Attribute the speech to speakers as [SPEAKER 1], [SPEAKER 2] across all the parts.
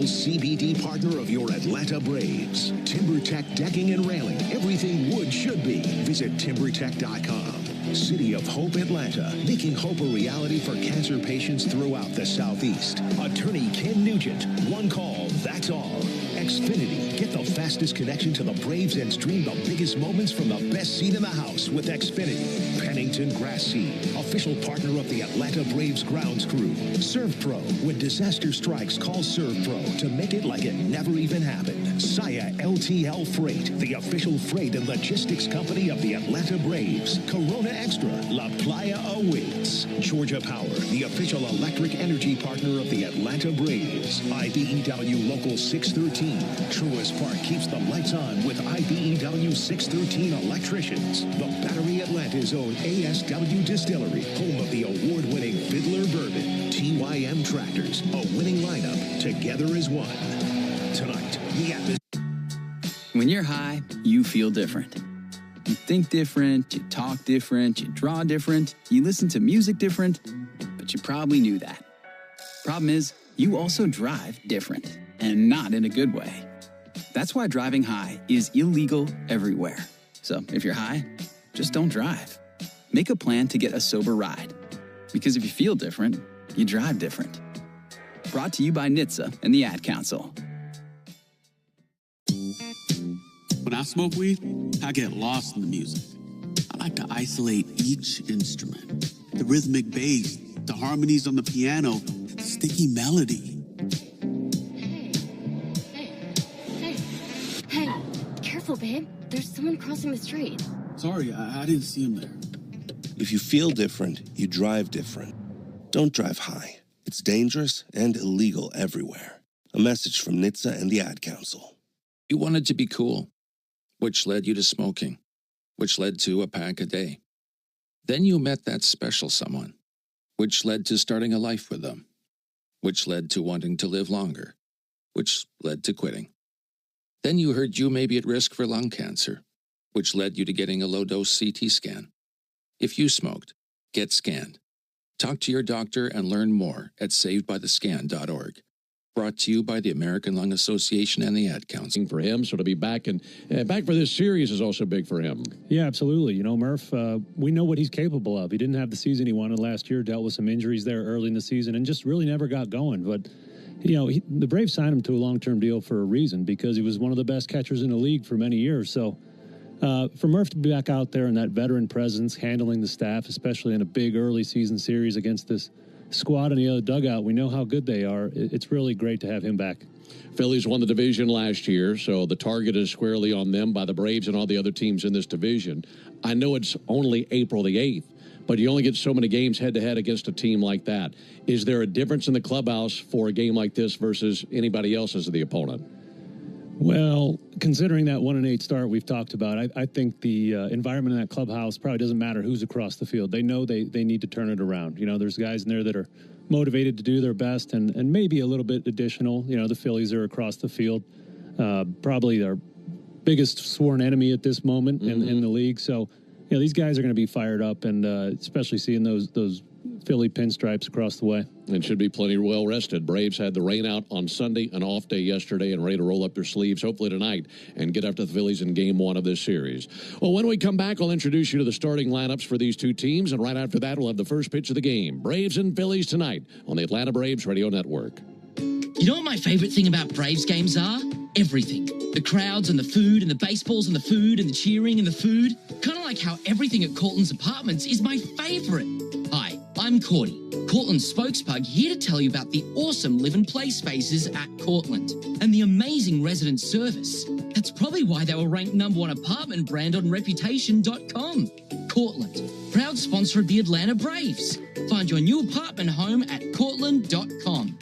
[SPEAKER 1] CBD partner of your Atlanta Braves. TimberTech Decking and Railing. Everything wood should be. Visit TimberTech.com. City of Hope, Atlanta, making hope a reality for cancer patients throughout the Southeast. Attorney Ken Nugent. One call, that's all. Xfinity. Get the fastest connection to the Braves and stream the biggest moments from the best seat in the house with Xfinity. Pennington Grass Seed. Official partner of the Atlanta Braves grounds crew. ServPro. When disaster strikes, call ServPro to make it like it never even happened. Saya LTL Freight. The official freight and logistics company of the Atlanta Braves. Corona Extra. La Playa awaits. Georgia Power. The official electric energy partner of the Atlanta Braves. IBEW Local 613. Truist Park keeps the lights on with IBEW 613 electricians. The Battery Atlanta's own ASW Distillery, home of the award-winning Fiddler Bourbon. TYM Tractors, a winning lineup, together as one. Tonight, the atmosphere.
[SPEAKER 2] When you're high, you feel different. You think different, you talk different, you draw different, you listen to music different, but you probably knew that. Problem is, you also drive different. And not in a good way. That's why driving high is illegal everywhere. So if you're high, just don't drive. Make a plan to get a sober ride. Because if you feel different, you drive different. Brought to you by NHTSA and the Ad Council.
[SPEAKER 3] When I smoke weed, I get lost in the music. I like to isolate each instrument. The rhythmic bass, the harmonies on the piano, the sticky melody.
[SPEAKER 4] Careful, babe. There's someone crossing the street.
[SPEAKER 3] Sorry, I didn't see him there.
[SPEAKER 5] If you feel different, you drive different. Don't drive high. It's dangerous and illegal everywhere. A message from NHTSA and the Ad Council.
[SPEAKER 6] You wanted to be cool, which led you to smoking, which led to a pack a day. Then you met that special someone, which led to starting a life with them, which led to wanting to live longer, which led to quitting. Then you heard you may be at risk for lung cancer, which led you to getting a low-dose CT scan. If you smoked, get scanned. Talk to your doctor and learn more at savedbythescan.org. Brought to you by the American Lung Association and the Ad Council.
[SPEAKER 7] For him, so to be back and back for this series is also big for him.
[SPEAKER 8] Yeah, absolutely. You know, Murph, we know what he's capable of. He didn't have the season he wanted last year, dealt with some injuries there early in the season, and just really never got going. But you know, the Braves signed him to a long-term deal for a reason, because he was one of the best catchers in the league for many years. So for Murph to be back out there in that veteran presence, handling the staff, especially in a big early season series against this squad in the other dugout, we know how good they are. It's really great to have him back.
[SPEAKER 7] Phillies won the division last year, so the target is squarely on them by the Braves and all the other teams in this division. I know it's only April the 8th, but you only get so many games head-to-head against a team like that. Is there a difference in the clubhouse for a game like this versus anybody else as the opponent?
[SPEAKER 8] Well, considering that 1-8 start we've talked about, I think the environment in that clubhouse probably doesn't matter who's across the field. They know they need to turn it around. You know, there's guys in there that are motivated to do their best and maybe a little bit additional. You know, the Phillies are across the field, probably our biggest sworn enemy at this moment in the league. So, you know, these guys are going to be fired up, and especially seeing those Philly pinstripes across the way.
[SPEAKER 7] And should be plenty well rested. Braves had the rain out on Sunday, an off day yesterday, and ready to roll up their sleeves, hopefully tonight, and get after the Phillies in Game 1 of this series. Well, when we come back, I'll introduce you to the starting lineups for these two teams, and right after that, we'll have the first pitch of the game. Braves and Phillies tonight on the Atlanta Braves Radio Network.
[SPEAKER 9] You know what my favorite thing about Braves games are? Everything. The crowds and the food and the baseballs and the food and the cheering and the food. Kind of like how everything at Cortland's Apartments is my favorite. Hi, I'm Courtney, Cortland's spokespug, here to tell you about the awesome live and play spaces at Cortland and the amazing resident service. That's probably why they were ranked #1 apartment brand on Reputation.com. Cortland, proud sponsor of the Atlanta Braves. Find your new apartment home at Cortland.com.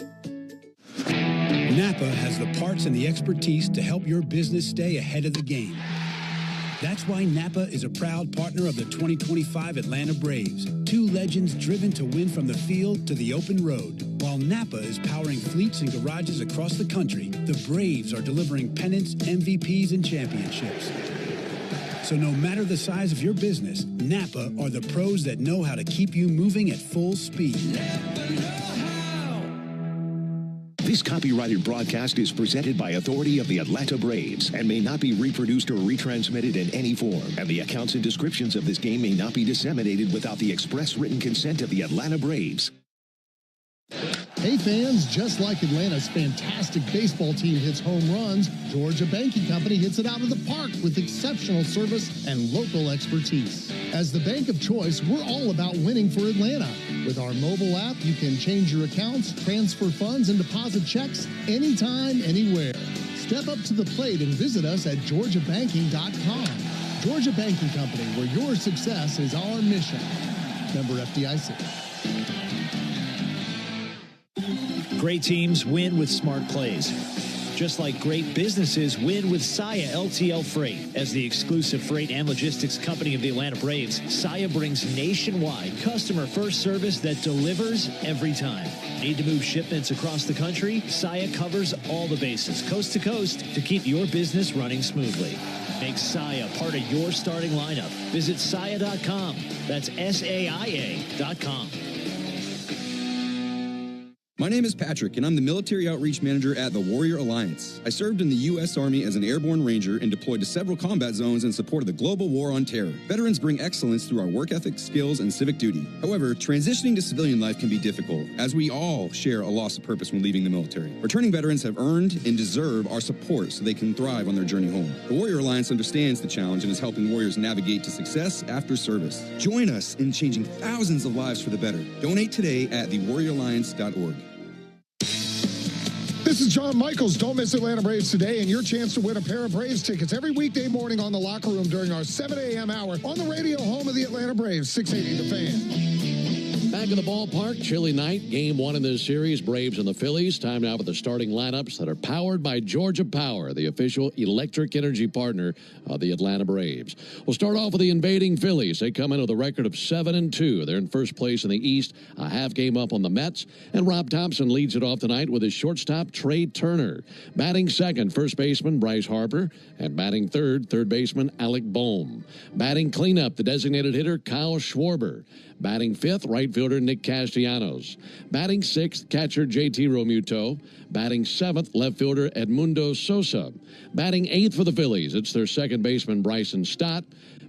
[SPEAKER 10] Napa has the parts and the expertise to help your business stay ahead of the game. That's why Napa is a proud partner of the 2025 Atlanta Braves. Two legends driven to win from the field to the open road. While Napa is powering fleets and garages across the country, the Braves are delivering pennants, MVPs, and championships. So no matter the size of your business, Napa are the pros that know how to keep you moving at full speed.
[SPEAKER 1] This copyrighted broadcast is presented by authority of the Atlanta Braves and may not be reproduced or retransmitted in any form. And the accounts and descriptions of this game may not be disseminated without the express written consent of the Atlanta Braves.
[SPEAKER 11] Hey fans, just like Atlanta's fantastic baseball team hits home runs, Georgia Banking Company hits it out of the park with exceptional service and local expertise. As the bank of choice, we're all about winning for Atlanta. With our mobile app, you can change your accounts, transfer funds, and deposit checks anytime, anywhere. Step up to the plate and visit us at georgiabanking.com. Georgia Banking Company, where your success is our mission. Member FDIC.
[SPEAKER 12] Great teams win with smart plays. Just like great businesses win with Saia LTL Freight. As the exclusive freight and logistics company of the Atlanta Braves, Saia brings nationwide customer-first service that delivers every time. Need to move shipments across the country? Saia covers all the bases, coast to coast, to keep your business running smoothly. Make Saia part of your starting lineup. Visit Saia.com. That's SAIA.com.
[SPEAKER 13] My name is Patrick, and I'm the Military Outreach Manager at the Warrior Alliance. I served in the U.S. Army as an airborne ranger and deployed to several combat zones in support of the global war on terror. Veterans bring excellence through our work ethic, skills, and civic duty. However, transitioning to civilian life can be difficult, as we all share a loss of purpose when leaving the military. Returning veterans have earned and deserve our support so they can thrive on their journey home. The Warrior Alliance understands the challenge and is helping warriors navigate to success after service. Join us in changing thousands of lives for the better. Donate today at thewarrioralliance.org.
[SPEAKER 14] This is John Michaels. Don't miss Atlanta Braves today and your chance to win a pair of Braves tickets every weekday morning on The Locker Room during our 7 a.m. hour on the radio home of the Atlanta Braves, 680 The Fan.
[SPEAKER 7] Back in the ballpark, chilly night, game one in this series, Braves and the Phillies. Time now for the starting lineups that are powered by Georgia Power, the official electric energy partner of the Atlanta Braves. We'll start off with the invading Phillies. They come in with a record of 7-2. They're in first place in the East, a half game up on the Mets. And Rob Thompson leads it off tonight with his shortstop, Trey Turner. Batting second, first baseman Bryce Harper. And batting third, third baseman Alec Bohm. Batting cleanup, the designated hitter, Kyle Schwarber. Batting fifth, right fielder Nick Castellanos. Batting sixth, catcher JT Realmuto. Batting seventh, left fielder Edmundo Sosa. Batting eighth for the Phillies, it's their second baseman Bryson Stott.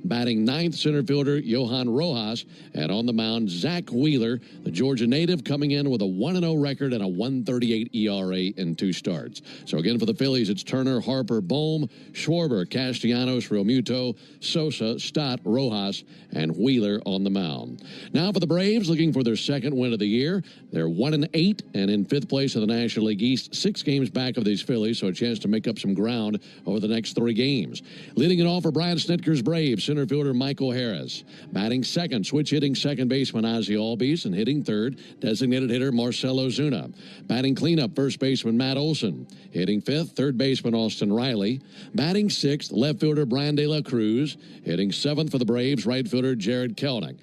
[SPEAKER 7] Batting ninth, center fielder Johan Rojas. And on the mound, Zach Wheeler, the Georgia native, coming in with a 1-0 record and a 1.38 ERA in 2 starts. So again, for the Phillies, it's Turner, Harper, Bohm, Schwarber, Castellanos, Realmuto, Sosa, Stott, Rojas, and Wheeler on the mound. Now for the Braves, looking for their second win of the year. They're 1-8 and in fifth place in the National League East, 6 games back of these Phillies, so a chance to make up some ground over the next 3 games. Leading it off for Brian Snitker's Braves, center fielder Michael Harris. Batting second, switch hitting second baseman Ozzie Albies, and hitting third, designated hitter Marcell Ozuna. Batting cleanup, first baseman Matt Olson. Hitting fifth, third baseman Austin Riley. Batting sixth, left fielder Brian De La Cruz. Hitting seventh for the Braves, right fielder Jared Kelenic.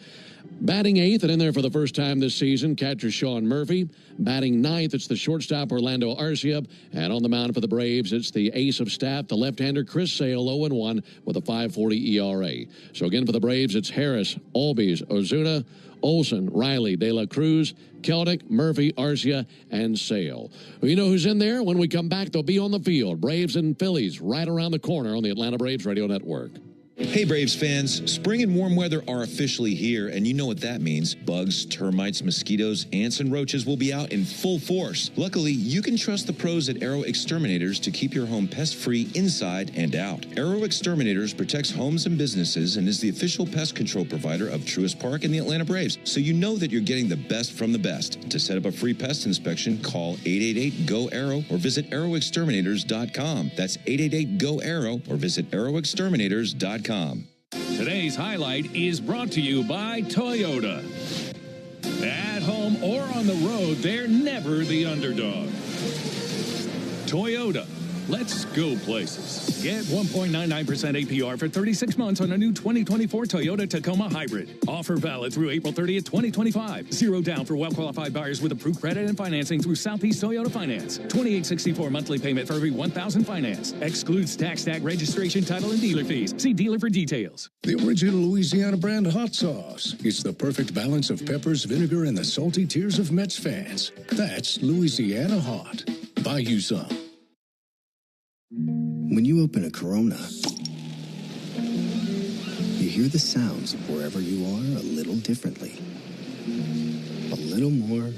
[SPEAKER 7] Batting eighth, and in there for the first time this season, catcher Sean Murphy. Batting ninth, it's the shortstop Orlando Arcia. And on the mound for the Braves, it's the ace of staff, the left-hander Chris Sale, 0-1 with a 5.40 ERA. So again for the Braves, it's Harris, Albies, Ozuna, Olson, Riley, De La Cruz, Kelenic, Murphy, Arcia, and Sale. Well, you know who's in there? When we come back, they'll be on the field. Braves and Phillies right around the corner on the Atlanta Braves Radio Network.
[SPEAKER 15] Hey Braves fans, spring and warm weather are officially here, and you know what that means. Bugs, termites, mosquitoes, ants, and roaches will be out in full force. Luckily, you can trust the pros at Arrow Exterminators to keep your home pest-free inside and out. Arrow Exterminators protects homes and businesses and is the official pest control provider of Truist Park and the Atlanta Braves, so you know that you're getting the best from the best. To set up a free pest inspection, call 888-GO-ARROW or visit arrowexterminators.com. That's 888-GO-ARROW or visit arrowexterminators.com.
[SPEAKER 16] Today's highlight is brought to you by Toyota. At home or on the road, they're never the underdog. Toyota, Let's go places. Get 1.99% APR for 36 months on a new 2024 Toyota Tacoma Hybrid. Offer valid through April 30th, 2025. Zero down for well-qualified buyers with approved credit and financing through Southeast Toyota Finance. $28.64 monthly payment for every $1,000 finance. Excludes tax, tag, registration, title, and dealer fees. See dealer for details.
[SPEAKER 17] The original Louisiana brand hot sauce. It's the perfect balance of peppers, vinegar, and the salty tears of Mets fans. That's Louisiana Hot. Buy you some.
[SPEAKER 18] When you open a Corona, you hear the sounds of wherever you are a little differently. A little more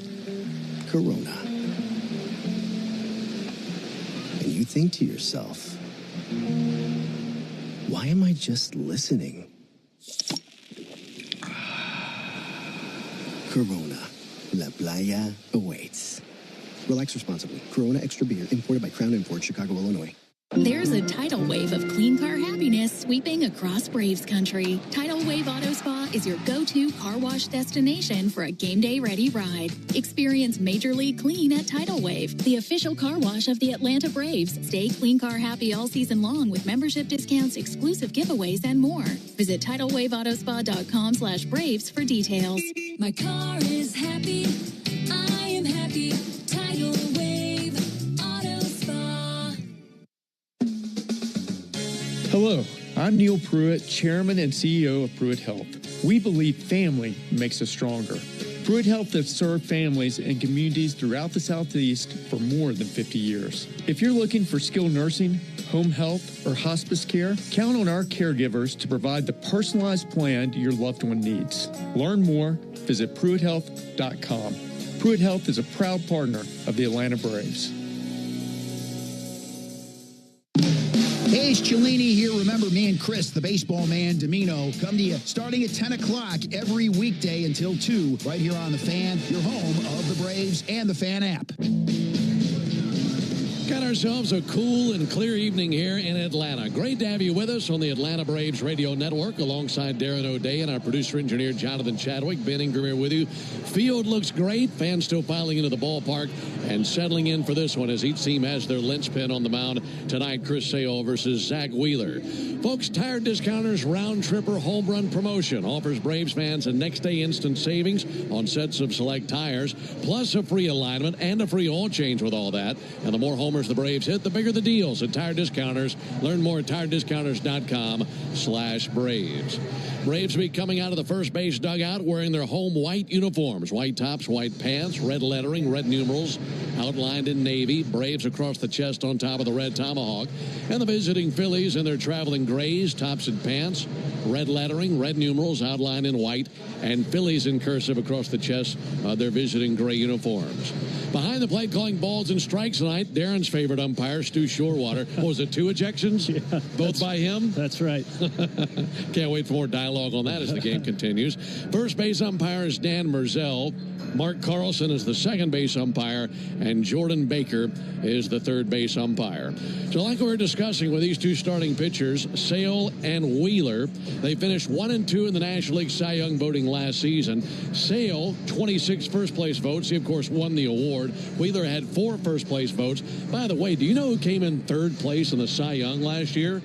[SPEAKER 18] Corona. And you think to yourself, why am I just listening? Corona. La Playa awaits. Relax responsibly. Corona Extra Beer, imported by Crown Imports, Chicago, Illinois.
[SPEAKER 19] There's a tidal wave of clean car happiness sweeping across Braves country. Tidal Wave Auto Spa is your go-to car wash destination for a game day ready ride. Experience Major League Clean at Tidal Wave, the official car wash of the Atlanta Braves. Stay clean car happy all season long with membership discounts, exclusive giveaways, and more. Visit TidalWaveAutoSpa.com/Braves for details.
[SPEAKER 20] My car is happy. I am happy. Tidal Wave Auto Spa.
[SPEAKER 21] Hello, I'm Neil Pruitt, Chairman and CEO of Pruitt Health. We believe family makes us stronger. Pruitt Health has served families and communities throughout the Southeast for more than 50 years. If you're looking for skilled nursing, home health, or hospice care, count on our caregivers to provide the personalized plan your loved one needs. Learn more, visit PruittHealth.com. Pruitt Health is a proud partner of the Atlanta Braves.
[SPEAKER 22] Hey, it's Cellini here. Remember, me and Chris, the baseball man, Domino, come to you starting at 10 o'clock every weekday until 2, right here on The Fan, your home of the Braves and the Fan app.
[SPEAKER 7] Got ourselves a cool and clear evening here in Atlanta. Great to have you with us on the Atlanta Braves Radio Network alongside Darren O'Day and our producer-engineer Jonathan Chadwick. Ben Ingram here with you. Field looks great. Fans still piling into the ballpark and settling in for this one as each team has their linchpin on the mound. Tonight, Chris Sale versus Zach Wheeler. Folks, Tire Discounters Round Tripper Home Run Promotion offers Braves fans a next-day instant savings on sets of select tires, plus a free alignment and a free oil change with all that. And the more homers the Braves hit, the bigger the deals at Tire Discounters. Learn more at tirediscounters.com/Braves. Braves will be coming out of the first base dugout wearing their home white uniforms. White tops, white pants, red lettering, red numerals outlined in navy. Braves across the chest on top of the red tomahawk. And the visiting Phillies in their traveling grays, tops and pants, red lettering, red numerals outlined in white, and Phillies in cursive across the chest, their visiting gray uniforms. Behind the plate calling balls and strikes tonight, Darren's favorite umpire, Stu Shorewater. What was it, 2 ejections?
[SPEAKER 8] Yeah,
[SPEAKER 7] both by him?
[SPEAKER 8] That's right.
[SPEAKER 7] Can't wait for more dialogue on that as the game continues. First base umpire is Dan Merzel. Mark Carlson is the second base umpire, and Jordan Baker is the third base umpire. So like we were discussing with these two starting pitchers, Sale and Wheeler, they finished 1-2 in the National League Cy Young voting last season. Sale, 26 first-place votes. He, of course, won the award. Wheeler had 4 first-place votes. By the way, do you know who came in third place in the Cy Young last year?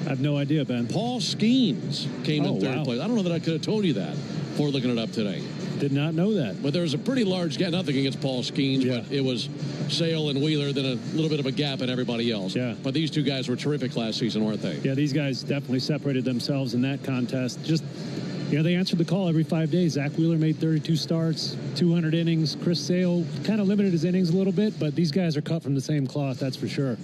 [SPEAKER 8] I have no idea, Ben.
[SPEAKER 7] Paul Skeens came in third place. I don't know that I could have told you that before looking it up today.
[SPEAKER 8] Did not know that.
[SPEAKER 7] But there was a pretty large gap. Nothing against Paul Skeens, but it was Sale and Wheeler, then a little bit of a gap in everybody else.
[SPEAKER 8] Yeah.
[SPEAKER 7] But these two guys were terrific last season, weren't they?
[SPEAKER 8] Yeah, these guys definitely separated themselves in that contest. Just, they answered the call every 5 days. Zach Wheeler made 32 starts, 200 innings. Chris Sale kind of limited his innings a little bit, but these guys are cut from the same cloth, that's for sure.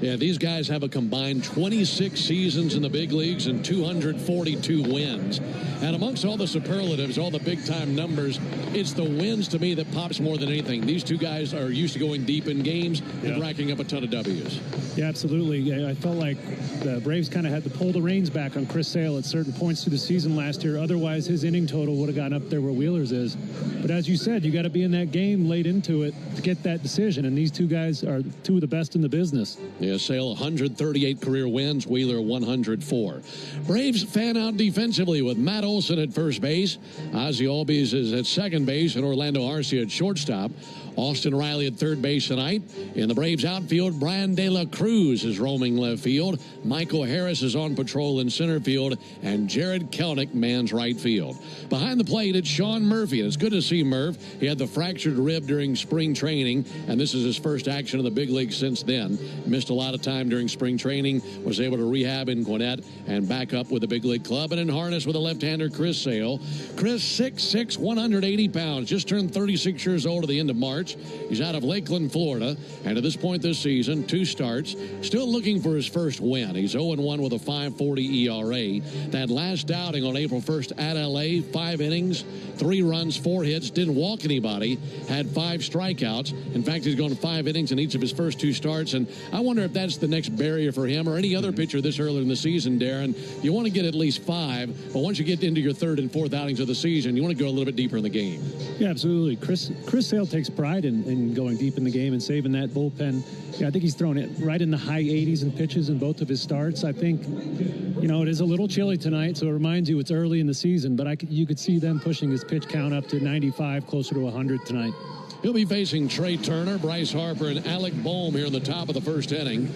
[SPEAKER 7] Yeah, these guys have a combined 26 seasons in the big leagues and 242 wins. And amongst all the superlatives, all the big-time numbers, it's the wins to me that pops more than anything. These two guys are used to going deep in games and racking up a ton of W's.
[SPEAKER 8] Yeah, absolutely. Yeah, I felt like the Braves kind of had to pull the reins back on Chris Sale at certain points through the season last year. Otherwise, his inning total would have gotten up there where Wheeler's is. But as you said, you got to be in that game late into it to get that decision. And these two guys are two of the best in the business.
[SPEAKER 7] Yeah, Sale 138 career wins, Wheeler 104. Braves fan out defensively with Matt Olson at first base. Ozzie Albies is at second base and Orlando Arcia at shortstop. Austin Riley at third base tonight. In the Braves outfield, Brian De La Cruz is roaming left field. Michael Harris is on patrol in center field. And Jared Kelnick mans right field. Behind the plate, it's Sean Murphy. And it's good to see Murph. He had the fractured rib during spring training. And this is his first action in the big leagues since then. Missed a lot of time during spring training. Was able to rehab in Gwinnett and back up with the big league club. And in harness with a left-hander, Chris Sale. Chris, 6'6", 180 pounds. Just turned 36 years old at the end of March. He's out of Lakeland, Florida, and at this point this season, 2 starts, still looking for his first win. He's 0-1 with a 5.40 ERA. That last outing on April 1st at L.A., 5 innings, 3 runs, 4 hits, didn't walk anybody, had 5 strikeouts. In fact, he's gone 5 innings in each of his first 2 starts, and I wonder if that's the next barrier for him or any other pitcher this early in the season, Darren. You want to get at least 5, but once you get into your 3rd and 4th outings of the season, you want to go a little bit deeper in the game.
[SPEAKER 8] Yeah, absolutely. Chris Sale takes pride in going deep in the game and saving that bullpen. Yeah, I think he's thrown it right in the high 80s in pitches in both of his starts. I think, it is a little chilly tonight, so it reminds you it's early in the season, but you could see them pushing his pitch count up to 95, closer to 100 tonight.
[SPEAKER 7] He'll be facing Trey Turner, Bryce Harper, and Alec Boehm here in the top of the first inning.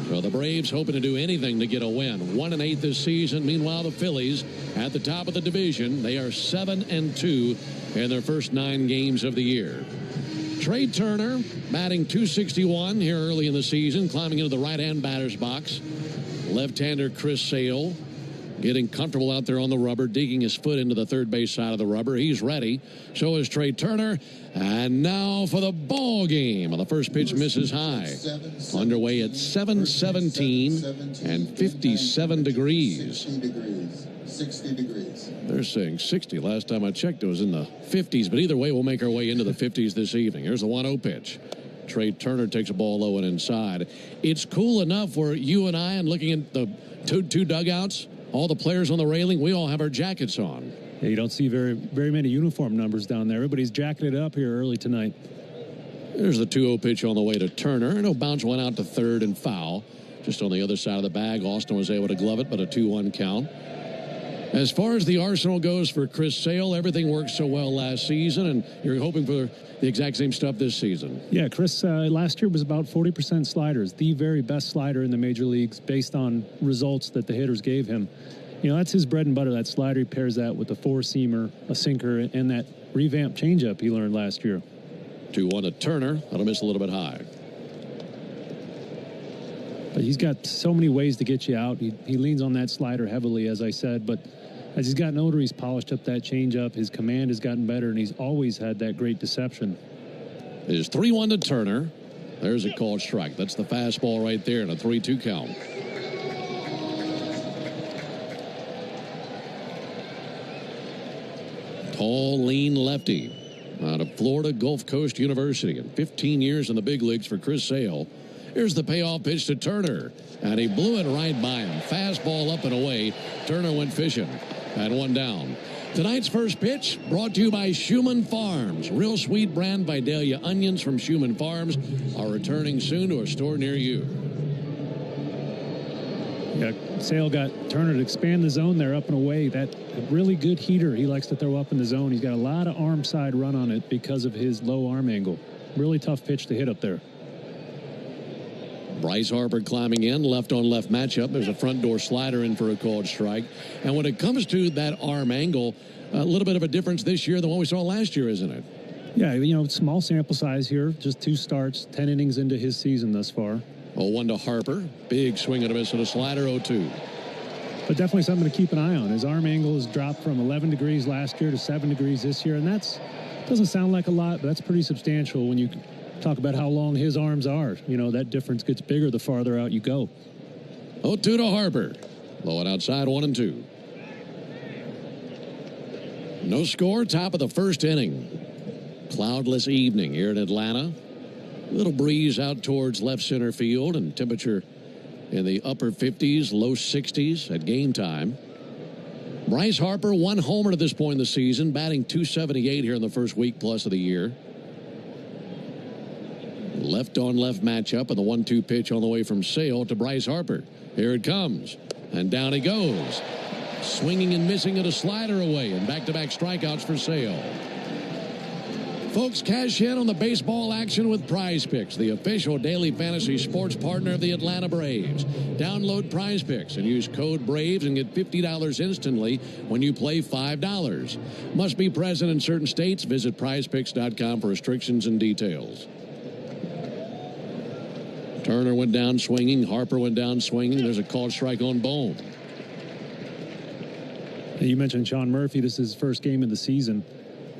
[SPEAKER 7] So the Braves hoping to do anything to get a win. 1-8 this season. Meanwhile, the Phillies at the top of the division. They are 7-2 in their first 9 games of the year. Trey Turner batting .261 here early in the season, climbing into the right-hand batter's box. Left-hander Chris Sale getting comfortable out there on the rubber, digging his foot into the third base side of the rubber. He's ready. So is Trey Turner. And now for the ball game. The first pitch misses high. Underway at 7:17 and 57 degrees.
[SPEAKER 2] 60 degrees.
[SPEAKER 7] They're saying 60. Last time I checked, it was in the 50s. But either way, we'll make our way into the 50s this evening. Here's the 1-0 pitch. Trey Turner takes a ball low and inside. It's cool enough where you and I, and looking at the two dugouts, all the players on the railing, we all have our jackets on.
[SPEAKER 8] Yeah, you don't see very many uniform numbers down there. Everybody's jacketed up here early tonight.
[SPEAKER 7] There's the 2-0 pitch on the way to Turner. And a bounce went out to third and foul. Just on the other side of the bag, Austin was able to glove it, but a 2-1 count. As far as the arsenal goes for Chris Sale, everything worked so well last season, and you're hoping for the exact same stuff this season.
[SPEAKER 8] Yeah, Chris last year was about 40% sliders, the very best slider in the major leagues based on results that the hitters gave him. That's his bread and butter, that slider. He pairs that with a 4-seamer, a sinker, and that revamped changeup he learned last year.
[SPEAKER 7] 2-1 to Turner. That'll miss a little bit high.
[SPEAKER 8] But he's got so many ways to get you out. He leans on that slider heavily, as I said, but as he's gotten older, he's polished up that changeup. His command has gotten better, and he's always had that great deception.
[SPEAKER 7] It is 3-1 to Turner. There's a called strike. That's the fastball right there, and a 3-2 count. Tall, lean lefty out of Florida Gulf Coast University, and 15 years in the big leagues for Chris Sale. Here's the payoff pitch to Turner, and he blew it right by him. Fastball up and away. Turner went fishing, and 1 down. Tonight's first pitch brought to you by Schumann Farms. Real sweet brand Vidalia onions from Schumann Farms are returning soon to a store near you.
[SPEAKER 8] Yeah, Sale got Turner to expand the zone there up and away. That a really good heater he likes to throw up in the zone. He's got a lot of arm side run on it because of his low arm angle. Really tough pitch to hit up there.
[SPEAKER 7] Bryce Harper climbing in, left-on-left matchup. There's a front door slider in for a called strike. And when it comes to that arm angle, a little bit of a difference this year than what we saw last year, isn't it?
[SPEAKER 8] Yeah, small sample size here. Just 2 starts, 10 innings into his season thus far.
[SPEAKER 7] 0-1 to Harper. Big swing and a miss on a slider, 0-2.
[SPEAKER 8] But definitely something to keep an eye on. His arm angle has dropped from 11 degrees last year to 7 degrees this year. And doesn't sound like a lot, but that's pretty substantial when you talk about how long his arms are. That difference gets bigger the farther out you go.
[SPEAKER 7] 0-2 to Harper. Low and outside, 1-2. No score, top of the first inning. Cloudless evening here in Atlanta. Little breeze out towards left center field, and temperature in the upper 50s, low 60s at game time. Bryce Harper, 1 homer to this point in the season, batting .278 here in the first week plus of the year. Left-on-left matchup, and the 1-2 pitch on the way from Sale to Bryce Harper. Here it comes, and down he goes. Swinging and missing at a slider away, and back-to-back strikeouts for Sale. Folks, cash in on the baseball action with Prize Picks, the official daily fantasy sports partner of the Atlanta Braves. Download Prize Picks and use code BRAVES and get $50 instantly when you play $5. Must be present in certain states. Visit prizepicks.com for restrictions and details. Turner went down swinging. Harper went down swinging. There's a called strike on Bohm.
[SPEAKER 8] You mentioned Sean Murphy. This is his first game of the season.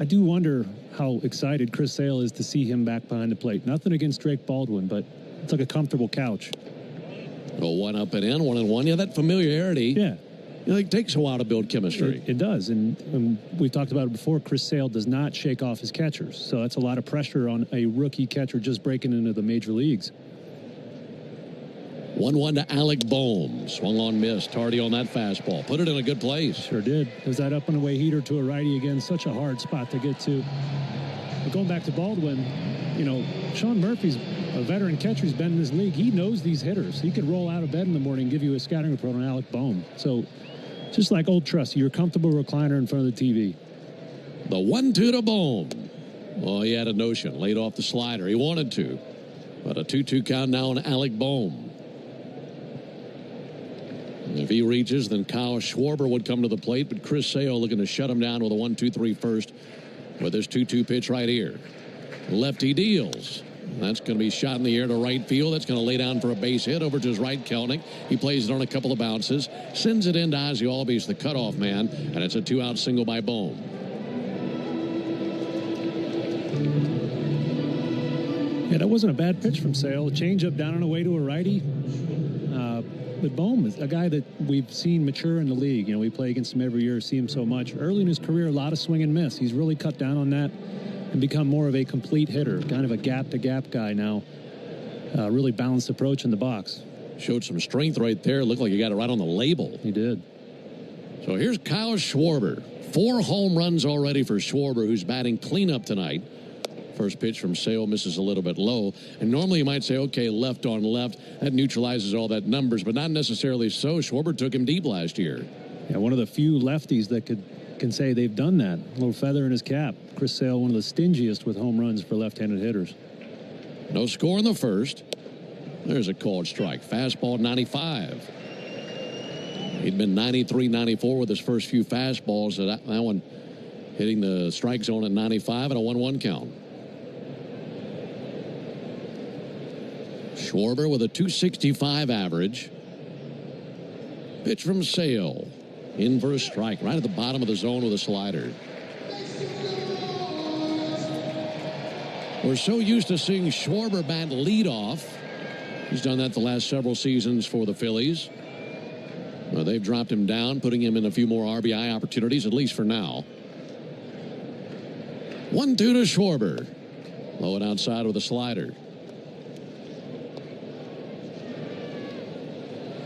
[SPEAKER 8] I do wonder how excited Chris Sale is to see him back behind the plate. Nothing against Drake Baldwin, but it's like a comfortable couch.
[SPEAKER 7] Well, 1 up and in, 1-1. Yeah, that familiarity.
[SPEAKER 8] Yeah.
[SPEAKER 7] It takes a while to build chemistry.
[SPEAKER 8] It does, and we've talked about it before. Chris Sale does not shake off his catchers, so that's a lot of pressure on a rookie catcher just breaking into the major leagues.
[SPEAKER 7] 1-1 to Alec Bohm. Swung on, missed. Tardy on that fastball. Put it in a good place.
[SPEAKER 8] Sure did. Was that up and away heater to a righty again? Such a hard spot to get to. But going back to Baldwin, Sean Murphy's a veteran catcher. He's been in this league. He knows these hitters. He could roll out of bed in the morning and give you a scouting report on Alec Bohm. So just like old trusty, your comfortable recliner in front of the TV.
[SPEAKER 7] The 1-2 to Bohm. Well, he had a notion. Laid off the slider. He wanted to. But a 2-2 count now on Alec Bohm. If he reaches, then Kyle Schwarber would come to the plate, but Chris Sale looking to shut him down with a 1-2-3 first with his 2-2 pitch right here. Lefty deals. That's going to be shot in the air to right field. That's going to lay down for a base hit over to his right. Kelnick. He plays it on a couple of bounces. Sends it into Ozzie Albies, the cutoff man, and it's a 2-out single by Bohm.
[SPEAKER 8] Yeah, that wasn't a bad pitch from Sale. A changeup down and away to a righty. But Bohm is a guy that we've seen mature in the league. We play against him every year, see him so much. Early in his career, a lot of swing and miss. He's really cut down on that and become more of a complete hitter, kind of a gap-to-gap guy now. Really balanced approach in the box.
[SPEAKER 7] Showed some strength right there. Looked like he got it right on the label.
[SPEAKER 8] He did.
[SPEAKER 7] So here's Kyle Schwarber. 4 home runs already for Schwarber, who's batting cleanup tonight. First pitch from Sale misses a little bit low. And normally you might say, okay, left on left. That neutralizes all that numbers, but not necessarily so. Schwarber took him deep last year.
[SPEAKER 8] Yeah, one of the few lefties that can say they've done that. A little feather in his cap. Chris Sale, one of the stingiest with home runs for left-handed hitters.
[SPEAKER 7] No score in the first. There's a called strike. Fastball 95. He'd been 93, 94 with his first few fastballs. So that one hitting the strike zone at 95 and a 1-1 count. Schwarber with a 265 average. Pitch from Sale. In for a strike. Right at the bottom of the zone with a slider. We're so used to seeing Schwarber bat leadoff. He's done that the last several seasons for the Phillies. Well, they've dropped him down, putting him in a few more RBI opportunities, at least for now. 1-2 to Schwarber. Low and outside with a slider.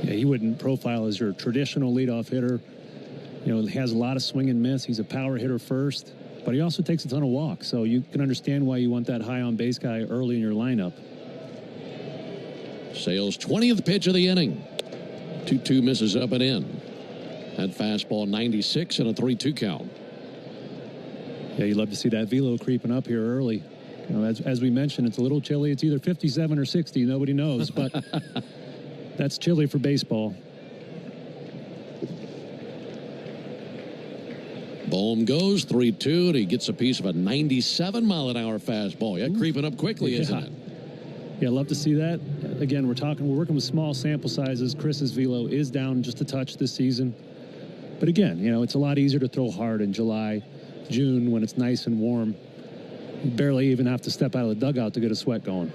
[SPEAKER 8] Yeah, he wouldn't profile as your traditional leadoff hitter. He has a lot of swing and miss. He's a power hitter first, but he also takes a ton of walks. So you can understand why you want that high on base guy early in your lineup.
[SPEAKER 7] Sale's 20th pitch of the inning. 2-2 misses up and in. That fastball 96 and a 3-2 count.
[SPEAKER 8] Yeah, you love to see that velo creeping up here early. As we mentioned, it's a little chilly. It's either 57 or 60. Nobody knows, but that's chilly for baseball.
[SPEAKER 7] Bohm goes 3-2, and he gets a piece of a 97-mile-an-hour fastball. Yeah, creeping up quickly, isn't it?
[SPEAKER 8] Yeah, love to see that. Again, we're working with small sample sizes. Chris's velo is down just a touch this season. But again, it's a lot easier to throw hard in July, June when it's nice and warm. You barely even have to step out of the dugout to get a sweat going.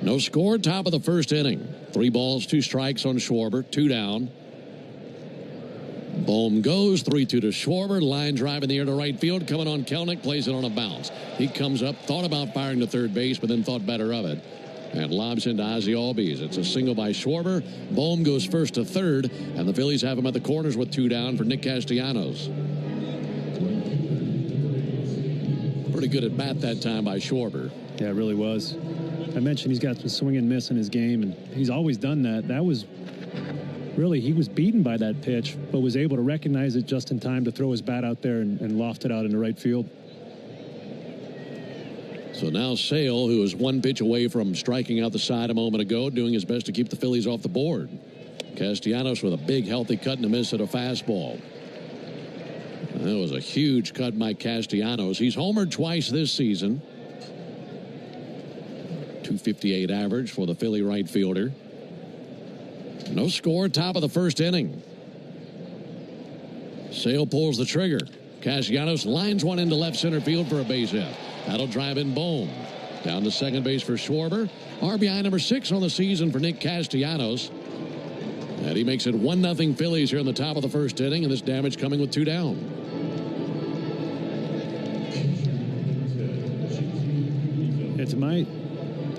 [SPEAKER 7] No score, top of the first inning. 3 balls, 2 strikes on Schwarber, 2 down. Bohm goes 3-2 to Schwarber. Line drive in the air to right field. Coming on Kelnick, plays it on a bounce. He comes up, thought about firing to third base, but then thought better of it. And lobs into Ozzie Albies. It's a single by Schwarber. Bohm goes first to third, and the Phillies have him at the corners with 2 down for Nick Castellanos. Pretty good at bat that time by Schwarber.
[SPEAKER 8] Yeah, it really was. I mentioned he's got some swing and miss in his game, and he's always done that. That was really, he was beaten by that pitch, but was able to recognize it just in time to throw his bat out there and loft it out into right field.
[SPEAKER 7] So now Sale, who was one pitch away from striking out the side a moment ago, doing his best to keep the Phillies off the board. Castellanos with a big, healthy cut and a miss at a fastball. That was a huge cut by Castellanos. He's homered twice this season. .258 average for the Philly right fielder. No score, top of the first inning. Sale pulls the trigger. Castellanos lines one into left center field for a base hit. That'll drive in Bohm. Down to second base for Schwarber. RBI number 6 on the season for Nick Castellanos. And he makes it 1-0 Phillies here in the top of the first inning, and this damage coming with 2 down.
[SPEAKER 8] It's the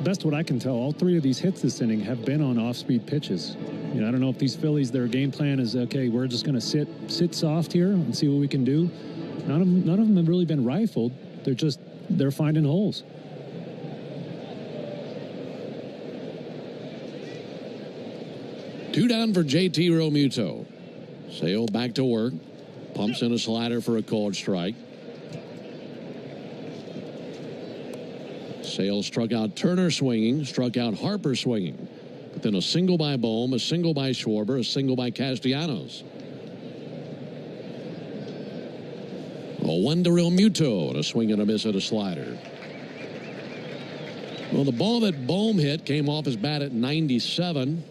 [SPEAKER 8] best what I can tell, all 3 of these hits this inning have been on off-speed pitches. I don't know if these Phillies, their game plan is, okay, we're just going to sit soft here and see what we can do. None of them have really been rifled. They're finding holes.
[SPEAKER 7] Two down for JT Realmuto. Sale back to work. Pumps in a slider for a called strike. Sale struck out Turner swinging, struck out Harper swinging. But then a single by Bohm, a single by Schwarber, a single by Castellanos. A 1 to Realmuto, and a swing and a miss at a slider. Well, the ball that Bohm hit came off his bat at 97,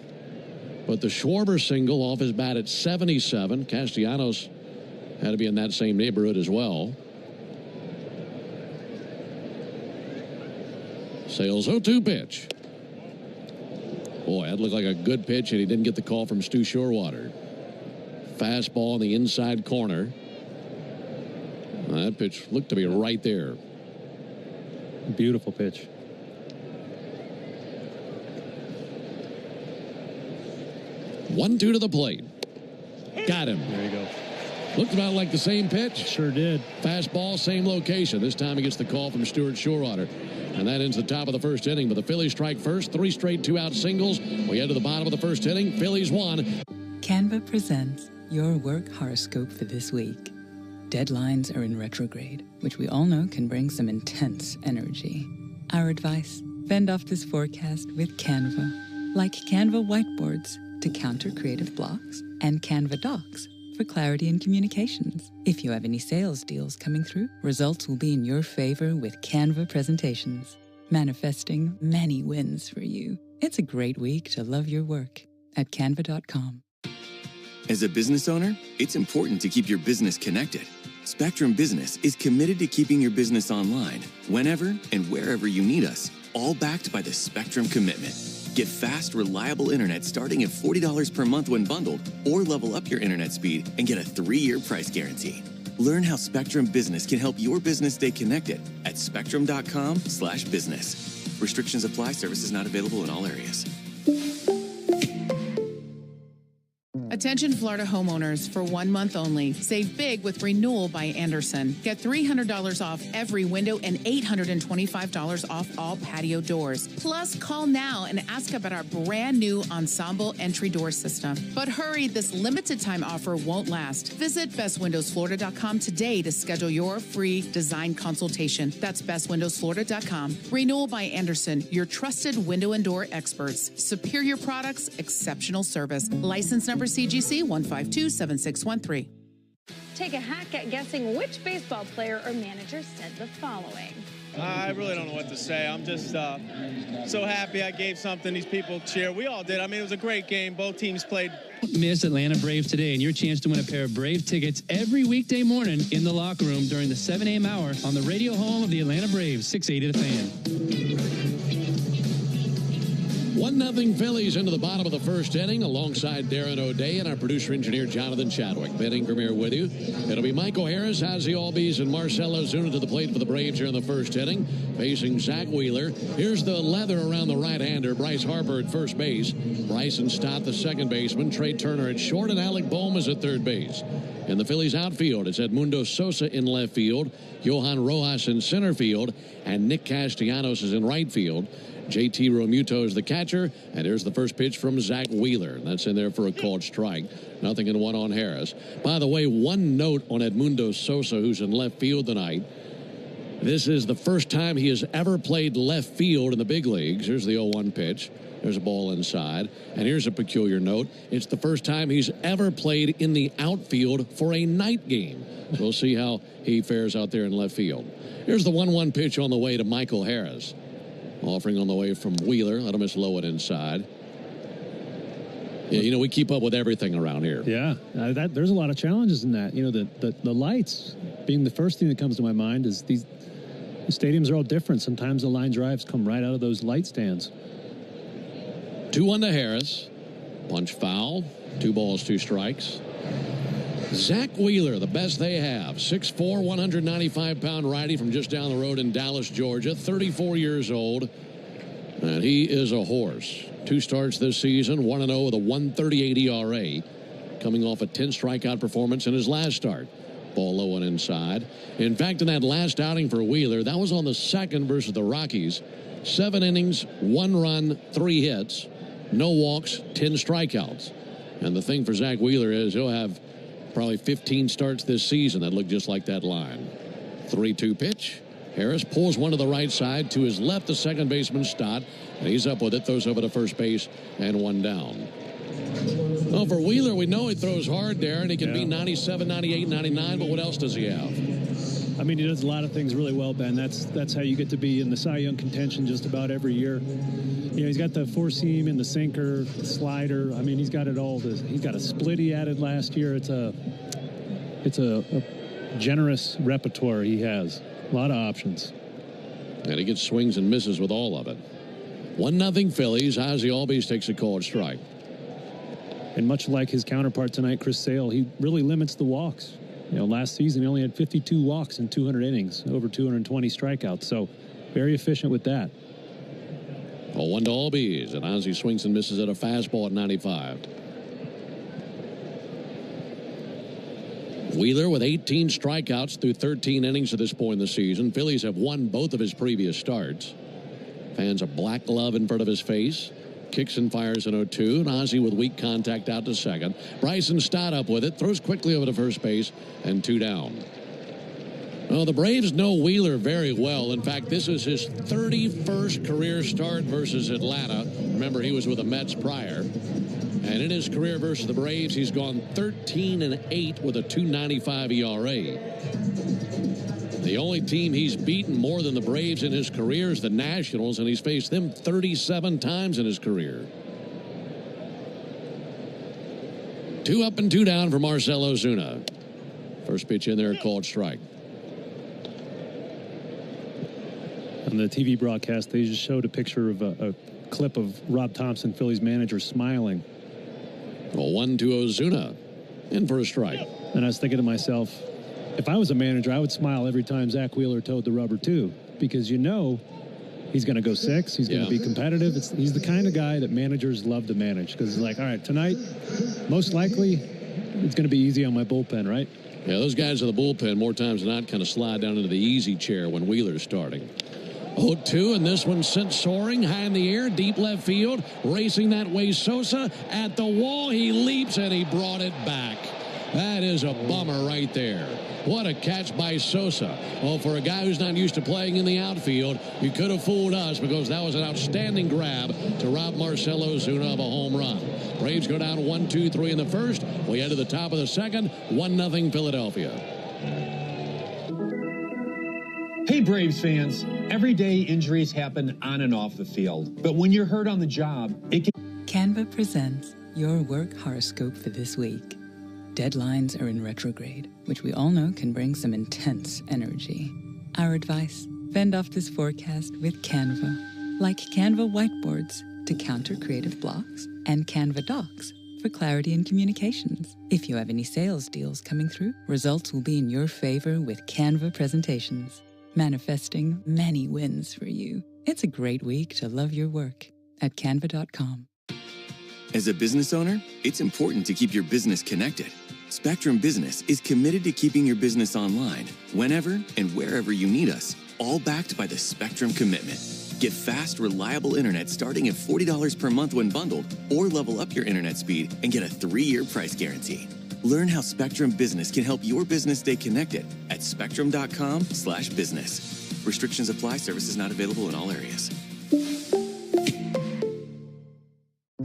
[SPEAKER 7] but the Schwarber single off his bat at 77. Castellanos had to be in that same neighborhood as well. Sale's 0-2 pitch. Boy, that looked like a good pitch, and he didn't get the call from Stu Shorewater. Fastball in the inside corner. That pitch looked to be right there.
[SPEAKER 8] Beautiful pitch.
[SPEAKER 7] One-two to the plate. Got him.
[SPEAKER 8] There you go.
[SPEAKER 7] Looked about like the same pitch.
[SPEAKER 8] Sure did.
[SPEAKER 7] Fastball, same location. This time he gets the call from Stuart Shorewater. And that ends the top of the first inning. But the Phillies strike first. 3 straight 2-out singles. We head to the bottom of the first inning. Phillies won.
[SPEAKER 3] Canva presents your work horoscope for this week. Deadlines are in retrograde, which we all know can bring some intense energy. Our advice: fend off this forecast with Canva. Like Canva whiteboards to counter creative blocks, and Canva docs for clarity in communications. If you have any sales deals coming through, results will be in your favor with Canva presentations, manifesting many wins for you. It's a great week to love your work at canva.com.
[SPEAKER 4] As a business owner, it's important to keep your business connected. Spectrum Business is committed to keeping your business online whenever and wherever you need us, all backed by the Spectrum Commitment. Get fast, reliable internet starting at $40 per month when bundled, or level up your internet speed and get a 3-year price guarantee. Learn how Spectrum Business can help your business stay connected at spectrum.com/business. Restrictions apply. Services not available in all areas.
[SPEAKER 23] Attention Florida homeowners, for 1 month only. Save big with Renewal by Anderson. Get $300 off every window and $825 off all patio doors. Plus, call now and ask about our brand new Ensemble entry door system. But hurry, this limited time offer won't last. Visit bestwindowsflorida.com today to schedule your free design consultation. That's bestwindowsflorida.com. Renewal by Anderson, your trusted window and door experts. Superior products, exceptional service. License number CGC 1527613.
[SPEAKER 24] Take a hack at guessing which baseball player or manager said the following.
[SPEAKER 25] I really don't know what to say. I'm just so happy I gave something these people cheer. We all did. I mean, it was a great game. Both teams played.
[SPEAKER 26] Miss Atlanta Braves today, and your chance to win a pair of Brave tickets every weekday morning in the locker room during the 7 a.m. hour on the radio home of the Atlanta Braves, 680 The Fan.
[SPEAKER 7] 1-0 Phillies into the bottom of the first inning alongside Darren O'Day and our producer-engineer Jonathan Chadwick. Ben Ingram here with you. It'll be Michael Harris, Ozzie Albies, and Marcelo Zuna to the plate for the Braves here in the first inning, facing Zach Wheeler. Here's the leather around the right-hander, Bryce Harper at first base. Bryson Stott, the second baseman. Trey Turner at short, and Alec Bohm is at third base. In the Phillies outfield, it's Edmundo Sosa in left field, Johan Rojas in center field, and Nick Castellanos is in right field. JT Realmuto is the catcher, and here's the first pitch from Zach Wheeler. That's in there for a called strike. 0-1 on Harris. By the way, one note on Edmundo Sosa, who's in left field tonight. This is the first time he has ever played left field in the big leagues. Here's the 0-1 pitch. There's a ball inside. And here's a peculiar note. It's the first time he's ever played in the outfield for a night game. So we'll see how he fares out there in left field. Here's the 1-1 pitch on the way to Michael Harris. Offering on the way from Wheeler. Let him miss low and inside. Yeah, you know, we keep up with everything around here.
[SPEAKER 8] Yeah, there's a lot of challenges in that. You know, the lights being the first thing that comes to my mind is the stadiums are all different. Sometimes the line drives come right out of those light stands.
[SPEAKER 7] 2-1 to Harris. Punch foul. 2 balls, 2 strikes. Zach Wheeler, the best they have. 6'4", 195-pound righty from just down the road in Dallas, Georgia. 34 years old. And he is a horse. 2 starts this season, 1-0 with a 1.38 ERA. Coming off a 10 strikeout performance in his last start. Ball low and inside. In fact, in that last outing for Wheeler, that was on the second versus the Rockies. 7 innings, 1 run, 3 hits, no walks, 10 strikeouts. And the thing for Zach Wheeler is he'll have probably 15 starts this season that look just like that line. 3-2 pitch. Harris pulls one to the right side. To his left, the second baseman Stott. And he's up with it, throws over to first base, and 1 down. Well, for Wheeler, we know he throws hard there, and he can be 97, 98, 99, but what else does he have?
[SPEAKER 8] I mean, he does a lot of things really well, Ben. That's how you get to be in the Cy Young contention just about every year. You know, he's got the 4-seam and the sinker, the slider. I mean, he's got it all. He's got a split he added last year. It's a generous repertoire he has. A lot of options.
[SPEAKER 7] And he gets swings and misses with all of it. 1-0 Phillies. Ozzie Albies takes a called strike.
[SPEAKER 8] And much like his counterpart tonight, Chris Sale, he really limits the walks. You know, last season he only had 52 walks in 200 innings, over 220 strikeouts. So very efficient with that.
[SPEAKER 7] 0-1 to Albies, and Ozzie swings and misses at a fastball at 95. Wheeler with 18 strikeouts through 13 innings at this point in the season. Phillies have won both of his previous starts. Fans a black glove in front of his face. Kicks and fires an 0-2, and Ozzie with weak contact out to second. Bryson Stott up with it, throws quickly over to first base, and 2 down. Well, the Braves know Wheeler very well. In fact, this is his 31st career start versus Atlanta. Remember, he was with the Mets prior. And in his career versus the Braves, he's gone 13-8 with a 2.95 ERA. The only team he's beaten more than the Braves in his career is the Nationals, and he's faced them 37 times in his career. 2 up and 2 down for Marcell Ozuna. First pitch in there, called strike.
[SPEAKER 8] On the TV broadcast, they just showed a picture of a clip of Rob Thompson, Phillies manager, smiling.
[SPEAKER 7] 0-1 to Ozuna. In for a strike.
[SPEAKER 8] And I was thinking to myself, if I was a manager, I would smile every time Zach Wheeler towed the rubber, too. Because you know he's going to go 6. He's going to be competitive. He's the kind of guy that managers love to manage. Because it's like, all right, tonight, most likely, it's going to be easy on my bullpen, right?
[SPEAKER 7] Yeah, those guys in the bullpen, more times than not, kind of slide down into the easy chair when Wheeler's starting. 0-2, and this one sent soaring high in the air, deep left field, racing that way. Sosa at the wall. He leaps, and he brought it back. That is a bummer right there. What a catch by Sosa. Well, for a guy who's not used to playing in the outfield, you could have fooled us because that was an outstanding grab to rob Marcell Ozuna of a home run. Braves go down 1-2-3 in the first. We head to the top of the second. 1-0 Philadelphia.
[SPEAKER 1] Hey, Braves fans. Every day injuries happen on and off the field. But when you're hurt on the job, it can...
[SPEAKER 3] Canva presents your work horoscope for this week. Deadlines are in retrograde, which we all know can bring some intense energy. Our advice, fend off this forecast with Canva. Like Canva whiteboards to counter creative blocks, and Canva docs for clarity in communications. If you have any sales deals coming through, results will be in your favor with Canva presentations. Manifesting many wins for you. It's a great week to love your work at canva.com.
[SPEAKER 4] As a business owner, it's important to keep your business connected. Spectrum Business is committed to keeping your business online whenever and wherever you need us, all backed by the Spectrum Commitment. Get fast, reliable internet starting at $40 per month when bundled, or level up your internet speed and get a 3-year price guarantee. Learn how Spectrum Business can help your business stay connected at spectrum.com/business. Restrictions apply. Services not available in all areas.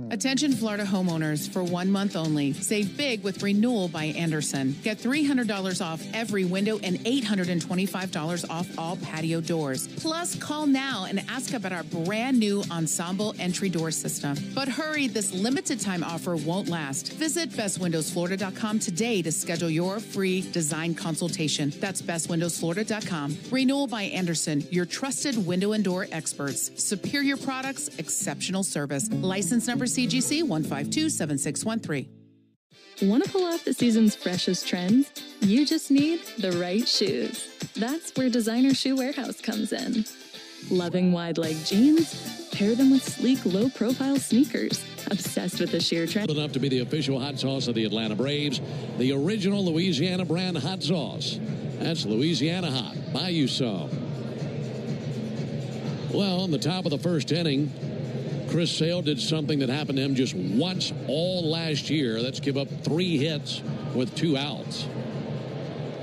[SPEAKER 23] Attention Florida homeowners, for 1 month only. Save big with Renewal by Anderson. Get $300 off every window and $825 off all patio doors. Plus, call now and ask about our brand new Ensemble entry door system. But hurry, this limited time offer won't last. Visit bestwindowsflorida.com today to schedule your free design consultation. That's bestwindowsflorida.com. Renewal by Anderson, your trusted window and door experts. Superior products, exceptional service. License number CGC 1527613.
[SPEAKER 5] Want to pull off the season's freshest trends? You just need the right shoes. That's where Designer Shoe Warehouse comes in. Loving wide-leg jeans? Pair them with sleek, low-profile sneakers. Obsessed with the sheer trend?
[SPEAKER 7] Enough to be the official hot sauce of the Atlanta Braves, the original Louisiana brand hot sauce. That's Louisiana Hot. Buy you some. Well, in the top of the first inning, Chris Sale did something that happened to him just once all last year. That's give up 3 hits with 2 outs.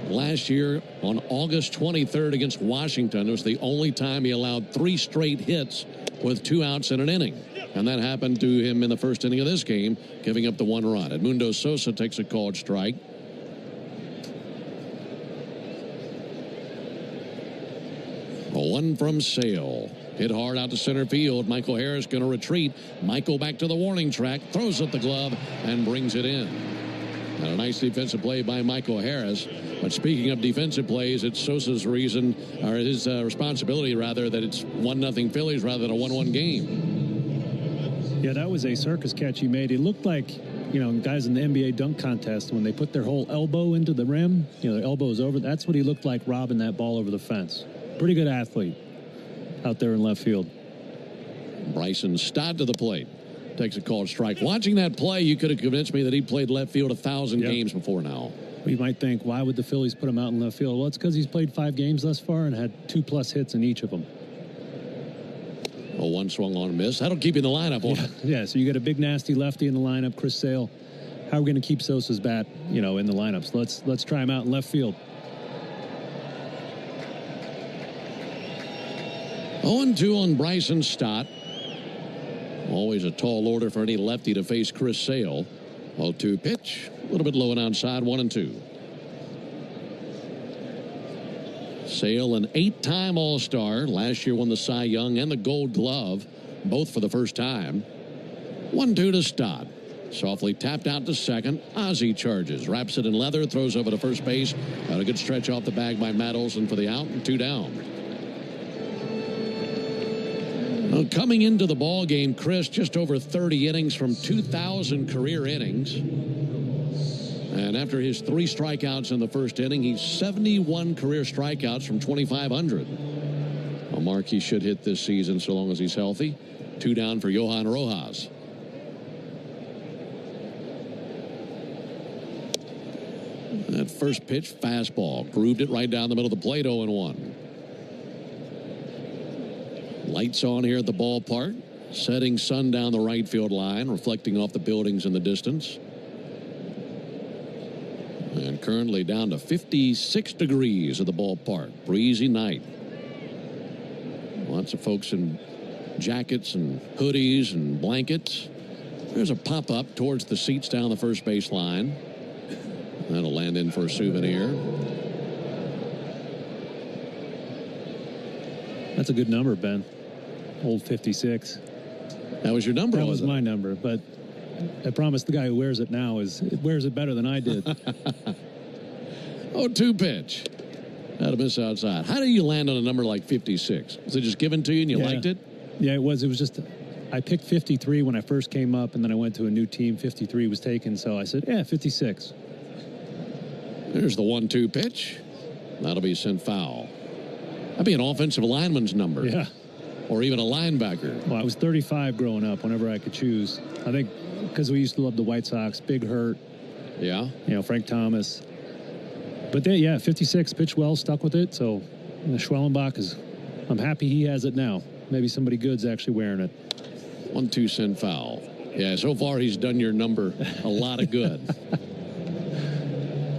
[SPEAKER 7] Last year, on August 23rd against Washington, it was the only time he allowed 3 straight hits with 2 outs in an inning. And that happened to him in the first inning of this game, giving up the 1 run. Edmundo Sosa takes a called strike. A 1 from Sale. Hit hard out to center field. Michael Harris going to retreat. Michael back to the warning track. Throws up the glove and brings it in. And a nice defensive play by Michael Harris. But speaking of defensive plays, it's Sosa's reason, or his responsibility, rather, that it's 1-0 Phillies rather than a 1-1 game.
[SPEAKER 8] Yeah, that was a circus catch he made. It looked like, guys in the NBA dunk contest, when they put their whole elbow into the rim, their elbow's over. That's what he looked like robbing that ball over the fence. Pretty good athlete out there in left field.
[SPEAKER 7] Bryson Stott to the plate. Takes a called strike. Watching that play, you could have convinced me that he played left field 1,000 games before now.
[SPEAKER 8] We might think, why would the Phillies put him out in left field? Well, it's because he's played 5 games thus far and had 2+ hits in each of them.
[SPEAKER 7] Oh, 1 swung on and miss. That'll keep you in the lineup, won't it?
[SPEAKER 8] Yeah, so you get a big, nasty lefty in the lineup, Chris Sale. How are we going to keep Sosa's bat, in the lineups? Let's try him out in left field.
[SPEAKER 7] 0-2 on Bryson Stott. Always a tall order for any lefty to face Chris Sale. 0-2 pitch. A little bit low and outside. 1-2. Sale, an 8-time All-Star. Last year won the Cy Young and the Gold Glove, both for the first time. 1-2 to Stott. Softly tapped out to second. Ozzie charges. Wraps it in leather. Throws over to first base. Got a good stretch off the bag by Matt Olson for the out, and 2 down. Well, coming into the ball game, Chris, just over 30 innings from 2,000 career innings. And after his 3 strikeouts in the first inning, he's 71 career strikeouts from 2,500. A mark he should hit this season so long as he's healthy. 2 down for Johan Rojas. That first pitch, fastball. Grooved it right down the middle of the plate, 0-1. Lights on here at the ballpark. Setting sun down the right field line, reflecting off the buildings in the distance. And currently down to 56 degrees at the ballpark. Breezy night. Lots of folks in jackets and hoodies and blankets. There's a pop-up towards the seats down the first base line. That'll land in for a souvenir.
[SPEAKER 8] That's a good number, Ben. Old 56.
[SPEAKER 7] That was your number?
[SPEAKER 8] That was my number, but I promise the guy who wears it now wears it better than I did.
[SPEAKER 7] 0-2 pitch. Had a miss outside. How do you land on a number like 56? Was it just given to you and you liked it?
[SPEAKER 8] Yeah, it was. It was just, I picked 53 when I first came up, and then I went to a new team. 53 was taken, so I said, 56.
[SPEAKER 7] There's the 1-2 pitch. That'll be sent foul. That'd be an offensive lineman's number.
[SPEAKER 8] Yeah.
[SPEAKER 7] Or even a linebacker.
[SPEAKER 8] Well, I was 35 growing up whenever I could choose. I think because we used to love the White Sox. Big Hurt.
[SPEAKER 7] Yeah.
[SPEAKER 8] Frank Thomas. But then, 56, pitched well, stuck with it. So Schwellenbach I'm happy he has it now. Maybe somebody good's actually wearing it.
[SPEAKER 7] 1-2 send foul. Yeah, so far he's done your number a lot of good.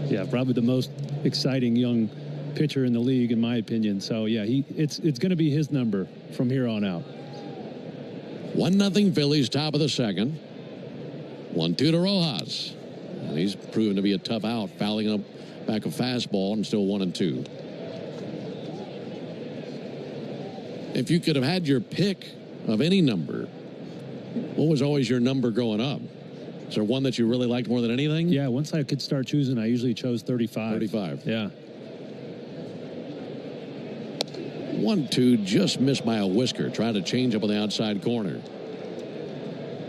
[SPEAKER 8] Yeah, probably the most exciting young pitcher in the league, in my opinion. So, yeah, it's going to be his number from here on out.
[SPEAKER 7] 1-0 Phillies, top of the second. 1-2 to Rojas. And he's proven to be a tough out, fouling up back a fastball, and still 1-2. If you could have had your pick of any number, what was always your number growing up? Is there one that you really liked more than anything?
[SPEAKER 8] Yeah, once I could start choosing, I usually chose 35.
[SPEAKER 7] 35.
[SPEAKER 8] Yeah.
[SPEAKER 7] 1-2, just missed by a whisker. Tried to change up on the outside corner.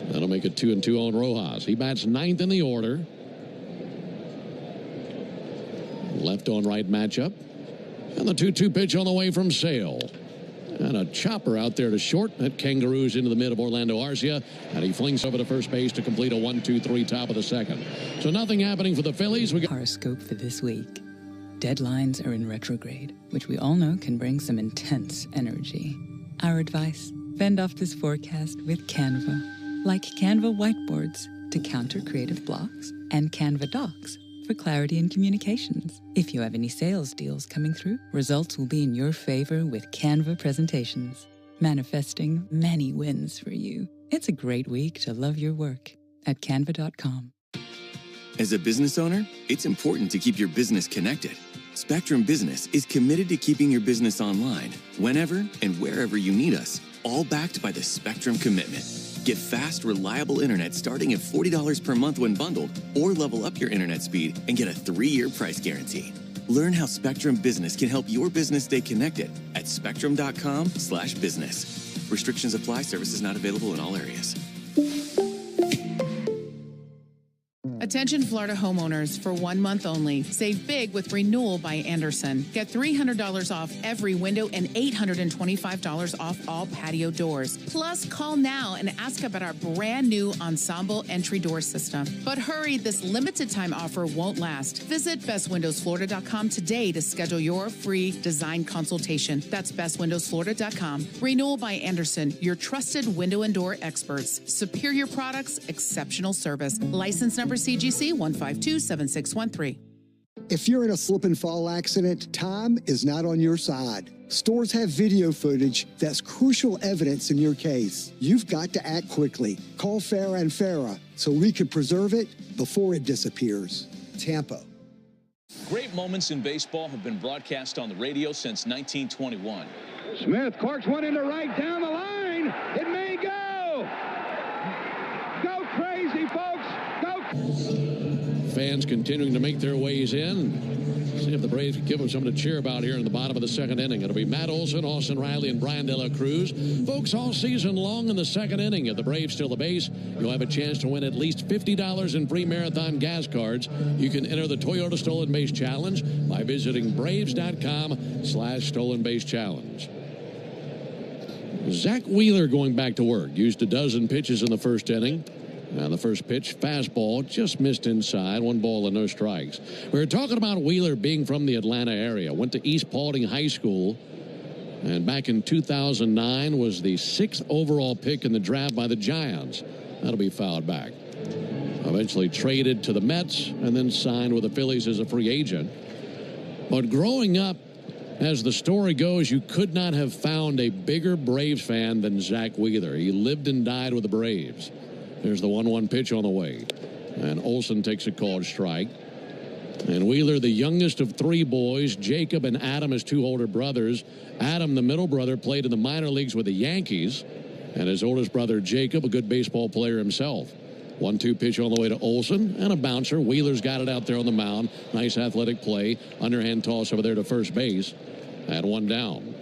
[SPEAKER 7] That'll make it 2-2 on Rojas. He bats 9th in the order. Left on right matchup. And the 2-2 pitch on the way from Sale. And a chopper out there to short. That kangaroos into the mid of Orlando Arcia. And he flings over to first base to complete a 1-2-3 top of the second. So nothing happening for the Phillies. We got
[SPEAKER 3] horoscope for this week. Deadlines are in retrograde, which we all know can bring some intense energy. Our advice: fend off this forecast with Canva. Like Canva whiteboards to counter creative blocks, and Canva docs for clarity in communications. If you have any sales deals coming through, results will be in your favor with Canva presentations, manifesting many wins for you. It's a great week to love your work at canva.com.
[SPEAKER 4] As a business owner, it's important to keep your business connected. Spectrum Business is committed to keeping your business online whenever and wherever you need us, all backed by the Spectrum Commitment. Get fast, reliable internet starting at $40 per month when bundled, or level up your internet speed and get a 3-year price guarantee. Learn how Spectrum Business can help your business stay connected at spectrum.com/business. Restrictions apply. Services not available in all areas.
[SPEAKER 23] Attention Florida homeowners, for 1 month only. Save big with Renewal by Anderson. Get $300 off every window and $825 off all patio doors. Plus, call now and ask about our brand new Ensemble entry door system. But hurry, this limited time offer won't last. Visit bestwindowsflorida.com today to schedule your free design consultation. That's bestwindowsflorida.com. Renewal by Anderson, your trusted window and door experts. Superior products, exceptional service. License number CGC 1527613.
[SPEAKER 6] If you're in a slip and fall accident, time is not on your side. Stores have video footage that's crucial evidence in your case. You've got to act quickly. Call Farah and Farah so we can preserve it before it disappears. Tampa.
[SPEAKER 9] Great moments in baseball have been broadcast on the radio since 1921.
[SPEAKER 10] Smith corks one into right down the line. It may go. Go crazy, folks. Go.
[SPEAKER 7] Fans continuing to make their ways in. See if the Braves can give them something to cheer about here in the bottom of the second inning. It'll be Matt Olson, Austin Riley, and Brian De La Cruz. Folks, all season long in the second inning, if the Braves steal the base, you'll have a chance to win at least $50 in free Marathon gas cards. You can enter the Toyota Stolen Base Challenge by visiting Braves.com/Stolen Base Challenge. Zach Wheeler going back to work. Used a dozen pitches in the first inning. And the first pitch, fastball, just missed inside. 1 ball and no strikes. We were talking about Wheeler being from the Atlanta area. Went to East Paulding High School. And back in 2009 was the 6th overall pick in the draft by the Giants. That'll be fouled back. Eventually traded to the Mets and then signed with the Phillies as a free agent. But growing up, as the story goes, you could not have found a bigger Braves fan than Zach Wheeler. He lived and died with the Braves. There's the 1-1 pitch on the way. And Olson takes a called strike. And Wheeler, the youngest of 3 boys, Jacob and Adam, his 2 older brothers. Adam, the middle brother, played in the minor leagues with the Yankees. And his oldest brother, Jacob, a good baseball player himself. 1-2 pitch on the way to Olson. And a bouncer. Wheeler's got it out there on the mound. Nice athletic play. Underhand toss over there to first base. And 1 down.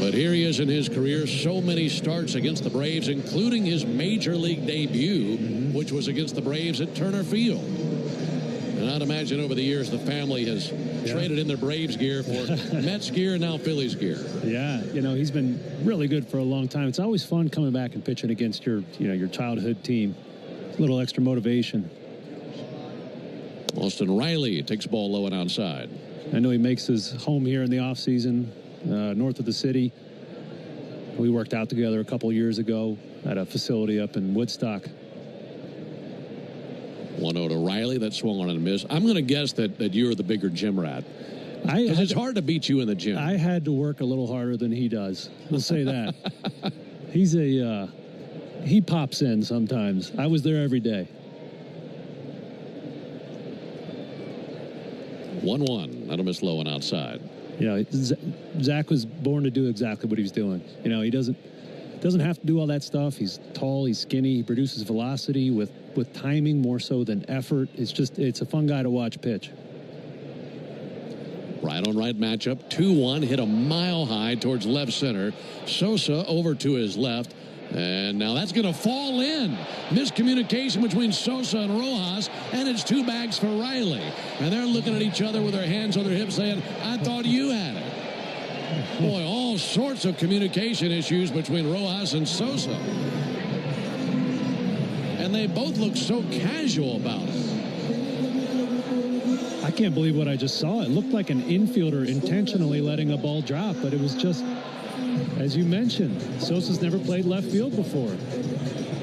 [SPEAKER 7] But here he is in his career, so many starts against the Braves, including his major league debut, which was against the Braves at Turner Field. And I'd imagine over the years the family has traded in their Braves gear for Mets gear and now Phillies gear.
[SPEAKER 8] Yeah, you know, he's been really good for a long time. It's always fun coming back and pitching against your childhood team. A little extra motivation.
[SPEAKER 7] Austin Riley takes ball low and outside.
[SPEAKER 8] I know he makes his home here in the offseason. North of the city. We worked out together a couple years ago at a facility up in Woodstock.
[SPEAKER 7] 1-0 to Riley. That swung on and missed. I'm going to guess that you were the bigger gym rat. Because it's hard to beat you in the gym.
[SPEAKER 8] I had to work a little harder than he does. We'll say that. He pops in sometimes. I was there every day.
[SPEAKER 7] 1-1. That'll miss low and outside.
[SPEAKER 8] You know, Zach was born to do exactly what he's doing. You know, he doesn't have to do all that stuff. He's tall, he's skinny, he produces velocity with timing more so than effort. It's a fun guy to watch pitch.
[SPEAKER 7] Right on right matchup. 2-1, hit a mile high towards left center. Sosa over to his left. And now that's going to fall in. Miscommunication between Sosa and Rojas, and it's 2 bags for Riley. And they're looking at each other with their hands on their hips saying, I thought you had it. Boy, all sorts of communication issues between Rojas and Sosa. And they both look so casual about it.
[SPEAKER 8] I can't believe what I just saw. It looked like an infielder intentionally letting a ball drop, but it was just... As you mentioned, Sosa's never played left field before.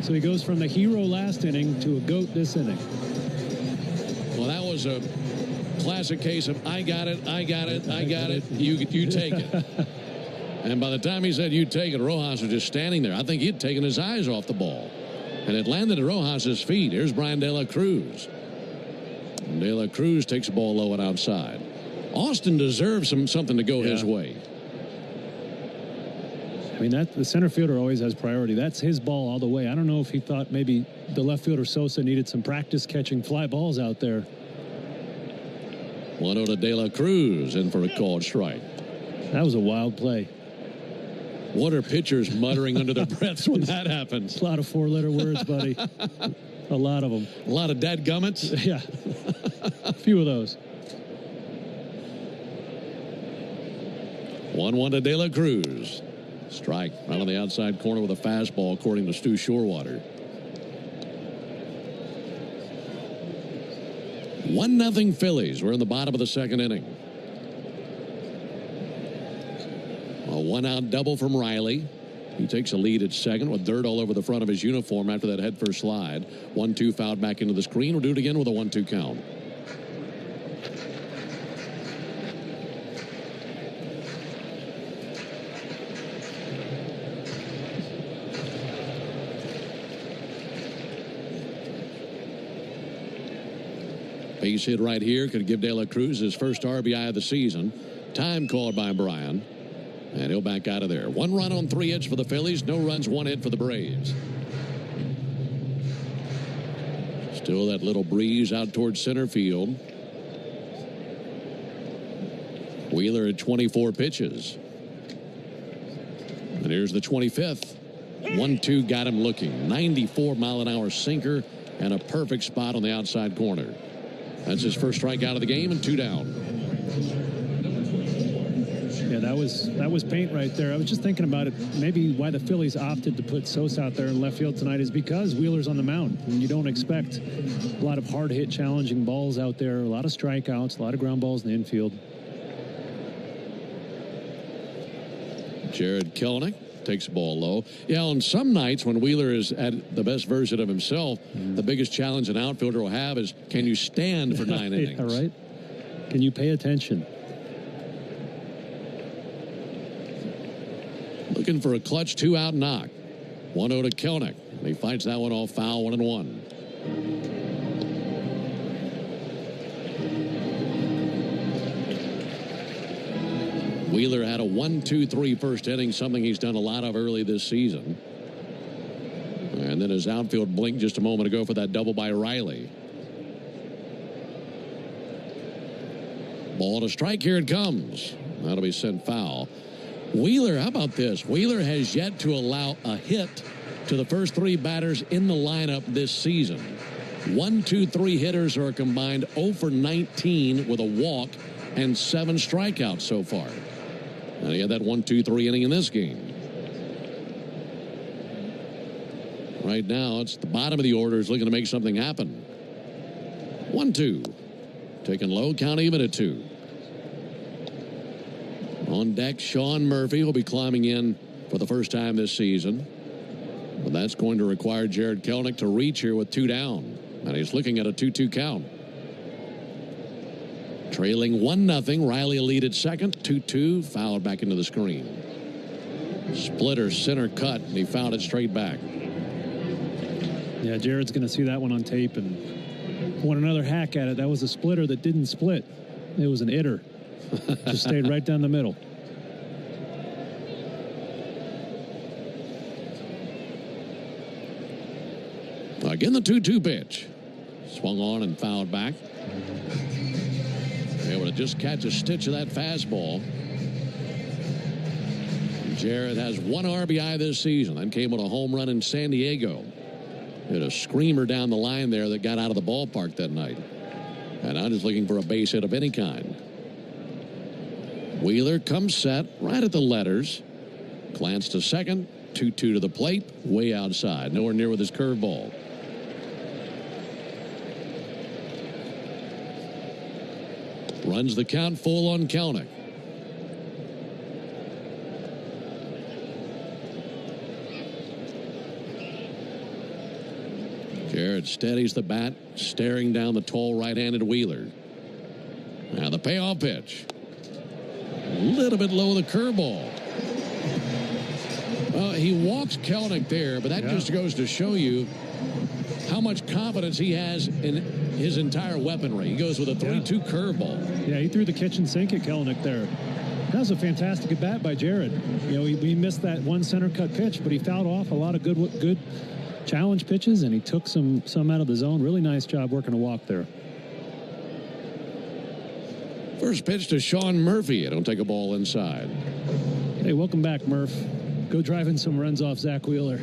[SPEAKER 8] So he goes from the hero last inning to a GOAT this inning.
[SPEAKER 7] Well, that was a classic case of I got it, you take it. And by the time he said you take it, Rojas was just standing there. I think he'd taken his eyes off the ball. And it landed at Rojas' feet. Here's Brian De La Cruz. And De La Cruz takes the ball low and outside. Austin deserves something to go his way.
[SPEAKER 8] I mean, the center fielder always has priority. That's his ball all the way. I don't know if he thought maybe the left fielder Sosa needed some practice catching fly balls out there.
[SPEAKER 7] 1-0 to De La Cruz in for a called strike.
[SPEAKER 8] That was a wild play.
[SPEAKER 7] What are pitchers muttering under their breaths when that happens?
[SPEAKER 8] A lot of 4-letter words, buddy. A lot of them.
[SPEAKER 7] A lot of dadgummits?
[SPEAKER 8] Yeah. A few of those.
[SPEAKER 7] 1-1 to De La Cruz. Strike right on the outside corner with a fastball, according to Stu Shorewater. 1-0 Phillies. We're in the bottom of the second inning. A 1-out double from Riley. He takes a lead at second with dirt all over the front of his uniform after that headfirst slide. 1-2 fouled back into the screen. We'll do it again with a 1-2 count. Base hit right here could give De La Cruz his first RBI of the season. Time called by Brian. And he'll back out of there. 1 run on 3 hits for the Phillies. No runs, 1 hit for the Braves. Still that little breeze out towards center field. Wheeler at 24 pitches. And here's the 25th. 1-2 got him looking. 94-mile-an-hour sinker and a perfect spot on the outside corner. That's his first strikeout of the game and 2 down.
[SPEAKER 8] Yeah, that was paint right there. I was just thinking about it. Maybe why the Phillies opted to put Sosa out there in left field tonight is because Wheeler's on the mound. And you don't expect a lot of hard hit, challenging balls out there. A lot of strikeouts, a lot of ground balls in the infield.
[SPEAKER 7] Jared Kelenic takes the ball low. Yeah, on some nights when Wheeler is at the best version of himself, the biggest challenge an outfielder will have is, can you stand for 9 innings?
[SPEAKER 8] All right. Can you pay attention?
[SPEAKER 7] Looking for a clutch 2-out knock. 1-0 to Kelenic. He fights that one off foul, 1-1. Wheeler had a 1-2-3 first inning, something he's done a lot of early this season. And then his outfield blinked just a moment ago for that double by Riley. Ball to strike. Here it comes. That'll be sent foul. Wheeler, how about this? Wheeler has yet to allow a hit to the first 3 batters in the lineup this season. 1, 2, 3 hitters are combined 0 for 19 with a walk and 7 strikeouts so far. And he had that 1-2-3 inning in this game. Right now, it's the bottom of the order is looking to make something happen. 1-2. Taken low, count even at 2. On deck, Sean Murphy will be climbing in for the first time this season. But that's going to require Jared Kelenic to reach here with 2 down. And he's looking at a 2-2 count. Trailing 1-0. Riley a lead at second. 2-2. Fouled back into the screen. Splitter center cut, and he fouled it straight back.
[SPEAKER 8] Yeah, Jared's going to see that one on tape and want another hack at it. That was a splitter that didn't split. It was an itter. Just stayed right down the middle.
[SPEAKER 7] Again, the 2-2 pitch. Swung on and fouled back. Able to just catch a stitch of that fastball. Jared has 1 RBI this season. Then came with a home run in San Diego. Hit a screamer down the line there that got out of the ballpark that night. And now just looking for a base hit of any kind. Wheeler comes set right at the letters. Glance to second. 2-2 to the plate. Way outside. Nowhere near with his curveball. Runs the count full on Kelenic. Jared steadies the bat, staring down the tall right-handed Wheeler. Now the payoff pitch. A little bit low the curveball. He walks Kelenic there, but that just goes to show you how much confidence he has in his entire weaponry. He goes with a 3-2 curveball.
[SPEAKER 8] Yeah, he threw the kitchen sink at Kelenic there. That was a fantastic at bat by Jared. You know, he missed that one center cut pitch, but he fouled off a lot of good challenge pitches, and he took some out of the zone. Really nice job working a walk there.
[SPEAKER 7] First pitch to Sean Murphy. Don't take a ball inside.
[SPEAKER 8] Hey, welcome back, Murph. Go driving some runs off Zach Wheeler.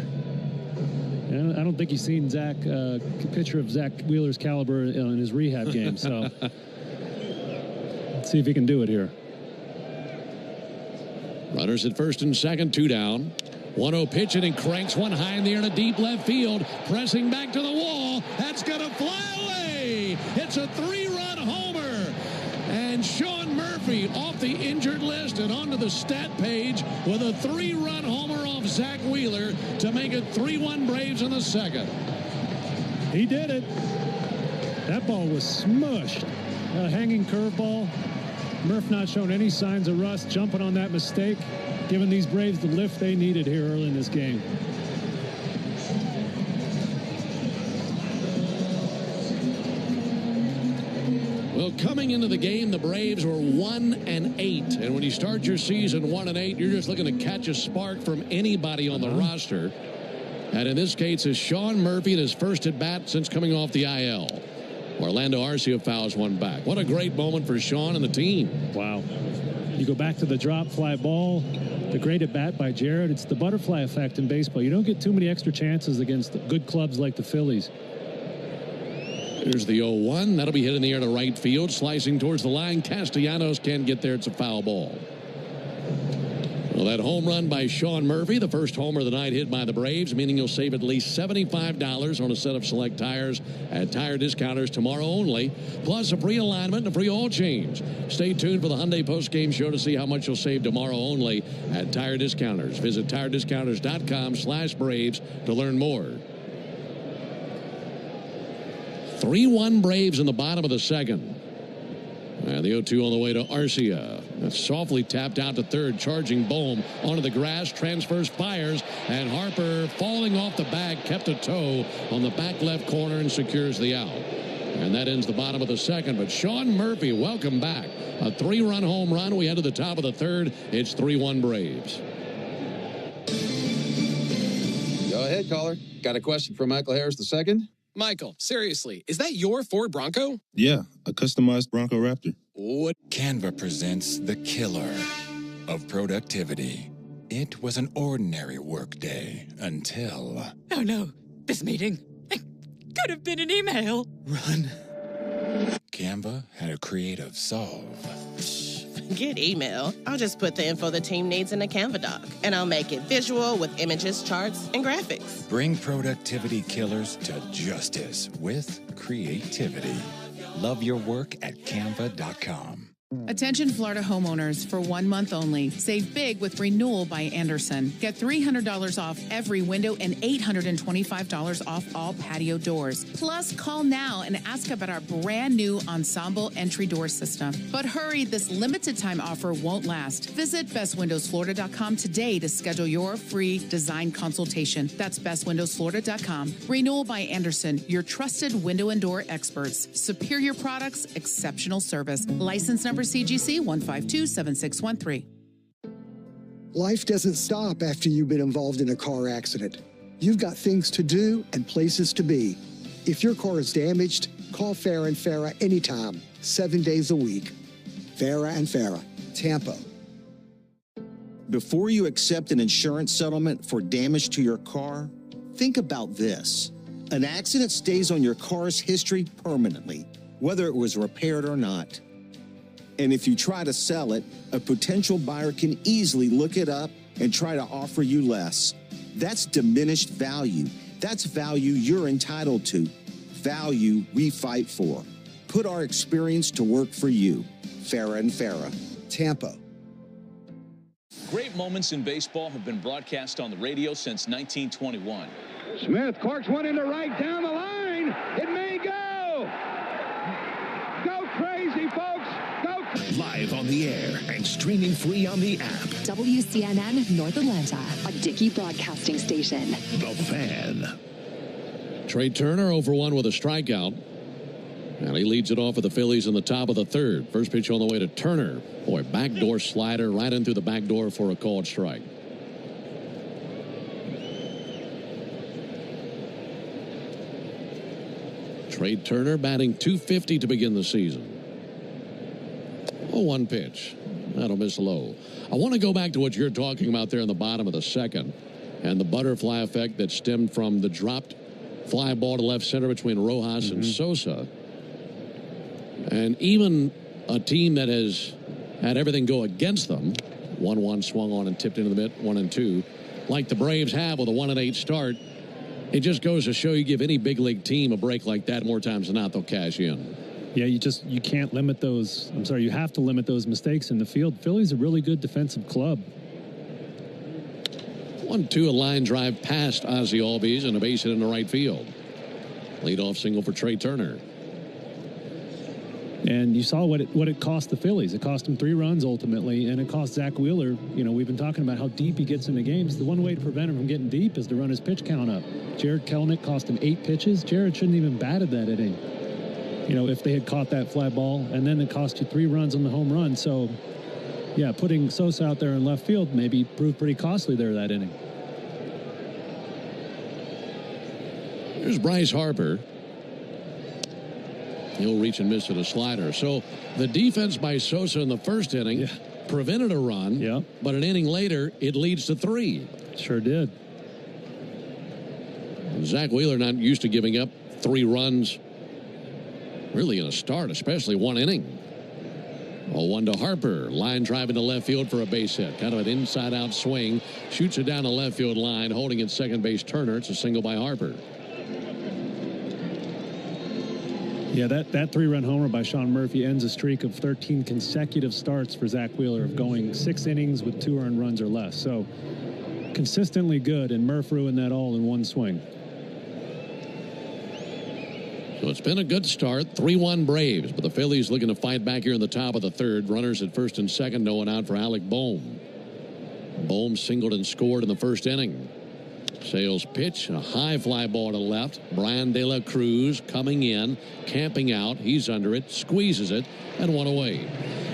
[SPEAKER 8] I don't think he's seen a picture of Zach Wheeler's caliber in his rehab game. So let's see if he can do it here.
[SPEAKER 7] Runners at first and second, 2 down. 1-0 pitch, and he cranks one high in the air to deep left field. Pressing back to the wall. That's going to fly away. It's a 3-run homer. And Sean Murphy off the injured list and onto the stat page with a 3-run homer off Zach Wheeler to make it 3-1 Braves in the second.
[SPEAKER 8] He did it. That ball was smushed. A hanging curveball. Murph not showing any signs of rust, jumping on that mistake, giving these Braves the lift they needed here early in this game.
[SPEAKER 7] Well, coming into the game, the Braves were 1-8. And when you start your season 1-8, you're just looking to catch a spark from anybody on the roster. And in this case, it's Sean Murphy in his first at bat since coming off the IL. Orlando Arcia fouls one back. What a great moment for Sean and the team.
[SPEAKER 8] Wow. You go back to the drop fly ball, the great at bat by Jared. It's the butterfly effect in baseball. You don't get too many extra chances against good clubs like the Phillies.
[SPEAKER 7] Here's the 0-1. That'll be hit in the air to right field. Slicing towards the line. Castellanos can't get there. It's a foul ball. Well, that home run by Sean Murphy, the first homer of the night hit by the Braves, meaning you'll save at least $75 on a set of select tires at Tire Discounters tomorrow only, plus a free alignment and a free oil change. Stay tuned for the Hyundai post-game show to see how much you'll save tomorrow only at Tire Discounters. Visit TireDiscounters.com/Braves to learn more. 3-1 Braves in the bottom of the second. And the 0-2 on the way to Arcia. That's softly tapped out to third. Charging Bohm onto the grass. Transfers, fires. And Harper falling off the bag. Kept a toe on the back left corner and secures the out. And that ends the bottom of the second. But Sean Murphy, welcome back. A 3-run home run. We head to the top of the third. It's 3-1 Braves.
[SPEAKER 11] Go ahead, caller. Got a question for Michael Harris II?
[SPEAKER 12] Michael, seriously, is that your Ford Bronco?
[SPEAKER 13] Yeah, a customized Bronco Raptor.
[SPEAKER 12] What?
[SPEAKER 14] Canva presents the killer of productivity. It was an ordinary workday until...
[SPEAKER 15] Oh no, this meeting. It could have been an email.
[SPEAKER 14] Run. Canva had a creative solve.
[SPEAKER 16] Forget email. I'll just put the info the team needs in a Canva doc, and I'll make it visual with images, charts, and graphics.
[SPEAKER 14] Bring productivity killers to justice with creativity. Love your work at canva.com.
[SPEAKER 23] Attention Florida homeowners, for 1 month only. Save big with Renewal by Anderson. Get $300 off every window and $825 off all patio doors. Plus, call now and ask about our brand new Ensemble entry door system. But hurry, this limited time offer won't last. Visit bestwindowsflorida.com today to schedule your free design consultation. That's bestwindowsflorida.com. Renewal by Anderson, your trusted window and door experts. Superior products, exceptional service. License number CGC 1527613.
[SPEAKER 6] Life doesn't stop after you've been involved in a car accident. You've got things to do and places to be. If your car is damaged, call Farah and Farah anytime, 7 days a week. Farah and Farah, Tampa.
[SPEAKER 17] Before you accept an insurance settlement for damage to your car, think about this. An accident stays on your car's history permanently, whether it was repaired or not. And if you try to sell it, a potential buyer can easily look it up and try to offer you less. That's diminished value. That's value you're entitled to. Value we fight for. Put our experience to work for you. Farah and Farah, Tampa.
[SPEAKER 9] Great moments in baseball have been broadcast on the radio since 1921.
[SPEAKER 10] Smith corks one into right down the line. It may go. Go crazy, folks. Go.
[SPEAKER 18] Live on the air and streaming free on the app.
[SPEAKER 19] WCNN North Atlanta, a Dickey broadcasting station.
[SPEAKER 18] The Fan.
[SPEAKER 7] Trey Turner 0-for-1 with a strikeout. And he leads it off for the Phillies in the top of the third. First pitch on the way to Turner. Boy, backdoor slider right in through the back door for a called strike. Trey Turner batting .250 to begin the season. 0-1 pitch. That'll miss low. I want to go back to what you're talking about there in the bottom of the second and the butterfly effect that stemmed from the dropped fly ball to left center between Rojas and Sosa. And even a team that has had everything go against them, 1-1 swung on and tipped into the mid, 1-2, like the Braves have with a 1-8 start, it just goes to show you give any big league team a break like that more times than not, they'll cash in.
[SPEAKER 8] Yeah, you can't limit those. I'm sorry, you have to limit those mistakes in the field. Philly's a really good defensive club.
[SPEAKER 7] 1-2, a line drive past Ozzie Albies and a base hit into right field. Leadoff single for Trey Turner.
[SPEAKER 8] And you saw what it cost the Phillies. It cost them 3 runs ultimately, and it cost Zach Wheeler. You know, we've been talking about how deep he gets into games. The one way to prevent him from getting deep is to run his pitch count up. Jared Kelenic cost him 8 pitches. Jared shouldn't even batted that inning. You know, if they had caught that fly ball, and then it cost you 3 runs on the home run. So, yeah, putting Sosa out there in left field maybe proved pretty costly there that inning.
[SPEAKER 7] Here's Bryce Harper. He'll reach and miss at a slider. So the defense by Sosa in the first inning prevented a run, but an inning later, it leads to 3.
[SPEAKER 8] Sure did.
[SPEAKER 7] Zach Wheeler not used to giving up 3 runs really in a start, especially 1 inning. 0-1 to Harper. Line driving to left field for a base hit. Kind of an inside-out swing. Shoots it down the left field line, holding at second base Turner. It's a single by Harper.
[SPEAKER 8] Yeah, that 3-run homer by Sean Murphy ends a streak of 13 consecutive starts for Zach Wheeler of going 6 innings with 2 earned runs or less. So consistently good, and Murph ruined that all in 1 swing.
[SPEAKER 7] So it's been a good start. 3-1 Braves, but the Phillies looking to fight back here in the top of the third. Runners at first and second, no one out for Alec Bohm. Bohm singled and scored in the first inning. Sales pitch, a high fly ball to left. Brian De La Cruz coming in, camping out. He's under it, squeezes it, and 1 away.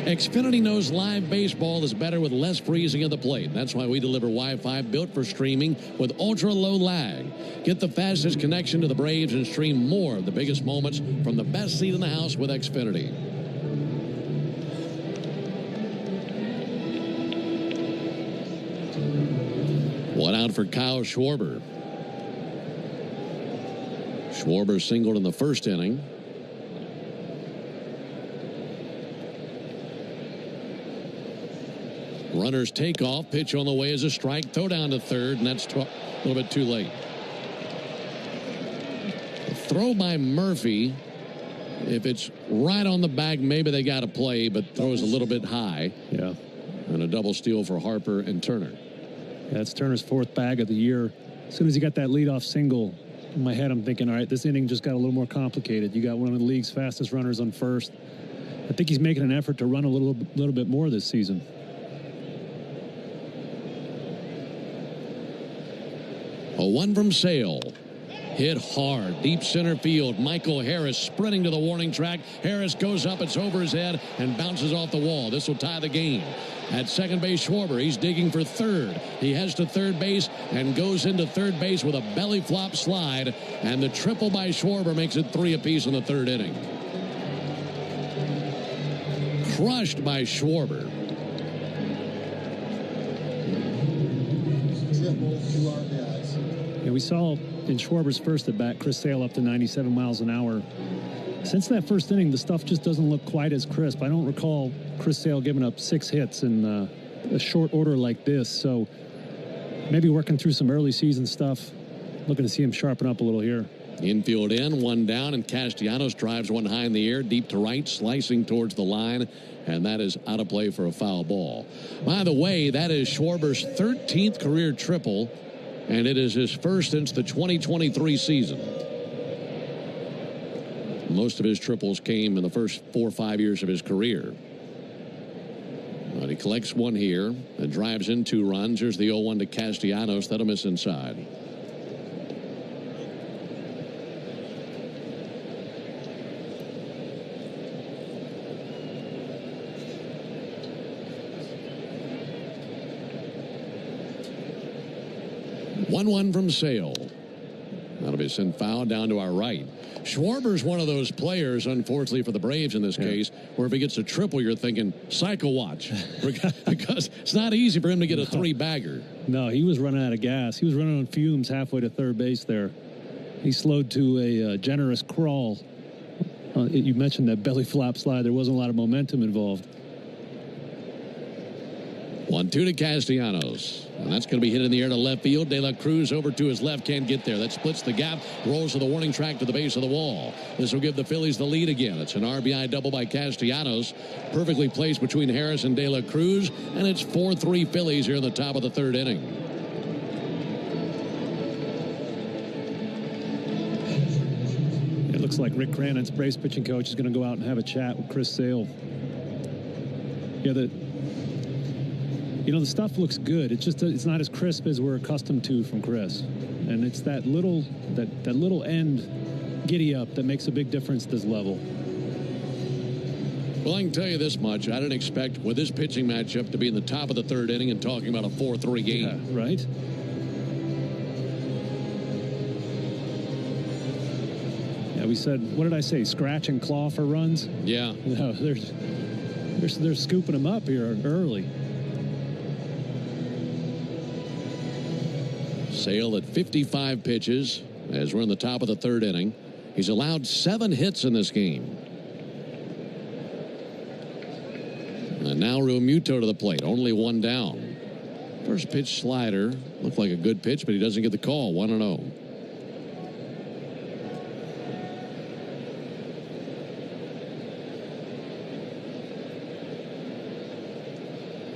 [SPEAKER 7] Xfinity knows live baseball is better with less freezing at the plate. That's why we deliver Wi-Fi built for streaming with ultra-low lag. Get the fastest connection to the Braves and stream more of the biggest moments from the best seat in the house with Xfinity. One out for Kyle Schwarber. Schwarber singled in the first inning. Runners take off. Pitch on the way is a strike. Throw down to third, and that's a little bit too late. The throw by Murphy If it's right on the bag, maybe they got to play, but throws a little bit high.
[SPEAKER 8] Yeah.
[SPEAKER 7] And a double steal for Harper and Turner.
[SPEAKER 8] Yeah, it's Turner's 4th bag of the year. As soon as he got that leadoff single, in my head I'm thinking, all right, this inning just got a little more complicated. You got one of the league's fastest runners on first. I think he's making an effort to run a little bit more this season.
[SPEAKER 7] A 1 from Sale. Hit hard, deep center field. Michael Harris sprinting to the warning track. Harris goes up, it's over his head, and bounces off the wall. This will tie the game. At second base, Schwarber, he's digging for third. He heads to third base and goes into third base with a belly flop slide. And the triple by Schwarber makes it 3 apiece in the 3rd inning. Crushed by Schwarber.
[SPEAKER 8] Yeah, we saw in Schwarber's first at bat, Chris Sale up to 97 miles an hour. Since that first inning, the stuff just doesn't look quite as crisp. I don't recall Chris Sale giving up 6 hits in a short order like this. So maybe working through some early season stuff. Looking to see him sharpen up a little here.
[SPEAKER 7] Infield in, 1 down, and Castellanos drives one high in the air, deep to right, slicing towards the line, and that is out of play for a foul ball. By the way, that is Schwarber's 13th career triple, and it is his first since the 2023 season. Most of his triples came in the first 4 or 5 years of his career. But he collects one here and drives in 2 runs. Here's the 0-1 to Castellanos. That'll miss inside. One from Sale. That'll be sent foul down to our right. Schwarber's one of those players, unfortunately for the Braves in this case, where if he gets a triple, you're thinking, cycle watch. Because it's not easy for him to get a 3-bagger.
[SPEAKER 8] No, he was running out of gas. He was running on fumes halfway to third base there. He slowed to a generous crawl. You mentioned that belly flop slide. There wasn't a lot of momentum involved.
[SPEAKER 7] 1-2 to Castellanos. And that's going to be hit in the air to left field. De La Cruz over to his left, can't get there. That splits the gap, rolls to the warning track to the base of the wall. This will give the Phillies the lead again. It's an RBI double by Castellanos. Perfectly placed between Harris and De La Cruz. And it's 4-3 Phillies here in the top of the 3rd inning.
[SPEAKER 8] It looks like Rick Cranon's Braves pitching coach is going to go out and have a chat with Chris Sale. Yeah, the stuff looks good. It's just it's not as crisp as we're accustomed to from Chris, and it's that little end giddy up that makes a big difference at this level.
[SPEAKER 7] Well, I can tell you this much: I didn't expect with this pitching matchup to be in the top of the 3rd inning and talking about a 4-3 game.
[SPEAKER 8] Yeah, right. Yeah, we said, what did I say? Scratch and claw for runs.
[SPEAKER 7] Yeah.
[SPEAKER 8] No, they're scooping them up here early.
[SPEAKER 7] Sale at 55 pitches as we're in the top of the 3rd inning. He's allowed 7 hits in this game. And now Realmuto to the plate. Only 1 down. First pitch slider. Looked like a good pitch, but he doesn't get the call. 1-0.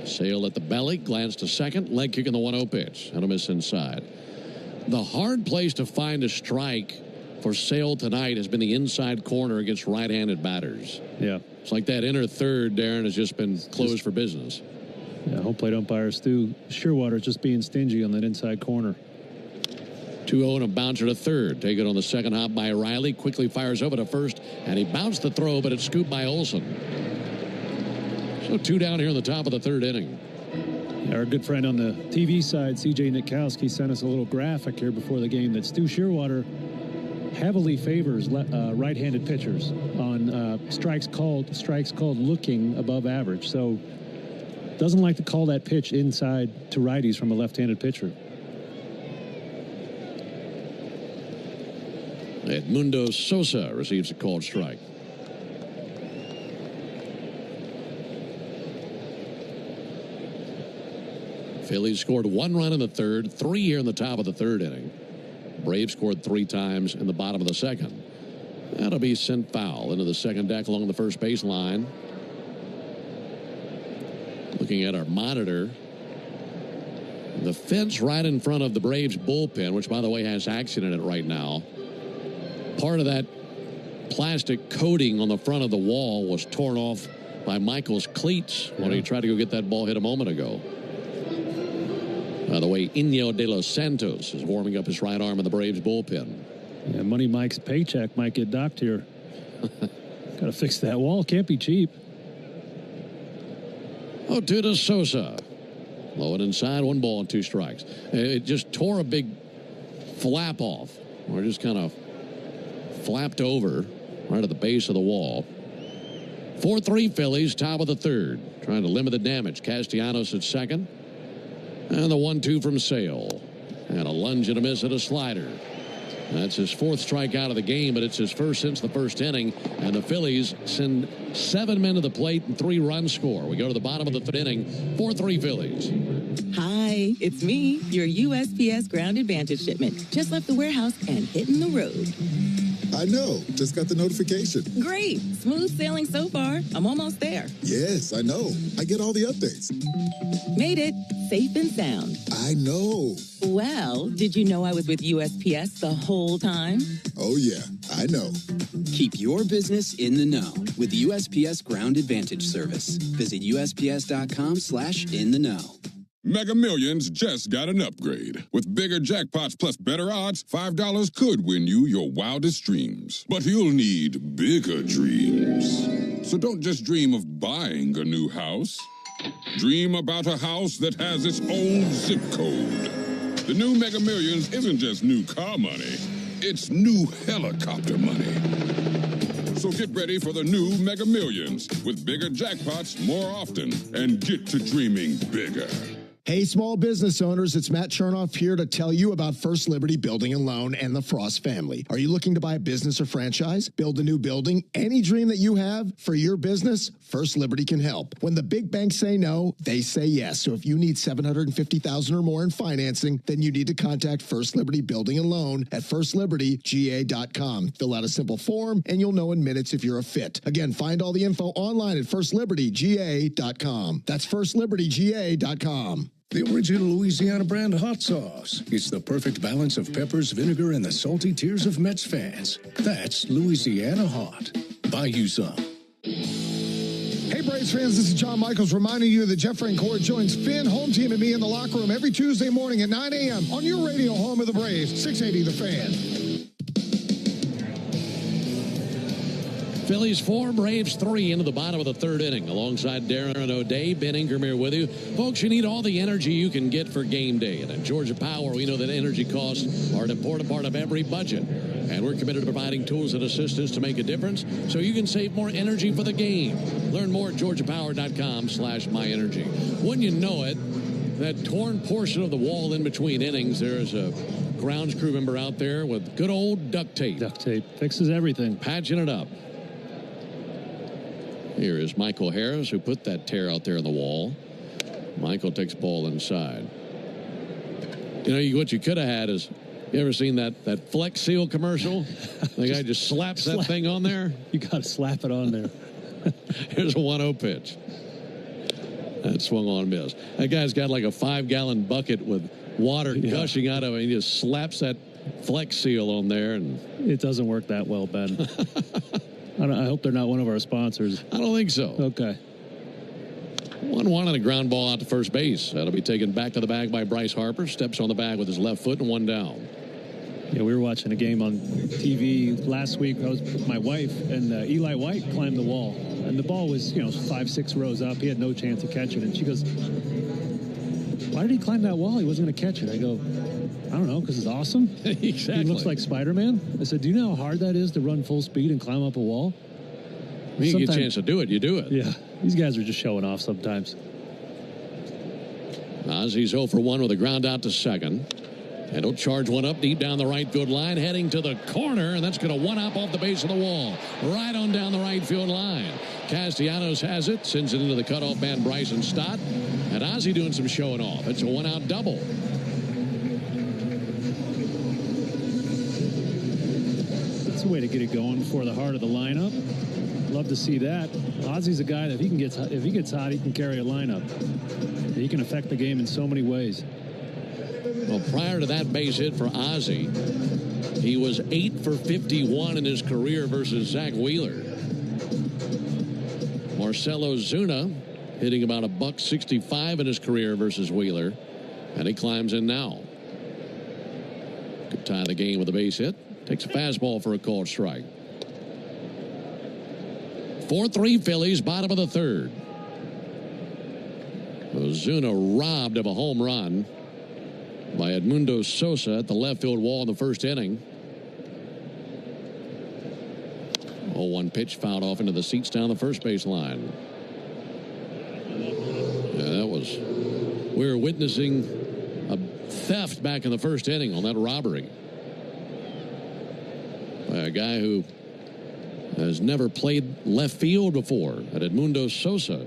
[SPEAKER 7] Sale at the belly, glance to second, leg kick in the 1-0 pitch. That'll miss inside. The hard place to find a strike for Sale tonight has been the inside corner against right-handed batters.
[SPEAKER 8] Yeah.
[SPEAKER 7] It's like that inner third, Darren, has just been closed for business.
[SPEAKER 8] Yeah, home plate umpire Stu Shearwater just being stingy on that inside corner.
[SPEAKER 7] 2-0 and a bouncer to third. Take it on the second hop by Riley. Quickly fires over to first, and he bounced the throw, but it's scooped by Olsen. So 2 down here in the top of the 3rd inning.
[SPEAKER 8] Our good friend on the TV side, CJ Nitkowski, sent us a little graphic here before the game that Stu Shearwater heavily favors right-handed pitchers on strikes called looking above average. So doesn't like to call that pitch inside to righties from a left-handed pitcher.
[SPEAKER 7] Edmundo Sosa receives a called strike. Phillies scored 1 run in the 3rd, 3 here in the top of the 3rd inning. Braves scored 3 times in the bottom of the 2nd. That'll be sent foul into the second deck along the first baseline. Looking at our monitor, the fence right in front of the Braves bullpen, which, by the way, has action in it right now. Part of that plastic coating on the front of the wall was torn off by Michael's cleats when he tried to go get that ball hit a moment ago. By the way, Inyo de los Santos is warming up his right arm in the Braves bullpen.
[SPEAKER 8] Yeah, Money Mike's paycheck might get docked here. Got to fix that wall. Can't be cheap.
[SPEAKER 7] Otuda Sosa. Low and inside, 1 ball and 2 strikes. It just tore a big flap off, or just kind of flapped over right at the base of the wall. 4-3 Phillies, top of the third. Trying to limit the damage. Castellanos at second. And the 1-2 from Sale. And a lunge and a miss at a slider. That's his 4th strikeout of the game, but it's his first since the first inning. And the Phillies send 7 men to the plate and 3 runs score. We go to the bottom of the 3rd inning. 4-3 Phillies.
[SPEAKER 2] Hi, it's me, your USPS Ground Advantage shipment. Just left the warehouse and hitting the road.
[SPEAKER 20] I know. Just got the notification.
[SPEAKER 2] Great. Smooth sailing so far. I'm almost there.
[SPEAKER 20] Yes, I know. I get all the updates.
[SPEAKER 2] Made it. Safe and sound.
[SPEAKER 20] I know.
[SPEAKER 2] Well, did you know I was with USPS the whole time?
[SPEAKER 20] Oh, yeah. I know.
[SPEAKER 21] Keep your business in the know with the USPS Ground Advantage service. Visit USPS.com/in-the-know.
[SPEAKER 22] Mega Millions just got an upgrade. With bigger jackpots plus better odds, $5 could win you your wildest dreams. But you'll need bigger dreams. So don't just dream of buying a new house. Dream about a house that has its own zip code. The new Mega Millions isn't just new car money. It's new helicopter money. So get ready for the new Mega Millions with bigger jackpots more often and get to dreaming bigger.
[SPEAKER 24] Hey, small business owners, it's Matt Chernoff here to tell you about First Liberty Building and Loan and the Frost family. Are you looking to buy a business or franchise, build a new building, any dream that you have for your business? First Liberty can help. When the big banks say no, they say yes. So if you need $750,000 or more in financing, then you need to contact First Liberty Building and Loan at firstlibertyga.com. Fill out a simple form and you'll know in minutes if you're a fit. Again, find all the info online at firstlibertyga.com. That's firstlibertyga.com.
[SPEAKER 18] The original Louisiana brand hot sauce. It's the perfect balance of peppers, vinegar, and the salty tears of Mets fans. That's Louisiana Hot. Buy you some.
[SPEAKER 25] Hey, Braves fans, this is John Michaels reminding you that Jeff Francoeur joins Finn, Home Team, and me in the locker room every Tuesday morning at 9 a.m. on your radio home of the Braves, 680 The Fan.
[SPEAKER 7] Phillies 4, Braves 3 into the bottom of the 3rd inning. Alongside Darren O'Day, Ben Ingermere with you. Folks, you need all the energy you can get for game day. And at Georgia Power, we know that energy costs are an important part of every budget. And we're committed to providing tools and assistance to make a difference so you can save more energy for the game. Learn more at georgiapower.com/myenergy. Wouldn't you know it, that torn portion of the wall in between innings, there's a grounds crew member out there with good old duct tape.
[SPEAKER 8] Duct tape fixes everything.
[SPEAKER 7] Patching it up. Here is Michael Harris, who put that tear out there in the wall. Michael takes ball inside. You know, what you could have had is, you ever seen that Flex Seal commercial? The guy just slaps that thing on there.
[SPEAKER 8] You got to slap it on there.
[SPEAKER 7] Here's a 1-0 pitch. That swung on and missed. That guy's got like a 5-gallon bucket with water gushing out of it. He just slaps that Flex Seal on there. And
[SPEAKER 8] it doesn't work that well, Ben. I hope they're not one of our sponsors.
[SPEAKER 7] I don't think so.
[SPEAKER 8] Okay.
[SPEAKER 7] 1-1 on a ground ball out to first base. That'll be taken back to the bag by Bryce Harper. Steps on the bag with his left foot and 1 down.
[SPEAKER 8] Yeah, we were watching a game on TV last week. I was with my wife, and Eli White climbed the wall. And the ball was, 5-6 rows up. He had no chance to catch it. And she goes, why did he climb that wall? He wasn't going to catch it. I go, I don't know, because it's awesome.
[SPEAKER 7] Exactly.
[SPEAKER 8] He looks like Spider-Man. I said, do you know how hard that is to run full speed and climb up a wall?
[SPEAKER 7] When you get a chance to do it, you do it.
[SPEAKER 8] Yeah, these guys are just showing off sometimes.
[SPEAKER 7] Ozzy's 0 for 1 with a ground out to second. And he'll charge one up deep down the right field line, heading to the corner, and that's going to one-up off the base of the wall. Right on down the right field line. Castellanos has it, sends it into the cutoff man Bryson Stott. And Ozzy doing some showing off. It's a 1-out double.
[SPEAKER 8] It's a way to get it going before the heart of the lineup. Love to see that. Ozzy's a guy that if he gets hot, he can carry a lineup. He can affect the game in so many ways.
[SPEAKER 7] Well, prior to that base hit for Ozzy, he was 8 for 51 in his career versus Zach Wheeler. Marcell Ozuna hitting about $165 in his career versus Wheeler, and he climbs in now. Could tie the game with a base hit. Takes a fastball for a called strike. 4-3 Phillies, bottom of the third. Ozuna robbed of a home run by Edmundo Sosa at the left field wall in the first inning. 0-1 pitch fouled off into the seats down the first base line. Yeah, we were witnessing a theft back in the first inning on that robbery by a guy who has never played left field before, at Edmundo Sosa.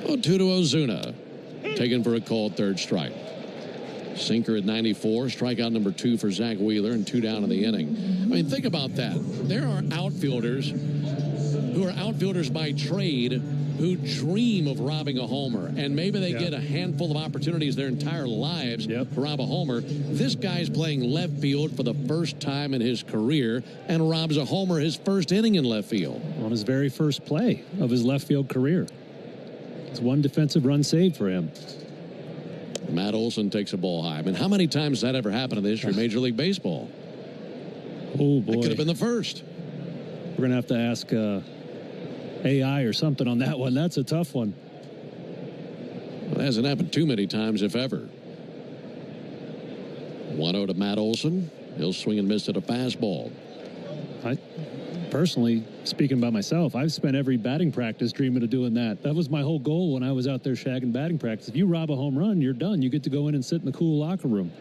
[SPEAKER 7] 0-2 to Ozuna, taken for a called third strike. Sinker at 94, strikeout number 2 for Zach Wheeler, and 2 down in the inning. I mean, think about that. There are outfielders who are outfielders by trade who dream of robbing a homer, and maybe they get a handful of opportunities their entire lives to rob a homer. This guy's playing left field for the first time in his career and robs a homer his first inning in left field.
[SPEAKER 8] On his very first play of his left field career. It's one defensive run saved for him.
[SPEAKER 7] Matt Olson takes a ball high. I mean, how many times has that ever happened in the history of Major League Baseball?
[SPEAKER 8] Oh, boy.
[SPEAKER 7] It could have been the first.
[SPEAKER 8] We're going to have to ask AI or something on that one. That's a tough one.
[SPEAKER 7] Well, it hasn't happened too many times, if ever. 1-0 to Matt Olson. He'll swing and miss at a fastball.
[SPEAKER 8] I personally, speaking by myself, I've spent every batting practice dreaming of doing that. That was my whole goal when I was out there shagging batting practice. If you rob a home run, you're done. You get to go in and sit in the cool locker room.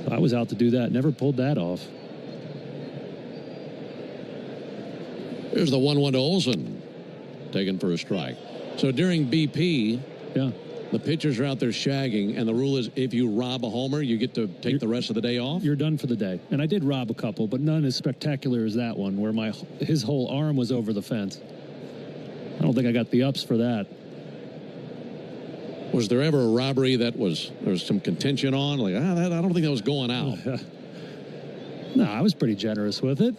[SPEAKER 8] So I was out to do that. Never pulled that off.
[SPEAKER 7] Here's the 1-1 to Olson, taken for a strike. So during BP, the pitchers are out there shagging, and the rule is if you rob a homer, you get to take the rest of the day off?
[SPEAKER 8] You're done for the day. And I did rob a couple, but none as spectacular as that one, where his whole arm was over the fence. I don't think I got the ups for that.
[SPEAKER 7] Was there ever a robbery that there was some contention on? Like, I don't think that was going out.
[SPEAKER 8] No, I was pretty generous with it,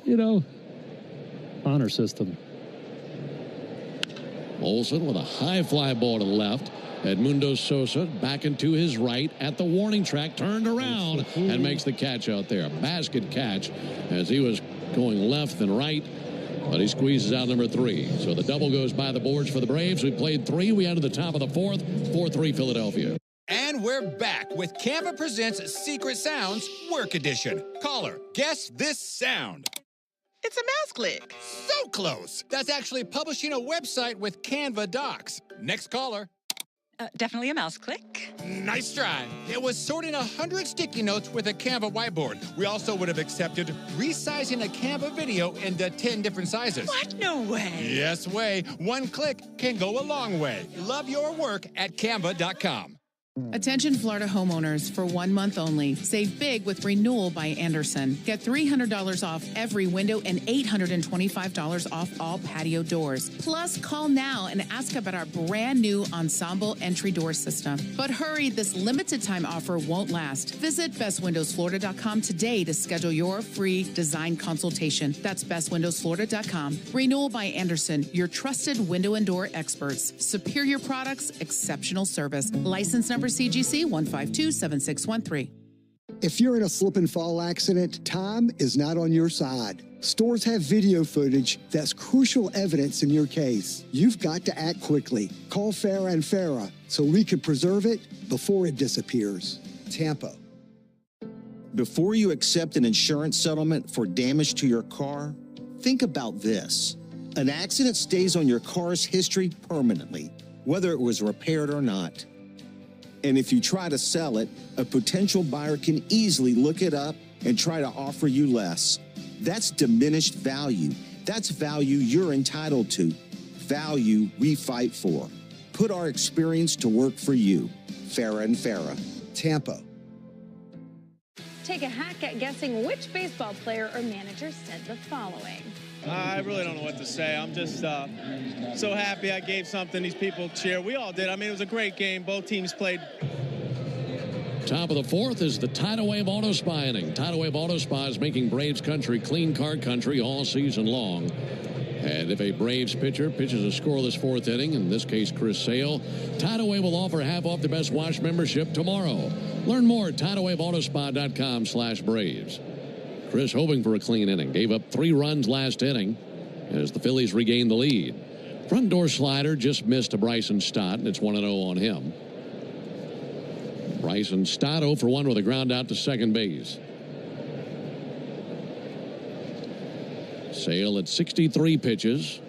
[SPEAKER 8] honor system.
[SPEAKER 7] Olson with a high fly ball to the left. Edmundo Sosa back into his right at the warning track, turned around and makes the catch out there. A basket catch as he was going left and right, but he squeezes out number 3. So the double goes by the boards for the Braves. We played 3. We enter the top of the 4th, 4-3 Philadelphia.
[SPEAKER 1] And we're back with Canva Presents Secret Sounds Work Edition. Caller, guess this sound.
[SPEAKER 16] It's a mouse click.
[SPEAKER 1] So close. That's actually publishing a website with Canva Docs. Next caller.
[SPEAKER 15] Definitely a mouse click.
[SPEAKER 1] Nice try. It was sorting 100 sticky notes with a Canva whiteboard. We also would have accepted resizing a Canva video into 10 different sizes.
[SPEAKER 15] What? No way.
[SPEAKER 1] Yes way. One click can go a long way. Love your work at canva.com.
[SPEAKER 23] Attention Florida homeowners, for 1 month only. Save big with Renewal by Anderson. Get $300 off every window and $825 off all patio doors. Plus, call now and ask about our brand new Ensemble entry door system. But hurry, this limited time offer won't last. Visit bestwindowsflorida.com today to schedule your free design consultation. That's bestwindowsflorida.com. Renewal by Anderson, your trusted window and door experts. Superior products, exceptional service. License number CGC 1527613.
[SPEAKER 6] If you're in a slip and fall accident, time is not on your side. Stores have video footage that's crucial evidence in your case. You've got to act quickly. Call Farah and Farah so we can preserve it before it disappears. Tampa.
[SPEAKER 17] Before you accept an insurance settlement for damage to your car, think about this. An accident stays on your car's history permanently, whether it was repaired or not. And if you try to sell it, a potential buyer can easily look it up and try to offer you less. That's diminished value. That's value you're entitled to. Value we fight for. Put our experience to work for you. Farah and Farah, Tampa.
[SPEAKER 3] take a hack at guessing which baseball player or manager said the following.
[SPEAKER 4] I really don't know what to say. I'm just so happy I gave something these people cheer. We all did. I mean, it was a great game. Both teams played.
[SPEAKER 7] Top of the fourth is the Tidal Wave Auto Spa inning. Tidal Wave Auto Spa is making Braves country clean car country all season long. And if a Braves pitcher pitches a scoreless fourth inning, in this case Chris Sale, Tidal Wave will offer half off the Best Watch membership tomorrow. Learn more at TidalWaveAutospa.com/Braves. Chris hoping for a clean inning. Gave up 3 runs last inning as the Phillies regained the lead. Front door slider just missed to Bryson Stott, and it's 1-0 on him. Bryson Stott 0 for 1 with a ground out to second base. Sale at 63 pitches.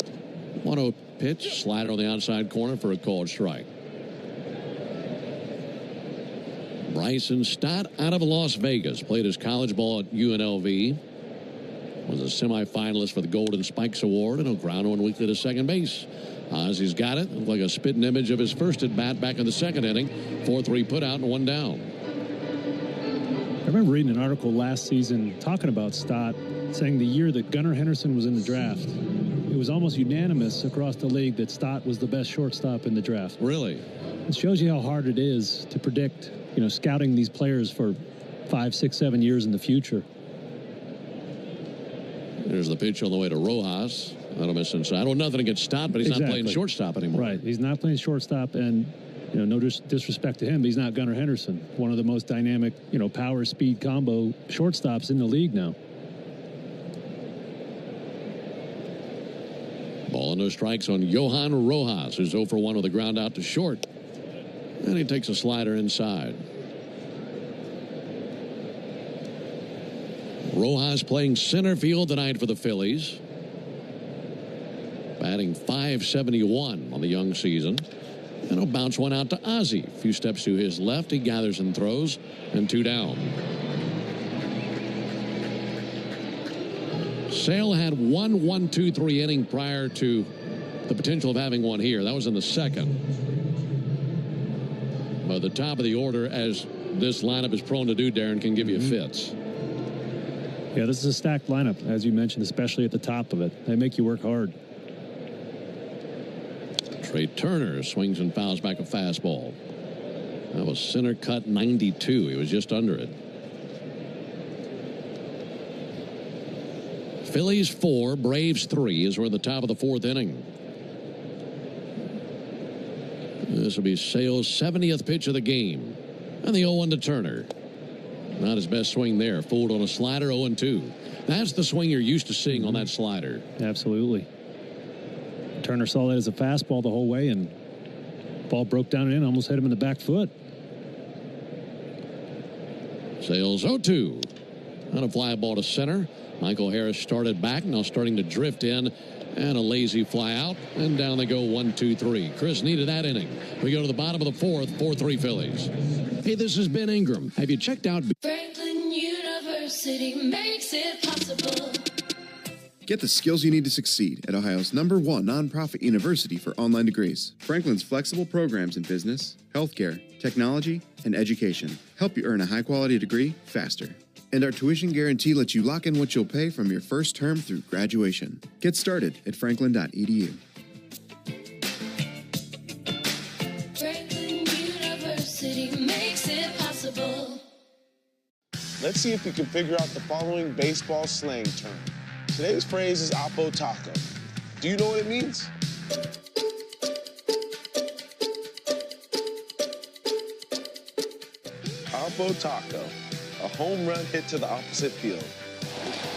[SPEAKER 7] 1-0 pitch. Slider on the outside corner for a called strike. Bryson Stott out of Las Vegas. Played his college ball at UNLV. Was a semifinalist for the Golden Spikes Award and will ground one weekly to second base. Ozzy's got it. Looked like a spitting image of his first at bat back in the second inning. 4-3 put out and 1 down.
[SPEAKER 8] I remember reading an article last season talking about Stott, saying the year that Gunnar Henderson was in the draft, it was almost unanimous across the league that Stott was the best shortstop in the draft.
[SPEAKER 7] Really?
[SPEAKER 8] It shows you how hard it is to predict, scouting these players for 5, 6, 7 years in the future.
[SPEAKER 7] There's the pitch on the way to Rojas. That'll miss inside. Well, nothing against Stott, but he's not playing shortstop anymore.
[SPEAKER 8] Right. He's not playing shortstop, and no disrespect to him, but he's not Gunnar Henderson, one of the most dynamic, power speed combo shortstops in the league now.
[SPEAKER 7] Ball and no strikes on Johan Rojas, who's 0 for 1 with a ground out to short. And he takes a slider inside. Rojas playing center field tonight for the Phillies. Batting .571 on the young season. And he'll bounce one out to Ozzy. A few steps to his left. He gathers and throws. And 2 down. Sale had 1-1-2-3 inning prior to the potential of having one here. That was in the second. But the top of the order, as this lineup is prone to do, Darren, can give you fits.
[SPEAKER 8] Yeah, this is a stacked lineup, as you mentioned, especially at the top of it. They make you work hard.
[SPEAKER 7] Trey Turner swings and fouls back a fastball. That was center cut 92. He was just under it. Phillies 4, Braves 3 as we're at the top of the fourth inning. This will be Sale's 70th pitch of the game. And the 0-1 to Turner. Not his best swing there. Fooled on a slider, 0-2. That's the swing you're used to seeing on that slider.
[SPEAKER 8] Absolutely. Turner saw that as a fastball the whole way, and ball broke down and in, almost hit him in the back foot.
[SPEAKER 7] Sales 0-2. On a fly ball to center. Michael Harris started back, now starting to drift in. And a lazy fly out, and down they go 1-2-3. Chris needed that inning. We go to the bottom of the fourth, 4-3 Phillies. Hey, this is Ben Ingram. Have you checked out
[SPEAKER 5] Franklin University makes it possible.
[SPEAKER 11] Get the skills you need to succeed at Ohio's #1 nonprofit university for online degrees. Franklin's flexible programs in business, healthcare, technology, and education help you earn a high-quality degree faster. And our tuition guarantee lets you lock in what you'll pay from your first term through graduation. Get started at franklin.edu.
[SPEAKER 5] Franklin University makes it possible.
[SPEAKER 13] Let's see if you can figure out the following baseball slang term. Today's phrase is Oppo Taco. Do you know what it means? Oppo Taco. A home run hit to the opposite field.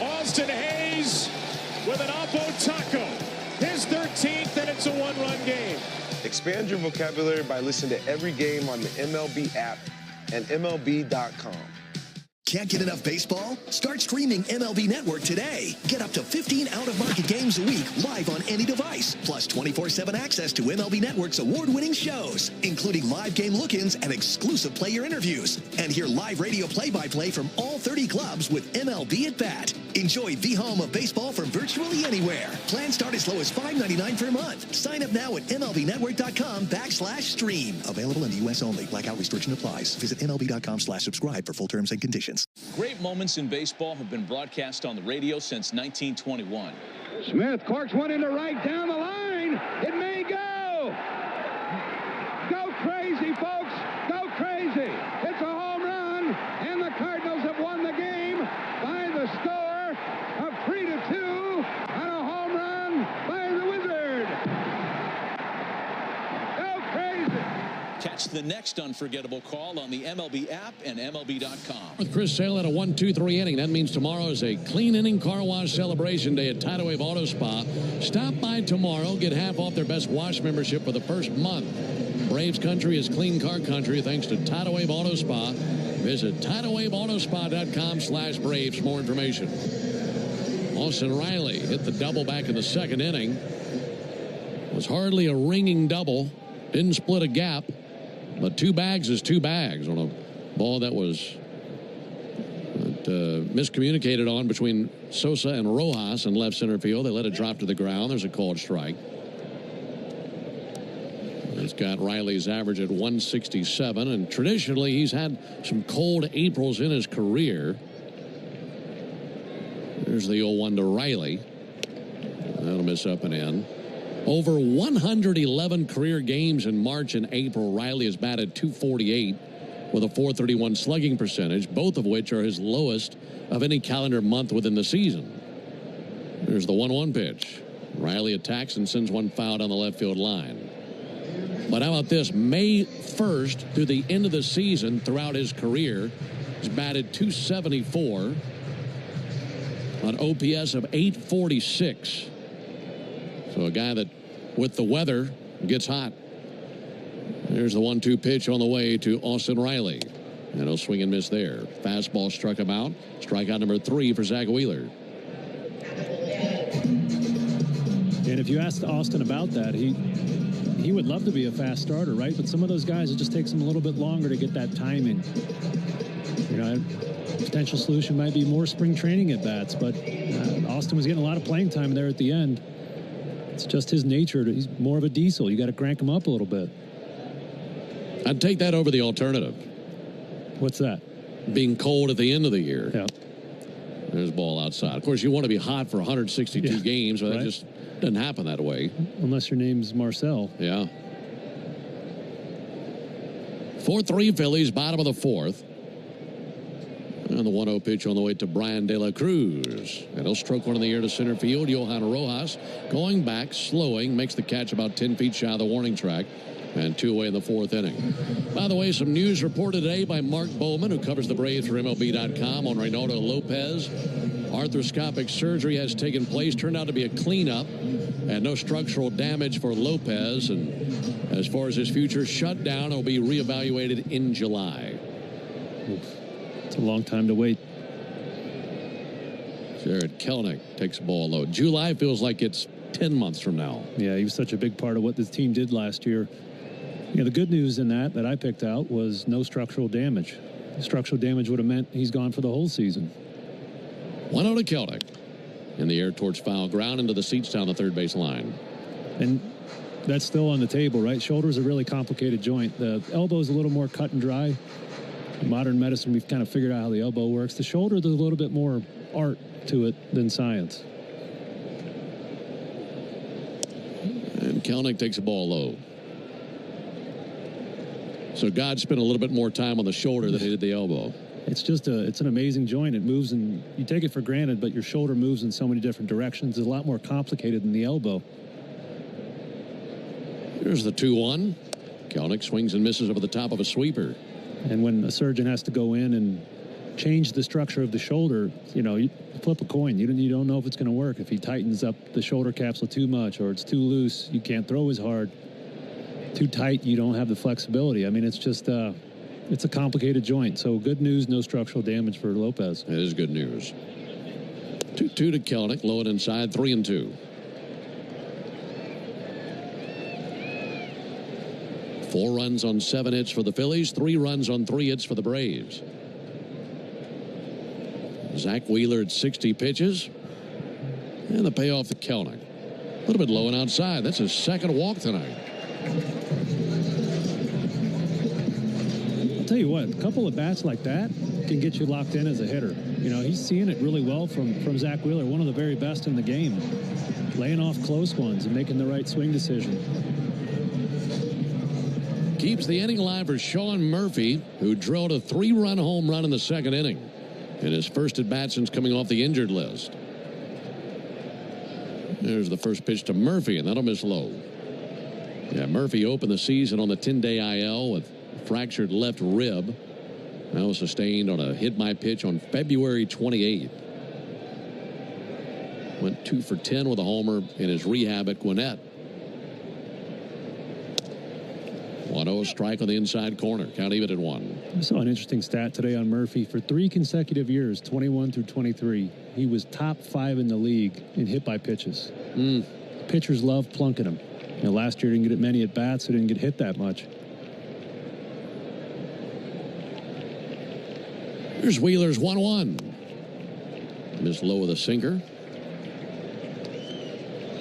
[SPEAKER 26] Austin Hayes with an Oppo Taco. His 13th, and it's a one-run game.
[SPEAKER 13] Expand your vocabulary by listening to every game on the MLB app and MLB.com.
[SPEAKER 27] Can't get enough baseball? Start streaming MLB Network today. Get up to 15 out-of-market games a week live on any device, plus 24/7 access to MLB Network's award-winning shows, including live game look-ins and exclusive player interviews. And hear live radio play-by-play from all 30 clubs with MLB at Bat. Enjoy the home of baseball from virtually anywhere. Plans start as low as $5.99 per month. Sign up now at MLBnetwork.com/stream. Available in the U.S. only. Blackout restriction applies. Visit MLB.com/subscribe for full terms and conditions.
[SPEAKER 2] Great moments in baseball have been broadcast on the radio since 1921.
[SPEAKER 9] Smith corks one into right down the line. It may go. Go crazy, folks. Go crazy. It's a home run, and the Cardinals have won the game by the score of 3-2 on a home run by the Wizard. Go crazy.
[SPEAKER 2] Catch the next unforgettable call on the MLB app and MLB.com.
[SPEAKER 7] With Chris Sale at a 1-2-3 inning. That means tomorrow is a clean inning car wash celebration day at Tidal Wave Auto Spa. Stop by tomorrow. Get half off their best wash membership for the first month. Braves country is clean car country thanks to Tidal Wave Auto Spa. Visit TidalWaveAutoSpa.com/Braves for more information. Austin Riley hit the double back in the second inning. It was hardly a ringing double. Didn't split a gap. But 2 bags is 2 bags on a ball that was miscommunicated on between Sosa and Rojas in left center field. They let it drop to the ground. There's a called strike. It's got Riley's average at 167, and traditionally he's had some cold Aprils in his career. There's the 0-1 to Riley. That'll miss up and in. Over 111 career games in March and April, Riley has batted .248 with a .431 slugging percentage, both of which are his lowest of any calendar month within the season. There's the 1-1 pitch. Riley attacks and sends one foul down the left field line. But how about this? May 1st through the end of the season throughout his career, he's batted .274, an OPS of .846. So a guy that, with the weather, gets hot. There's the 1-2 pitch on the way to Austin Riley. And he'll swing and miss there. Fastball struck him out. Strikeout number 3 for Zach Wheeler.
[SPEAKER 8] And if you asked Austin about that, he would love to be a fast starter, right? But some of those guys, it just takes them a little bit longer to get that timing. You know, potential solution might be more spring training at bats, but Austin was getting a lot of playing time there at the end. It's just his nature. He's more of a diesel. You got to crank him up a little bit.
[SPEAKER 7] I'd take that over the alternative.
[SPEAKER 8] What's that?
[SPEAKER 7] Being cold at the end of the year.
[SPEAKER 8] Yeah.
[SPEAKER 7] There's ball outside. Of course, you want to be hot for 162 games, but
[SPEAKER 8] right.
[SPEAKER 7] That just doesn't happen that way.
[SPEAKER 8] Unless your name's Marcel.
[SPEAKER 7] Yeah. 4-3 Phillies, bottom of the 4th. And the 1-0 pitch on the way to Brian De La Cruz. And he'll stroke one in the air to center field. Johan Rojas going back, slowing, makes the catch about 10 feet shy of the warning track. And 2 away in the 4th inning. By the way, some news reported today by Mark Bowman, who covers the Braves for MLB.com, on Reynaldo Lopez. Arthroscopic surgery has taken place. Turned out to be a cleanup. And no structural damage for Lopez. And as far as his future shutdown, will be reevaluated in July.
[SPEAKER 8] Oof. It's a long time to wait.
[SPEAKER 7] Jared Kelenic takes a ball low. July feels like it's 10 months from now.
[SPEAKER 8] Yeah, he was such a big part of what this team did last year. You know, the good news in that I picked out was no structural damage. The structural damage would have meant he's gone for the whole season.
[SPEAKER 7] 1-0 to Kelenic. In the air towards foul ground into the seats down the third base line.
[SPEAKER 8] And that's still on the table, right? Shoulder's a really complicated joint. The elbow's a little more cut and dry. In modern medicine, we've kind of figured out how the elbow works. The shoulder, there's a little bit more art to it than science.
[SPEAKER 7] And Kelenic takes a ball low. So God spent a little bit more time on the shoulder than he did the elbow.
[SPEAKER 8] It's just it's an amazing joint. It moves, and you take it for granted, but your shoulder moves in so many different directions. It's a lot more complicated than the elbow.
[SPEAKER 7] Here's the 2-1. Kelenic swings and misses over the top of a sweeper.
[SPEAKER 8] And when a surgeon has to go in and change the structure of the shoulder, you know, you flip a coin. You don't know if it's going to work. If he tightens up the shoulder capsule too much, or it's too loose, you can't throw as hard. Too tight, you don't have the flexibility. I mean, it's just it's a complicated joint. So good news, no structural damage for Lopez.
[SPEAKER 7] It is good news. 2-2 to Kelenic, low and inside, 3-2. 4 runs on 7 hits for the Phillies, 3 runs on 3 hits for the Braves. Zach Wheeler at 60 pitches. And the payoff to Kelnick. A little bit low and outside. That's his second walk tonight.
[SPEAKER 8] I'll tell you what, a couple of bats like that can get you locked in as a hitter. You know, he's seeing it really well from Zach Wheeler, one of the very best in the game, laying off close ones and making the right swing decision.
[SPEAKER 7] Keeps the inning alive for Sean Murphy, who drilled a 3-run home run in the second inning in his first at bat since coming off the injured list. There's the first pitch to Murphy, and that'll miss low. Yeah, Murphy opened the season on the 10-day IL with fractured left rib. That was sustained on a hit-by-pitch on February 28th. Went 2 for 10 with a homer in his rehab at Gwinnett. 1-0 strike on the inside corner. Count even at 1.
[SPEAKER 8] I saw an interesting stat today on Murphy. For 3 consecutive years, 21 through 23, he was top 5 in the league in hit by pitches. Pitchers love plunking him. You know, last year he didn't get many at bats, so he didn't get hit that much.
[SPEAKER 7] Here's Wheeler's 1-1. Missed low with a sinker.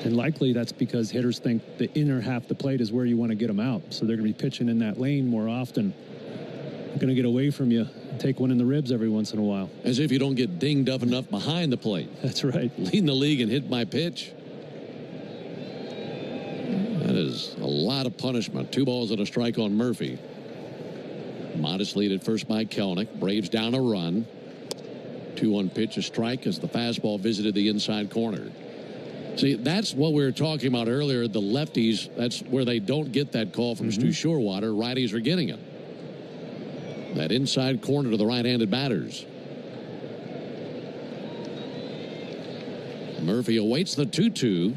[SPEAKER 8] And likely that's because hitters think the inner half of the plate is where you want to get them out. So they're going to be pitching in that lane more often. They're going to get away from you, take one in the ribs every once in a while.
[SPEAKER 7] As if you don't get dinged up enough behind the plate.
[SPEAKER 8] That's right.
[SPEAKER 7] Leading the league in hit by pitch. That is a lot of punishment. 2 balls and a strike on Murphy. Modest lead at first by Kelnick. Braves down a run. 2-1 pitch, a strike as the fastball visited the inside corner. See, that's what we were talking about earlier. The lefties, that's where they don't get that call from Stu Shorewater. Righties are getting it. That inside corner to the right-handed batters. Murphy awaits the 2-2.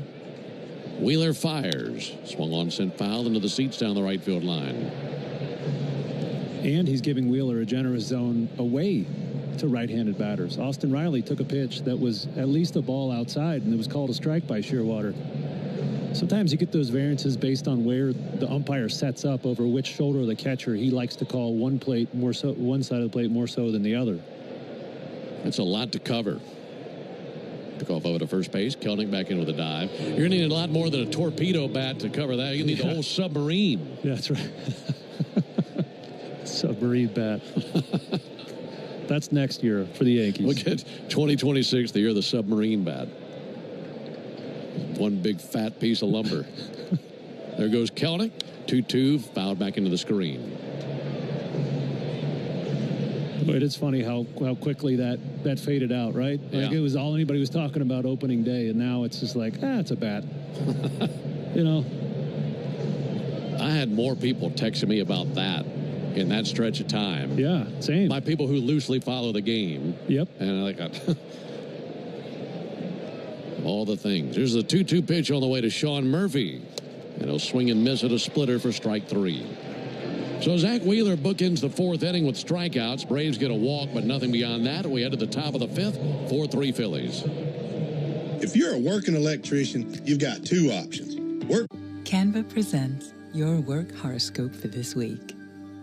[SPEAKER 7] Wheeler fires. Swung on, sent foul into the seats down the right field line.
[SPEAKER 8] And he's giving Wheeler a generous zone away to right-handed batters. Austin Riley took a pitch that was at least a ball outside, and it was called a strike by Shearwater. Sometimes you get those variances based on where the umpire sets up over which shoulder of the catcher he likes to call one plate more so, one side of the plate more so than the other.
[SPEAKER 7] That's a lot to cover. Took off over to first base. Kelnick back in with a dive. You're going to need a lot more than a torpedo bat to cover that. You need the whole submarine.
[SPEAKER 8] Yeah, that's right. Submarine bat. That's next year for the Yankees.
[SPEAKER 7] Look at 2026, the year of the submarine bat. One big fat piece of lumber. There goes Kelnick. 2-2, fouled back into the screen.
[SPEAKER 8] But it's funny how quickly that faded out, right? Like, it was all anybody was talking about opening day, and now it's just like, it's a bat. You know?
[SPEAKER 7] I had more people texting me about that in that stretch of time.
[SPEAKER 8] Yeah, same.
[SPEAKER 7] By people who loosely follow the game.
[SPEAKER 8] Yep.
[SPEAKER 7] And I got all the things. Here's the 2-2 pitch on the way to Sean Murphy. And he'll swing and miss at a splitter for strike 3. So Zach Wheeler bookends the 4th inning with strikeouts. Braves get a walk, but nothing beyond that. We head to the top of the 5th. 4-3 Phillies.
[SPEAKER 10] If you're a working electrician, you've got 2 options.
[SPEAKER 12] Canva presents your work horoscope for this week.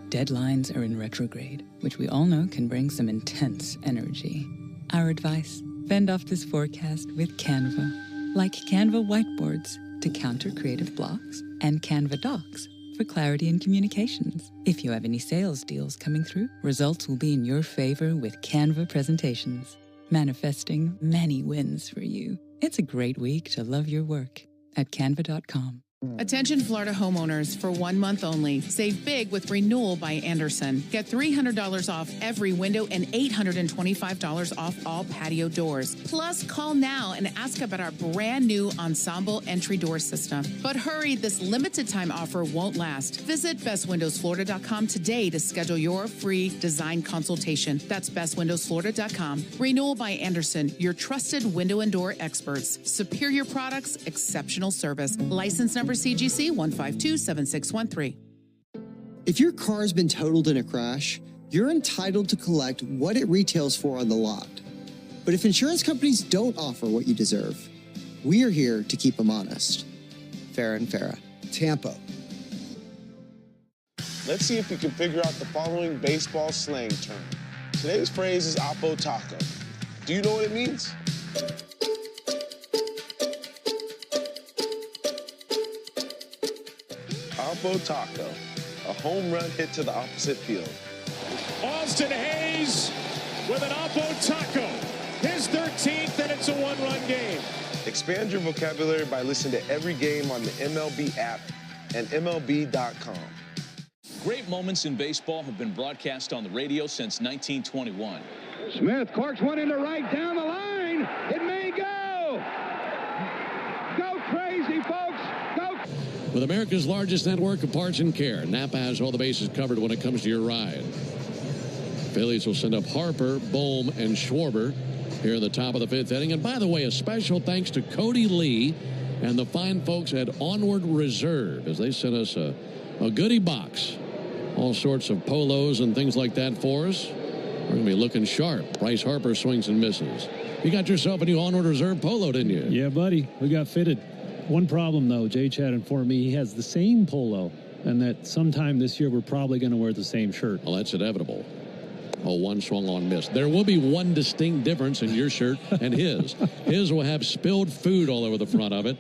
[SPEAKER 12] Deadlines are in retrograde, which we all know can bring some intense energy. Our advice: fend off this forecast with Canva. Like Canva whiteboards to counter creative blocks, and Canva docs for clarity in communications. If you have any sales deals coming through, results will be in your favor with Canva presentations, manifesting many wins for you. It's a great week to love your work at canva.com.
[SPEAKER 23] Attention Florida homeowners, for 1 month only. Save big with Renewal by Anderson. Get $300 off every window and $825 off all patio doors. Plus, call now and ask about our brand new Ensemble entry door system. But hurry, this limited time offer won't last. Visit bestwindowsflorida.com today to schedule your free design consultation. That's bestwindowsflorida.com. Renewal by Anderson, your trusted window and door experts. Superior products, exceptional service. License number CGC 1527613.
[SPEAKER 14] If your car's been totaled in a crash, you're entitled to collect what it retails for on the lot. But if insurance companies don't offer what you deserve, we are here to keep them honest. Farah and Farah, Tampa.
[SPEAKER 13] Let's see if you can figure out the following baseball slang term. Today's phrase is oppo taco. Do you know what it means? Oppo Taco, a home run hit to the opposite field.
[SPEAKER 26] Austin Hayes with an Oppo Taco, his 13th, and it's a one-run game.
[SPEAKER 13] Expand your vocabulary by listening to every game on the MLB app and MLB.com.
[SPEAKER 2] Great moments in baseball have been broadcast on the radio since 1921.
[SPEAKER 9] Smith corks one into right down the line. It may go. Go crazy, folks. Go.
[SPEAKER 7] With America's largest network of parts and care, Napa has all the bases covered when it comes to your ride. Phillies will send up Harper, Bohm, and Schwarber here in the top of the fifth inning. And by the way, a special thanks to Cody Lee and the fine folks at Onward Reserve as they sent us a goodie box. All sorts of polos and things like that for us. We're going to be looking sharp. Bryce Harper swings and misses. You got yourself a new Onward Reserve polo, didn't you?
[SPEAKER 8] Yeah, buddy. We got fitted. One problem, though, Jay Chad informed me he has the same polo, and that sometime this year we're probably going to wear the same shirt.
[SPEAKER 7] Well, that's inevitable. Oh, one swung on miss. There will be one distinct difference in your shirt and his. His will have spilled food all over the front of it.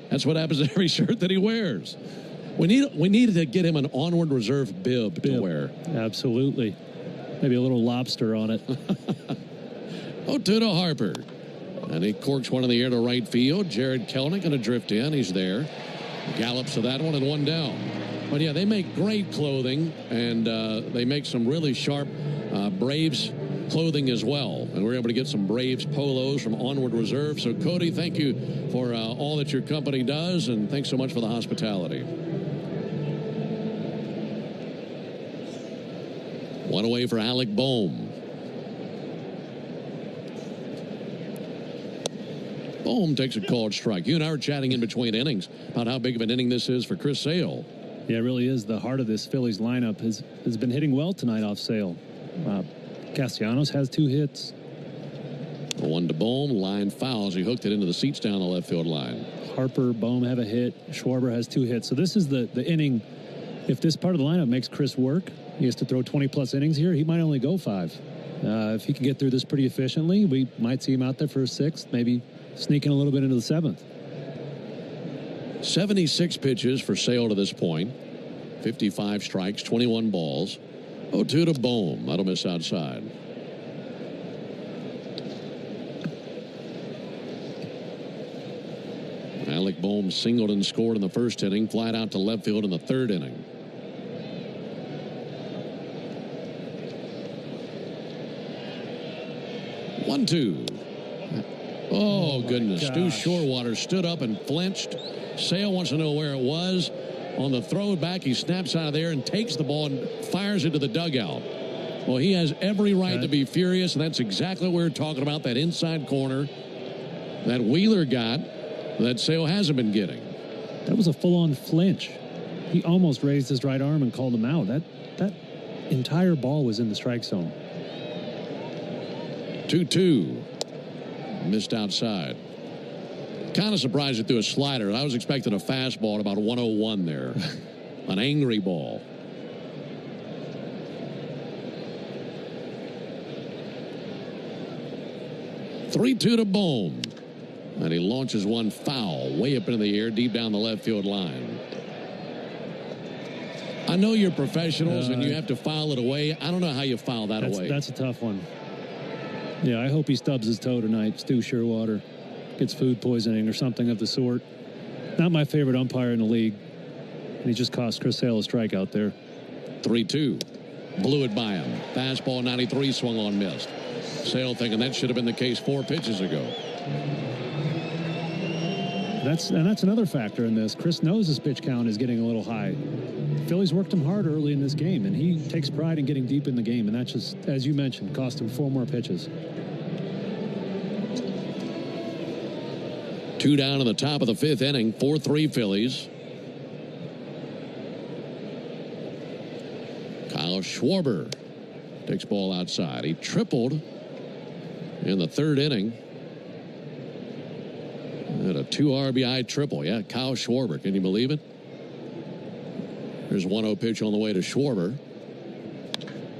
[SPEAKER 7] That's what happens to every shirt that he wears. We needed to get him an Onward Reserve bib to wear.
[SPEAKER 8] Absolutely. Maybe a little lobster on it.
[SPEAKER 7] 0-2 to Harper. And he corks one in the air to right field. Jared Kelenic going to drift in. He's there. Gallops to that one and one down. But yeah, they make great clothing, and they make some really sharp Braves clothing as well. And we're able to get some Braves polos from Onward Reserve. So, Cody, thank you for all that your company does, and thanks so much for the hospitality. One away for Alec Bohm. Bohm takes a called strike. You and I were chatting in between innings about how big of an inning this is for Chris Sale.
[SPEAKER 8] Yeah, it really is. The heart of this Phillies lineup has been hitting well tonight off Sale. Castellanos has 2 hits.
[SPEAKER 7] One to Bohm, line fouls. He hooked it into the seats down the left field line.
[SPEAKER 8] Harper, Bohm have a hit. Schwarber has 2 hits. So this is the inning. If this part of the lineup makes Chris work, he has to throw 20-plus innings here. He might only go 5. If he can get through this pretty efficiently, we might see him out there for a 6th, maybe sneaking a little bit into the 7th.
[SPEAKER 7] 76 pitches for Sale to this point. 55 strikes, 21 balls. 0-2 to Bohm. That'll miss outside. Alec Bohm singled and scored in the first inning. Flied out to left field in the 3rd inning. One, two. Oh, goodness. Stu Shorewater stood up and flinched. Sale wants to know where it was. On the throw back, he snaps out of there and takes the ball and fires it to the dugout. Well, he has every right to be furious, and that's exactly what we're talking about, that inside corner that Wheeler got that Sale hasn't been getting.
[SPEAKER 8] That was a full-on flinch. He almost raised his right arm and called him out. That entire ball was in the strike zone.
[SPEAKER 7] 2-2. Missed outside. Kind of surprised it threw a slider. I was expecting a fastball at about 101 there. An angry ball. Three-two to Bohm. And he launches one foul way up into the air deep down the left field line. I know you're professionals and you have to foul it away. I don't know how you foul that away.
[SPEAKER 8] That's a tough one. Yeah, I hope he stubs his toe tonight. Stu Shorewater gets food poisoning or something of the sort. Not my favorite umpire in the league. And he just cost Chris Sale a strikeout there.
[SPEAKER 7] 3-2. Blew it by him. Fastball 93, swung on, missed. Sale thinking that should have been the case 4 pitches ago.
[SPEAKER 8] That's another factor in this. Chris knows his pitch count is getting a little high. Phillies worked him hard early in this game, and he takes pride in getting deep in the game, and that just, as you mentioned, cost him 4 more pitches.
[SPEAKER 7] 2 down in the top of the 5th inning. 4-3 Phillies. Kyle Schwarber takes ball outside. He tripled in the 3rd inning. And a 2 RBI triple. Yeah, Kyle Schwarber. Can you believe it? There's 1-0 pitch on the way to Schwarber.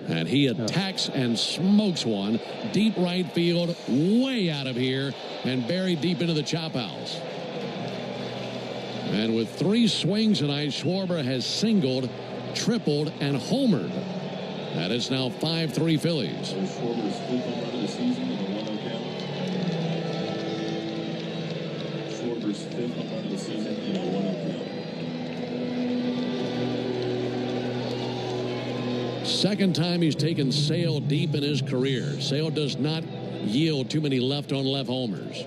[SPEAKER 7] And he attacks and smokes one. Deep right field, way out of here, and buried deep into the chop house. And with 3 swings tonight, Schwarber has singled, tripled, and homered. And it's now 5-3 Phillies.
[SPEAKER 18] Schwarber's 5th home run of the season in a 1-0 count. Schwarber's 5th home run of the season in a 1-0 count.
[SPEAKER 7] Second time he's taken Sale deep in his career. Sale does not yield too many left-on-left homers.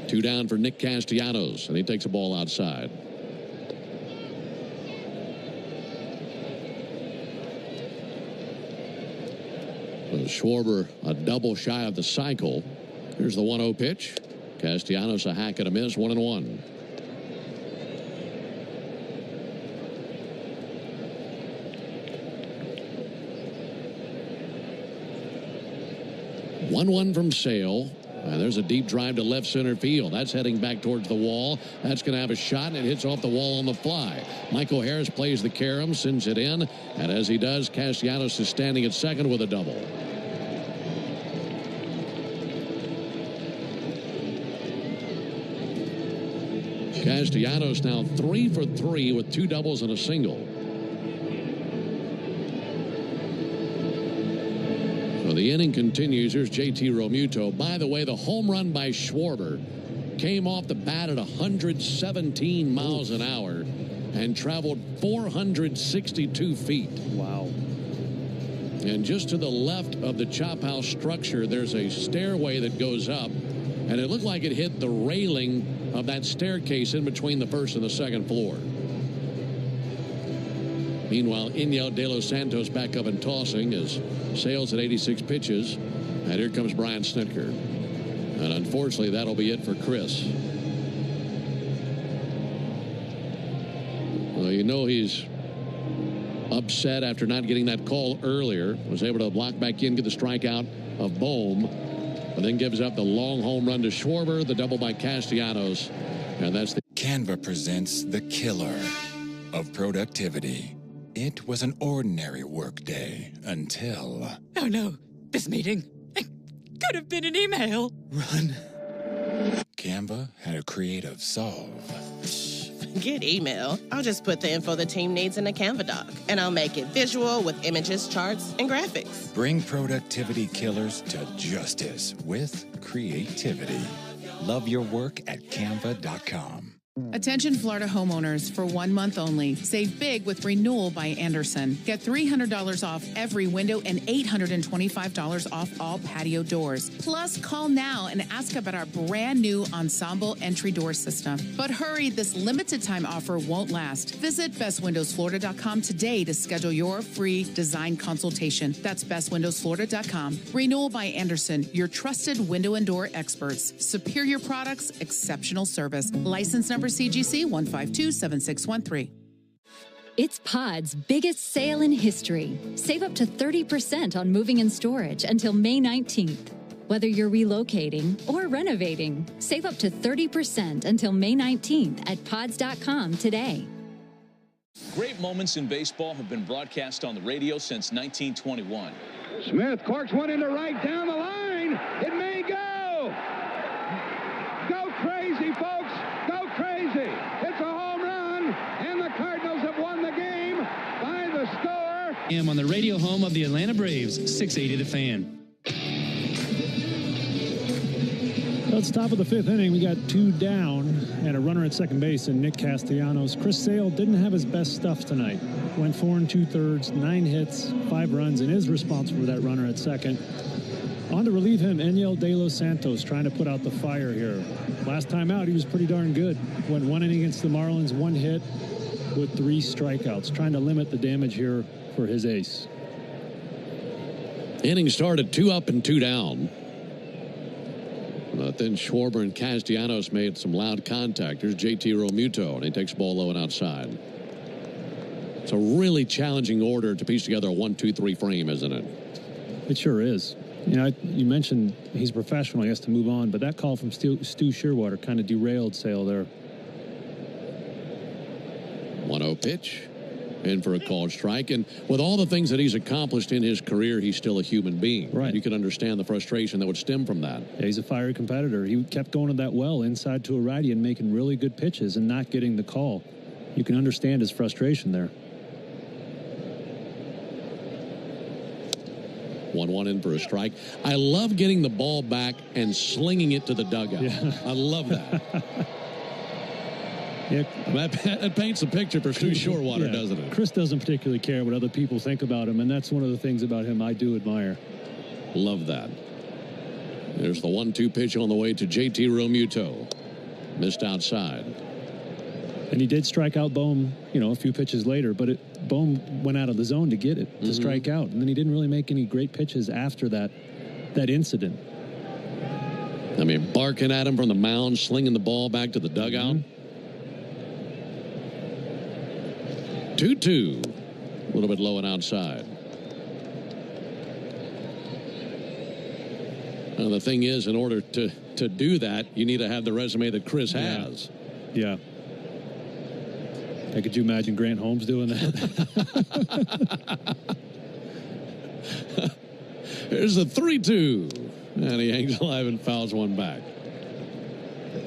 [SPEAKER 7] Two down for Nick Castellanos, and he takes the ball outside. Schwarber a double shy of the cycle. Here's the 1-0 pitch. Castellanos a hack and a miss, 1-1. One from Sale. And there's a deep drive to left center field. That's heading back towards the wall. That's going to have a shot, and it hits off the wall on the fly. Michael Harris plays the carom, sends it in, and as he does, Castellanos is standing at second with a double. Castellanos now 3 for 3 with 2 doubles and a single. So the inning continues. Here's JT Realmuto. By the way, the home run by Schwarber came off the bat at 117 miles an hour and traveled 462 feet.
[SPEAKER 8] Wow.
[SPEAKER 7] And just to the left of the chop house structure, there's a stairway that goes up, and it looked like it hit the railing of that staircase in between the first and the second floor. Meanwhile, Iñigo De Los Santos back up and tossing as Sales at 86 pitches. And here comes Brian Snitker. And unfortunately, that'll be it for Chris. Well, you know he's upset after not getting that call earlier. Was able to block back in, get the strikeout of Bohm. But then gives up the long home run to Schwarber, the double by Castellanos. And that's the...
[SPEAKER 19] Canva presents the killer of productivity. It was an ordinary workday until...
[SPEAKER 15] Oh no, this meeting. It could have been an email.
[SPEAKER 19] Run. Canva had a creative solve.
[SPEAKER 16] Forget email. I'll just put the info the team needs in a Canva doc, and I'll make it visual with images, charts, and graphics.
[SPEAKER 19] Bring productivity killers to justice with creativity. Love your work at canva.com.
[SPEAKER 23] Attention Florida homeowners, for 1 month only. Save big with Renewal by Anderson. Get $300 off every window and $825 off all patio doors. Plus, call now and ask about our brand new Ensemble entry door system. But hurry, this limited time offer won't last. Visit bestwindowsflorida.com today to schedule your free design consultation. That's bestwindowsflorida.com. Renewal by Anderson, your trusted window and door experts. Superior products, exceptional service. License number CGC 1527613.
[SPEAKER 20] It's Pod's biggest sale in history. Save up to 30% on moving and storage until May 19th. Whether you're relocating or renovating, save up to 30% until May 19th at pods.com today.
[SPEAKER 2] Great moments in baseball have been broadcast on the radio since 1921.
[SPEAKER 9] Smith corks one into right down the line. It may go. Go crazy, folks. Go crazy. It's a home run, and the Cardinals have won the game by the score.
[SPEAKER 21] On the radio home of the Atlanta Braves, 680 The Fan.
[SPEAKER 8] Let's top of the 5th inning. We got 2 down and a runner at second base in Nick Castellanos. Chris Sale didn't have his best stuff tonight. Went 4 2/3, 9 hits, 5 runs, and is responsible for that runner at second. On to relieve him, Iñigo De Los Santos, trying to put out the fire here. Last time out, he was pretty darn good. Went 1 inning against the Marlins, 1 hit with 3 strikeouts, trying to limit the damage here for his ace.
[SPEAKER 7] Inning started 2 up and 2 down. But then Schwarber and Castellanos made some loud contact. Here's JT Realmuto, and he takes the ball low and outside. It's a really challenging order to piece together a 1-2-3 frame, isn't it?
[SPEAKER 8] It sure is. You know, you mentioned he's professional, I guess, to move on, but that call from Stu Shearwater kind of derailed Sale there.
[SPEAKER 7] 1-0 pitch. In for a called strike. And with all the things that he's accomplished in his career, he's still a human being.
[SPEAKER 8] Right.
[SPEAKER 7] You can understand the frustration that would stem from that.
[SPEAKER 8] Yeah, he's a fiery competitor. He kept going to that well inside to a righty and making really good pitches and not getting the call. You can understand his frustration there.
[SPEAKER 7] 1-1 in for a strike. I love getting the ball back and slinging it to the dugout.
[SPEAKER 8] Yeah.
[SPEAKER 7] I love that.
[SPEAKER 8] Yeah.
[SPEAKER 7] That paints a picture for Stu Shearwater, doesn't it?
[SPEAKER 8] Chris doesn't particularly care what other people think about him, and that's one of the things about him I do admire.
[SPEAKER 7] Love that. There's the 1-2 pitch on the way to JT Realmuto. Missed outside.
[SPEAKER 8] And he did strike out Bohm, you know, a few pitches later, but Bohm went out of the zone to get it, to strike out. And then he didn't really make any great pitches after that incident.
[SPEAKER 7] I mean, barking at him from the mound, slinging the ball back to the dugout. 2-2. A little bit low and outside. Now, the thing is, in order to do that, you need to have the resume that Chris has.
[SPEAKER 8] Yeah. Could you imagine Grant Holmes doing that?
[SPEAKER 7] Here's a 3-2. And he hangs alive and fouls one back.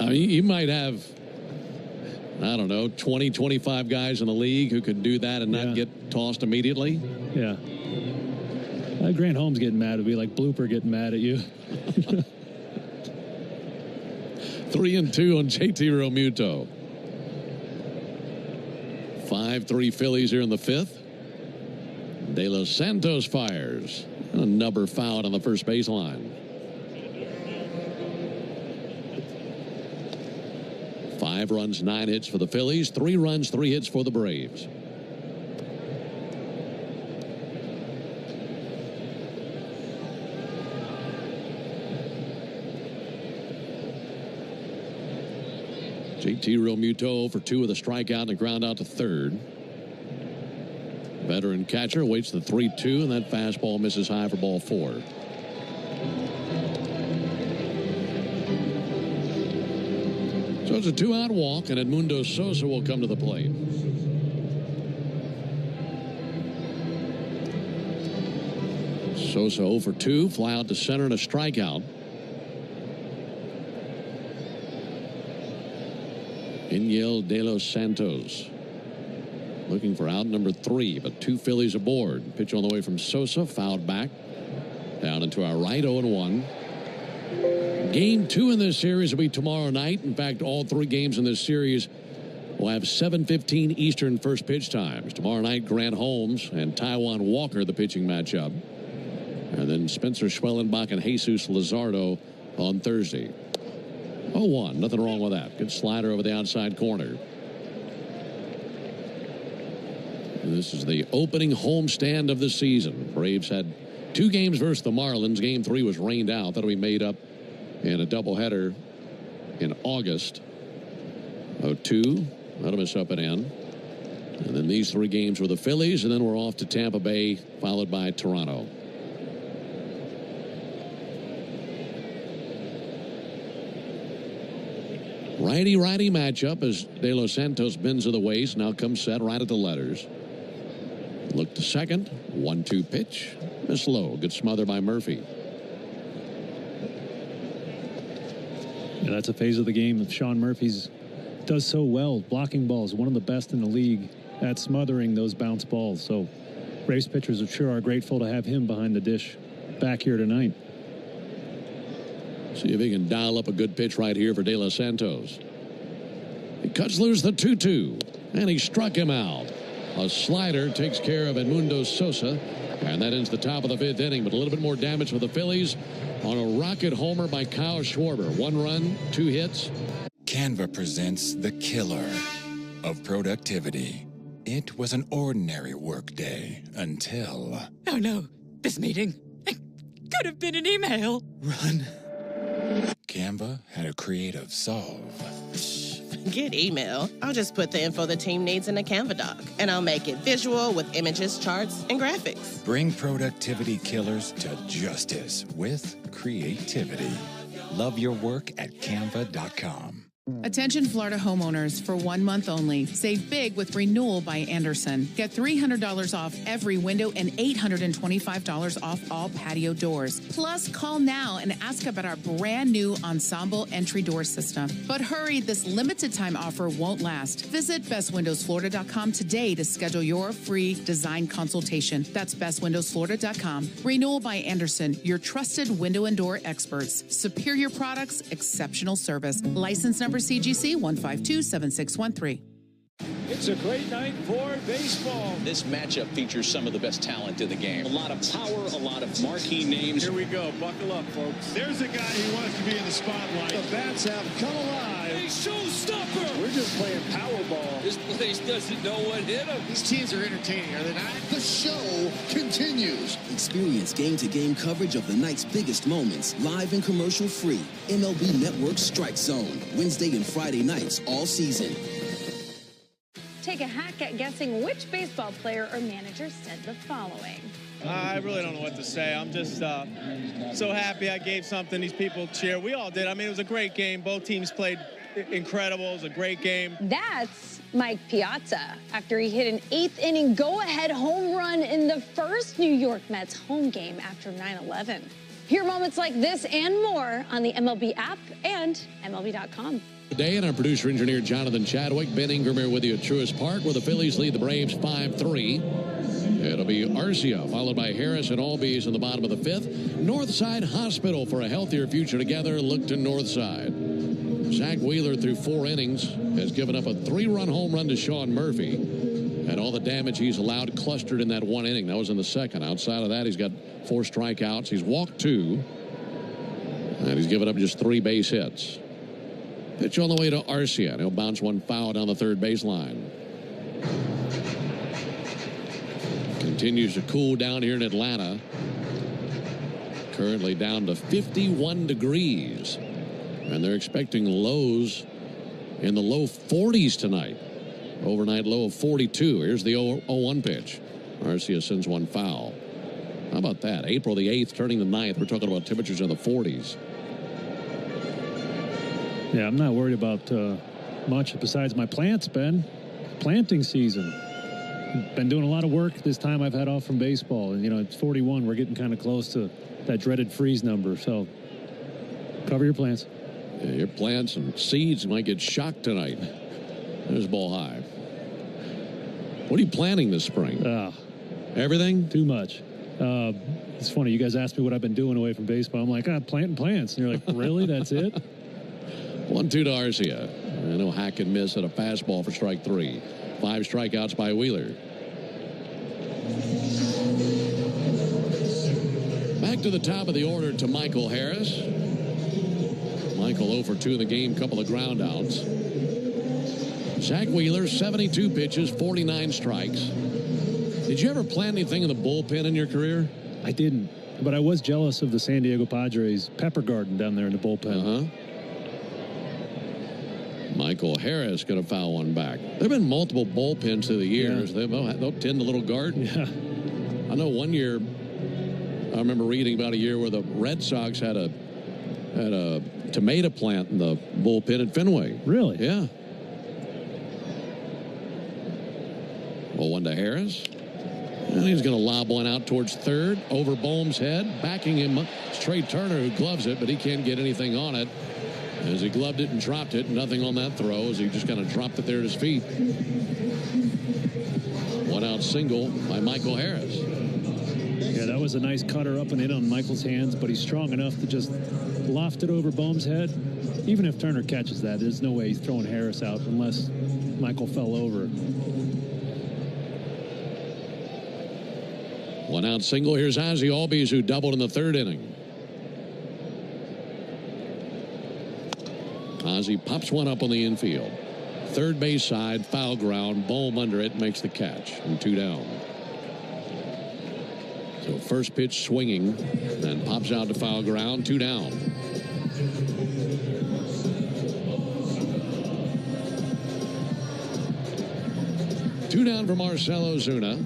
[SPEAKER 7] I mean, you might have, I don't know, 20, 25 guys in the league who could do that and not get tossed immediately.
[SPEAKER 8] Yeah. Grant Holmes getting mad would be like Blooper getting mad at you.
[SPEAKER 7] 3-2 on JT Realmuto. 5-3 Phillies here in the fifth. De Los Santos fires. A number fouled on the first baseline. 5 runs, 9 hits for the Phillies. 3 runs, 3 hits for the Braves. JT Realmuto for 2 with a strikeout and a ground out to third. Veteran catcher waits the 3-2, and that fastball misses high for ball 4. So it's a 2-out walk, and Edmundo Sosa will come to the plate. Sosa 0 for 2, fly out to center and a strikeout. Inyel De Los Santos looking for out number 3, but 2 Phillies aboard. Pitch on the way from Sosa, fouled back. Down into our right, 0-1. Game 2 in this series will be tomorrow night. In fact, all 3 games in this series will have 7:15 Eastern first pitch times. Tomorrow night, Grant Holmes and Taijuan Walker, the pitching matchup. And then Spencer Schwellenbach and Jesus Luzardo on Thursday. 0-1, nothing wrong with that. Good slider over the outside corner. And this is the opening homestand of the season. Braves had 2 games versus the Marlins. Game 3 was rained out. That'll be made up in a doubleheader in August. 0-2, that'll miss up and in. And then these 3 games were the Phillies, and then we're off to Tampa Bay, followed by Toronto. Righty-righty matchup as De Los Santos bends to the waist. Now comes set right at the letters. Look to second. 1-2 pitch. Miss low. Good smother by Murphy.
[SPEAKER 8] Yeah, that's a phase of the game that Sean Murphy's does so well. Blocking balls, one of the best in the league at smothering those bounce balls. So Braves pitchers sure are grateful to have him behind the dish back here tonight.
[SPEAKER 7] See if he can dial up a good pitch right here for De Los Santos. He cuts loose the 2-2, and he struck him out. A slider takes care of Edmundo Sosa, and that ends the top of the 5th inning. But a little bit more damage for the Phillies on a rocket homer by Kyle Schwarber. 1 run, 2 hits.
[SPEAKER 19] Canva presents the killer of productivity. It was an ordinary workday until...
[SPEAKER 15] Oh no, this meeting. It could have been an email.
[SPEAKER 19] Run. Canva had a creative solve.
[SPEAKER 16] get email, I'll just put the info the team needs in a Canva doc, and I'll make it visual with images, charts, and graphics.
[SPEAKER 19] Bring productivity killers to justice with creativity. Love your work at canva.com.
[SPEAKER 23] Attention Florida homeowners, for 1 month only, save big with Renewal by Anderson. Get $300 off every window and $825 off all patio doors. Plus, call now and ask about our brand new Ensemble entry door system. But hurry, this limited time offer won't last. Visit bestwindowsflorida.com today to schedule your free design consultation. That's bestwindowsflorida.com. Renewal by Anderson, your trusted window and door experts. Superior products, exceptional service. License number CGC 1527613.
[SPEAKER 26] It's a great night for baseball.
[SPEAKER 2] This matchup features some of the best talent in the game. A lot of power, a lot of marquee names.
[SPEAKER 26] Here we go. Buckle up, folks. There's a guy who wants to be in the spotlight. The bats have come alive. A showstopper. We're just playing Powerball.
[SPEAKER 1] This place doesn't know what hit him.
[SPEAKER 3] These teams are entertaining, are they not? The show continues.
[SPEAKER 6] Experience game-to-game coverage of the night's biggest moments, live and commercial-free. MLB Network Strike Zone, Wednesday and Friday nights all season.
[SPEAKER 17] Take a hack at guessing which baseball player or manager said the following.
[SPEAKER 4] I really don't know what to say. I'm just so happy I gave something these people cheer. We all did. I mean, it was a great game. Both teams played incredible. It was a great game.
[SPEAKER 17] That's Mike Piazza after he hit an 8th-inning go-ahead home run in the first New York Mets home game after 9/11. Hear moments like this and more on the MLB app and MLB.com.
[SPEAKER 7] Today, and our producer engineer Jonathan Chadwick, Ben Ingram here with you at Truist Park, where the Phillies lead the Braves 5-3. It'll be Arcia, followed by Harris and Albies in the bottom of the 5th. Northside Hospital for a healthier future together. Look to Northside. Zach Wheeler, through 4 innings, has given up a 3-run home run to Sean Murphy. And all the damage he's allowed clustered in that 1 inning. That was in the 2nd. Outside of that, he's got 4 strikeouts. He's walked 2. And he's given up just 3 base hits. Pitch on the way to Arcia. He'll bounce one foul down the 3rd baseline. Continues to cool down here in Atlanta. Currently down to 51 degrees. And they're expecting lows in the low 40s tonight. Overnight low of 42. Here's the 0-1 pitch. Arcia sends one foul. How about that? April the 8th, turning the 9th. We're talking about temperatures in the 40s.
[SPEAKER 8] Yeah, I'm not worried about much besides my plants, Ben. Planting season. Been doing a lot of work this time I've had off from baseball. And, you know, it's 41. We're getting kind of close to that dreaded freeze number. So cover your plants.
[SPEAKER 7] Yeah, your plants and seeds might get shocked tonight. There's ball high. What are you planting this spring? Everything?
[SPEAKER 8] Too much. It's funny. You guys asked me what I've been doing away from baseball. I'm like, planting plants. And you're like, really? That's it?
[SPEAKER 7] 1-2 to Arcia. I know hack and miss at a fastball for strike 3. 5 strikeouts by Wheeler. Back to the top of the order to Michael Harris. Michael 0 for 2 in the game, couple of ground outs. Zach Wheeler, 72 pitches, 49 strikes. Did you ever plant anything in the bullpen in your career?
[SPEAKER 8] I didn't, but I was jealous of the San Diego Padres pepper garden down there in the bullpen.
[SPEAKER 7] Michael Harris going to foul one back. There have been multiple bullpens through the years. Yeah. They'll tend the little garden.
[SPEAKER 8] Yeah.
[SPEAKER 7] I know one year, I remember reading about a year where the Red Sox had a tomato plant in the bullpen at Fenway.
[SPEAKER 8] Really?
[SPEAKER 7] Yeah. 0-1 to Harris. And he's going to lob one out towards 3rd, over Bohm's head. Backing him, it's Trey Turner who gloves it, but he can't get anything on it. As he gloved it and dropped it, nothing on that throw as he just kind of dropped it there at his feet. 1 out single by Michael Harris.
[SPEAKER 8] Yeah, that was a nice cutter up and in on Michael's hands, but he's strong enough to just loft it over Bohm's head. Even if Turner catches that, there's no way he's throwing Harris out unless Michael fell over.
[SPEAKER 7] 1 out single. Here's Ozzie Albies, who doubled in the 3rd inning. Ozzie pops one up on the infield. 3rd base side, foul ground. Bohm under it, makes the catch. And 2 down. So first pitch swinging, then pops out to foul ground. 2 down. 2 down for Marcell Ozuna.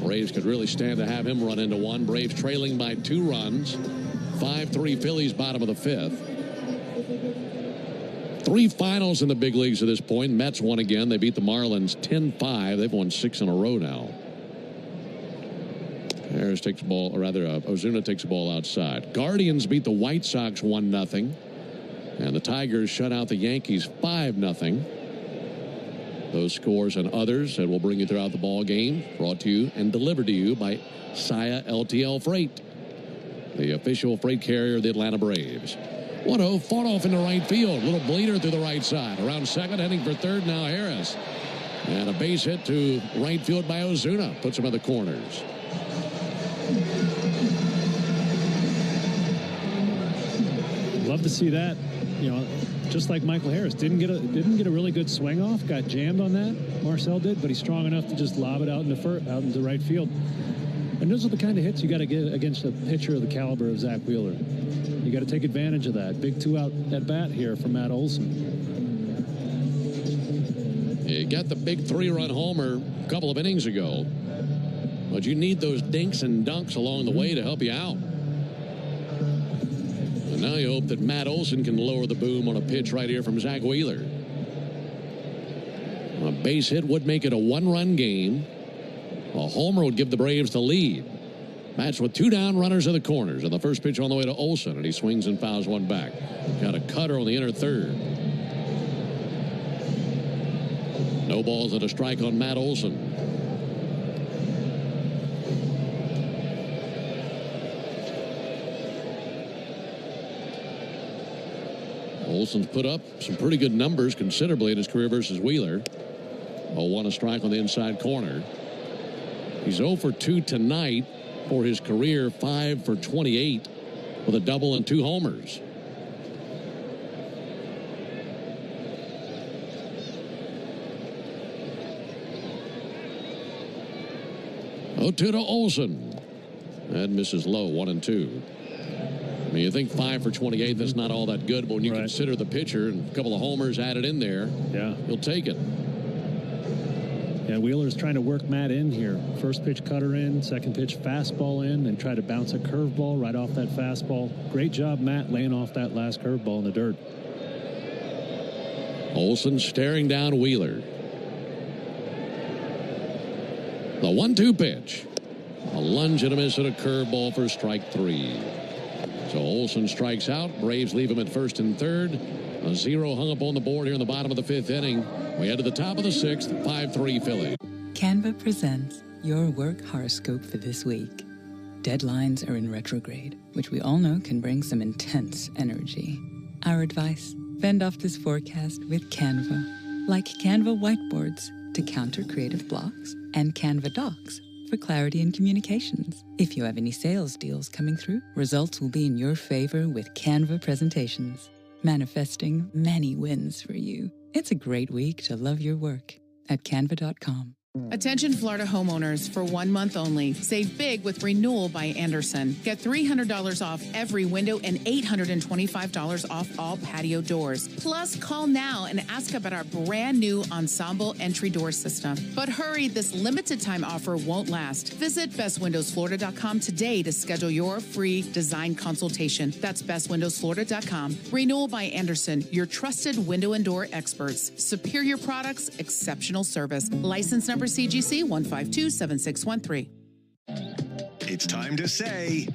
[SPEAKER 7] Braves could really stand to have him run into one. Braves trailing by 2 runs. 5-3 Phillies, bottom of the 5th. 3 finals in the big leagues at this point. Mets won again. They beat the Marlins 10-5. They've won 6 in a row now. Harris takes the ball, or rather, Ozuna takes the ball outside. Guardians beat the White Sox 1-0. And the Tigers shut out the Yankees 5-0. Those scores and others that we'll bring you throughout the ball game, brought to you and delivered to you by Saya LTL Freight, the official freight carrier of the Atlanta Braves. 1-0, fought off into right field. Little bleeder through the right side. Around second, heading for third now Harris. And a base hit to right field by Ozuna. Puts him in the corners.
[SPEAKER 8] Love to see that. You know, just like Michael Harris, didn't get a really good swing off. Got jammed on that. Marcell did, but he's strong enough to just lob it out into right field. And those are the kind of hits you got to get against a pitcher of the caliber of Zach Wheeler. You got to take advantage of that. Big 2-out at bat here from Matt Olson.
[SPEAKER 7] You got the big 3-run homer a couple of innings ago, but you need those dinks and dunks along the way to help you out. And now you hope that Matt Olson can lower the boom on a pitch right here from Zach Wheeler. A base hit would make it a 1-run game. A homer would give the Braves the lead. Matched with 2 down, runners in the corners. And the first pitch on the way to Olson, and he swings and fouls one back. Got a cutter on the inner third. No balls and a strike on Matt Olson. Olson's put up some pretty good numbers considerably in his career versus Wheeler. 0-1 a strike on the inside corner. He's 0 for 2 tonight for his career, 5 for 28 with a double and 2 homers. To Olson. That misses low, 1-2. I mean, you think 5 for 28, that's not all that good, but when you consider the pitcher and a couple of homers added in there, you'll take it.
[SPEAKER 8] Yeah, Wheeler's trying to work Matt in here. First pitch cutter in, second pitch fastball in, and try to bounce a curveball right off that fastball. Great job, Matt, laying off that last curveball in the dirt.
[SPEAKER 7] Olson staring down Wheeler. The 1-2 pitch. A lunge and a miss at a curveball for strike 3. So Olson strikes out. Braves leave him at first and third. A 0 hung up on the board here in the bottom of the 5th inning. We head to the top of the 6th, 5-3 Phillies.
[SPEAKER 12] Canva presents your work horoscope for this week. Deadlines are in retrograde, which we all know can bring some intense energy. Our advice: fend off this forecast with Canva. Like Canva whiteboards to counter creative blocks, and Canva docs for clarity in communications. If you have any sales deals coming through, results will be in your favor with Canva presentations, manifesting many wins for you. It's a great week to love your work at canva.com.
[SPEAKER 23] Attention Florida homeowners, for 1 month only. Save big with Renewal by Andersen. Get $300 off every window and $825 off all patio doors. Plus, call now and ask about our brand new Ensemble entry door system. But hurry, this limited time offer won't last. Visit bestwindowsflorida.com today to schedule your free design consultation. That's bestwindowsflorida.com. Renewal by Andersen, your trusted window and door experts. Superior products, exceptional service. License number CGC 1527613.
[SPEAKER 5] It's time to say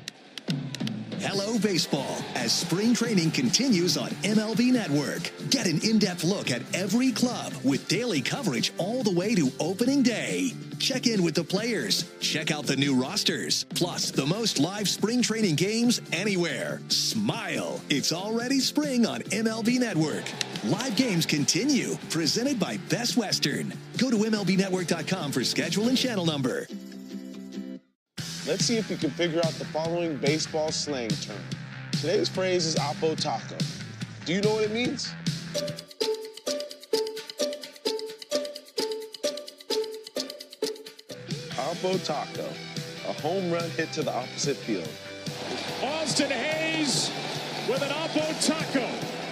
[SPEAKER 5] hello, baseball, as spring training continues on MLB Network. Get an in-depth look at every club with daily coverage all the way to opening day. Check in with the players, check out the new rosters, plus the most live spring training games anywhere. Smile, it's already spring on MLB Network. Live games continue, presented by Best Western. Go to MLBNetwork.com for schedule and channel number.
[SPEAKER 13] Let's see if you can figure out the following baseball slang term. Today's phrase is Oppo Taco. Do you know what it means? Oppo Taco, a home run hit to the opposite field.
[SPEAKER 26] Austin Hayes with an Oppo Taco.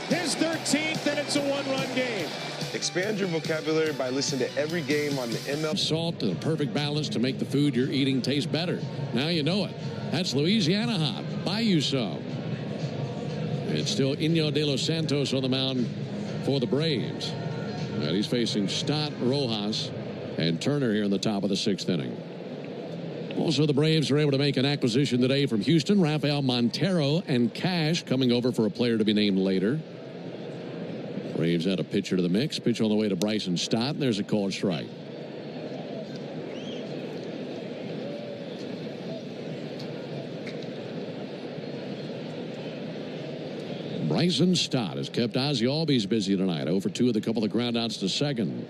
[SPEAKER 26] His 13th, and it's a 1-run game.
[SPEAKER 13] Expand your vocabulary by listening to every game on the MLB.
[SPEAKER 7] Salt to the perfect balance to make the food you're eating taste better. Now you know it. That's Louisiana hop. Buy you some. It's still Iñigo de los Santos on the mound for the Braves. And he's facing Stott, Rojas, and Turner here in the top of the 6th inning. Also, the Braves are able to make an acquisition today from Houston. Rafael Montero and Cash coming over for a player to be named later. Braves add a pitcher to the mix. Pitch on the way to Bryson Stott, and there's a called strike. Bryson Stott has kept Ozzie Albies busy tonight. 0 for 2 with a couple of groundouts to second.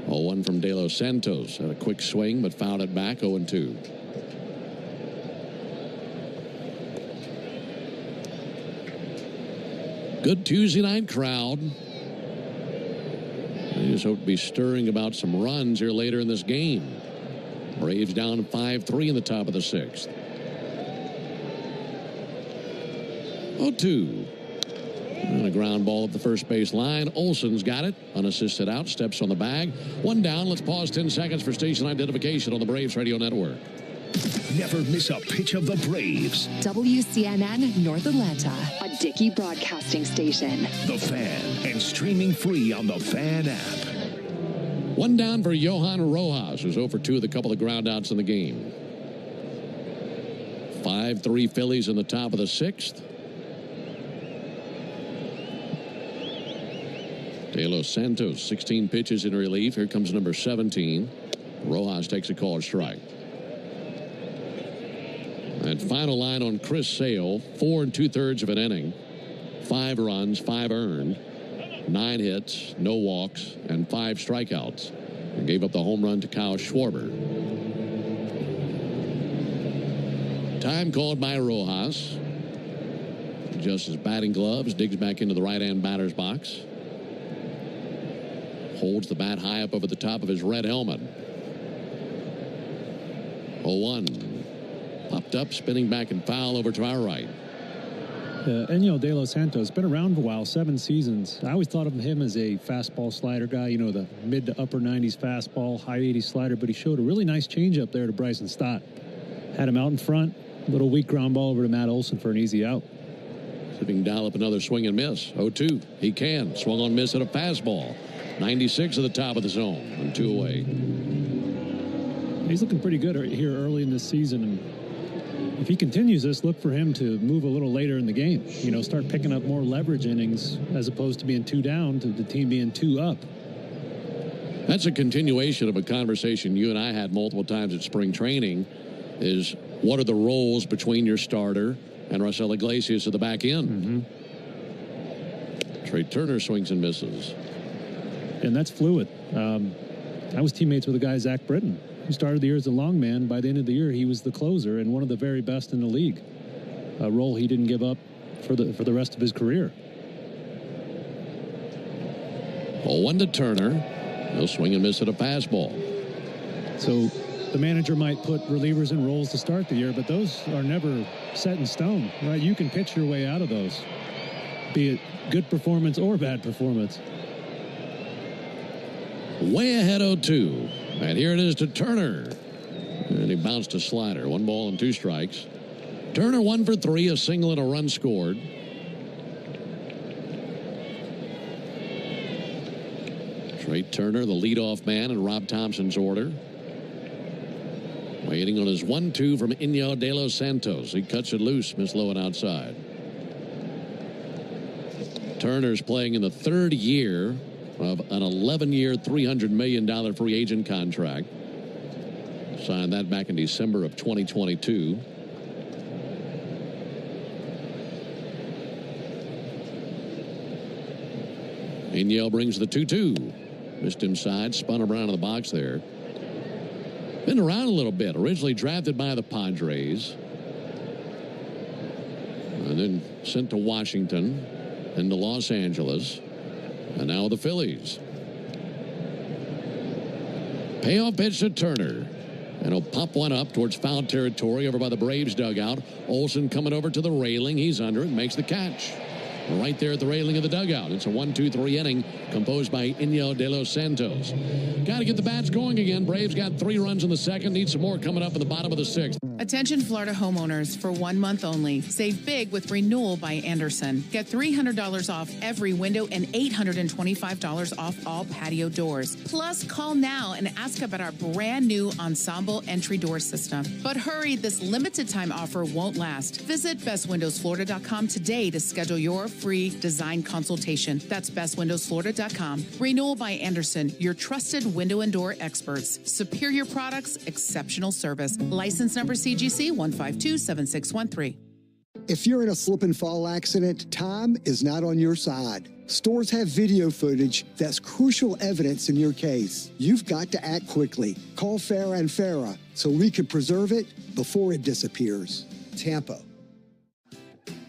[SPEAKER 7] 0-1 from De Los Santos. Had a quick swing, but fouled it back. 0-2. Good Tuesday night crowd. They just hope to be stirring about some runs here later in this game. Braves down 5-3 in the top of the 6th. 0-2. And a ground ball up the first base line. Olson's got it. Unassisted out. Steps on the bag. One down. Let's pause 10 seconds for station identification on the Braves Radio Network.
[SPEAKER 5] Never miss a pitch of the Braves.
[SPEAKER 10] WCNN North Atlanta, a Dickey broadcasting station.
[SPEAKER 5] The Fan, and streaming free on the Fan app.
[SPEAKER 7] One down for Johan Rojas, who's 0 for 2 with a couple of groundouts in the game. 5-3 Phillies in the top of the 6th. De Los Santos, 16 pitches in relief. Here comes number 17. Rojas takes a called strike. And final line on Chris Sale, 4 2/3 of an inning, 5 runs, 5 earned, 9 hits, no walks, and 5 strikeouts. And gave up the home run to Kyle Schwarber. Time called by Rojas. Adjusts his batting gloves, digs back into the right-hand batter's box. Holds the bat high up over the top of his red helmet. 0-1. Popped up, spinning back and foul over to our right.
[SPEAKER 8] Iñigo de los Santos, been around for a while, 7 seasons. I always thought of him as a fastball slider guy, you know, the mid to upper 90s fastball, high 80s slider, but he showed a really nice changeup there to Bryson Stott. Had him out in front, little weak ground ball over to Matt Olson for an easy out.
[SPEAKER 7] See if he can dial up another swing and miss. 0-2. He can. Swung on miss at a fastball. 96 at the top of the zone and 2 away.
[SPEAKER 8] He's looking pretty good here early in this season, and if he continues this, look for him to move a little later in the game. You know, start picking up more leverage innings as opposed to being 2 down to the team being 2 up.
[SPEAKER 7] That's a continuation of a conversation you and I had multiple times at spring training, is what are the roles between your starter and Raisel Iglesias at the back end? Trey Turner swings and misses.
[SPEAKER 8] And that's fluid. I was teammates with a guy, Zach Britton, who started the year as a long man. By the end of the year, he was the closer and one of the very best in the league. A role he didn't give up for the rest of his career.
[SPEAKER 7] 0-1 to Turner. He'll swing and miss at a fastball.
[SPEAKER 8] So the manager might put relievers in roles to start the year, but those are never set in stone, right? You can pitch your way out of those, be it good performance or bad performance.
[SPEAKER 7] Way ahead 0-2. And here it is to Turner. And he bounced a slider. 1 ball and 2 strikes. Turner 1 for 3, a single and a run scored. Trey Turner, the leadoff man in Rob Thompson's order. Waiting on his 1-2 from Iñigo de los Santos. He cuts it loose, missed low and outside. Turner's playing in the 3rd year of an 11-year, $300 million free agent contract. Signed that back in December of 2022. Iñigo brings the 2-2. Missed inside, spun around in the box there. Been around a little bit. Originally drafted by the Padres. And then sent to Washington and to Los Angeles. And now the Phillies. Payoff pitch to Turner. And he'll pop one up towards foul territory over by the Braves dugout. Olson coming over to the railing. He's under it, makes the catch. right there at the railing of the dugout. It's a 1-2-3 inning composed by Inyo de los Santos. Got to get the bats going again. Braves got 3 runs in the second. Need some more coming up in the bottom of the 6th.
[SPEAKER 23] Attention Florida homeowners, for 1 month only. Save big with Renewal by Anderson. Get $300 off every window and $825 off all patio doors. Plus, call now and ask about our brand new Ensemble entry door system. But hurry, this limited time offer won't last. Visit bestwindowsflorida.com today to schedule your free design consultation. That's bestwindowsflorida.com. Renewal by Anderson, your trusted window and door experts. Superior products, exceptional service. License number CGC 1527613.
[SPEAKER 11] If you're in a slip and fall accident, time is not on your side. Stores have video footage that's crucial evidence in your case. You've got to act quickly. Call Farah and Farah so we can preserve it before it disappears. Tampa.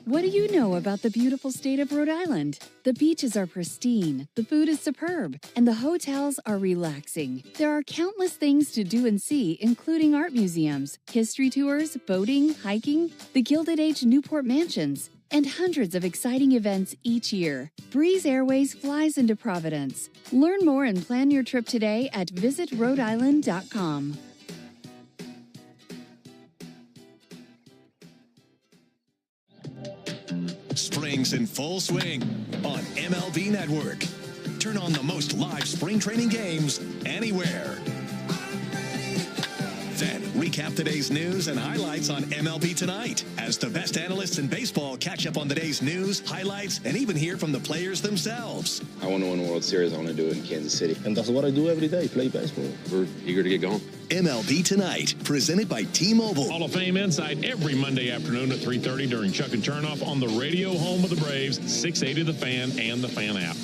[SPEAKER 14] What do you know about the beautiful state of Rhode Island? The beaches are pristine, the food is superb, and the hotels are relaxing. There are countless things to do and see, including art museums, history tours, boating, hiking, the Gilded Age Newport Mansions, and hundreds of exciting events each year. Breeze Airways flies into Providence. Learn more and plan your trip today at visitrhodeisland.com.
[SPEAKER 5] Spring's in full swing on MLB Network. Turn on the most live spring training games anywhere. Then recap today's news and highlights on MLB Tonight as the best analysts in baseball catch up on the day's news, highlights, and even hear from the players themselves.
[SPEAKER 18] I want to win a World Series. I want to do it in Kansas City. And that's what I do every day, play baseball. We're eager to get going.
[SPEAKER 5] MLB Tonight, presented by T-Mobile.
[SPEAKER 22] Hall of Fame Insight every Monday afternoon at 3:30 during Chuck and Turnoff on the radio home of the Braves, 680 The Fan and the Fan app.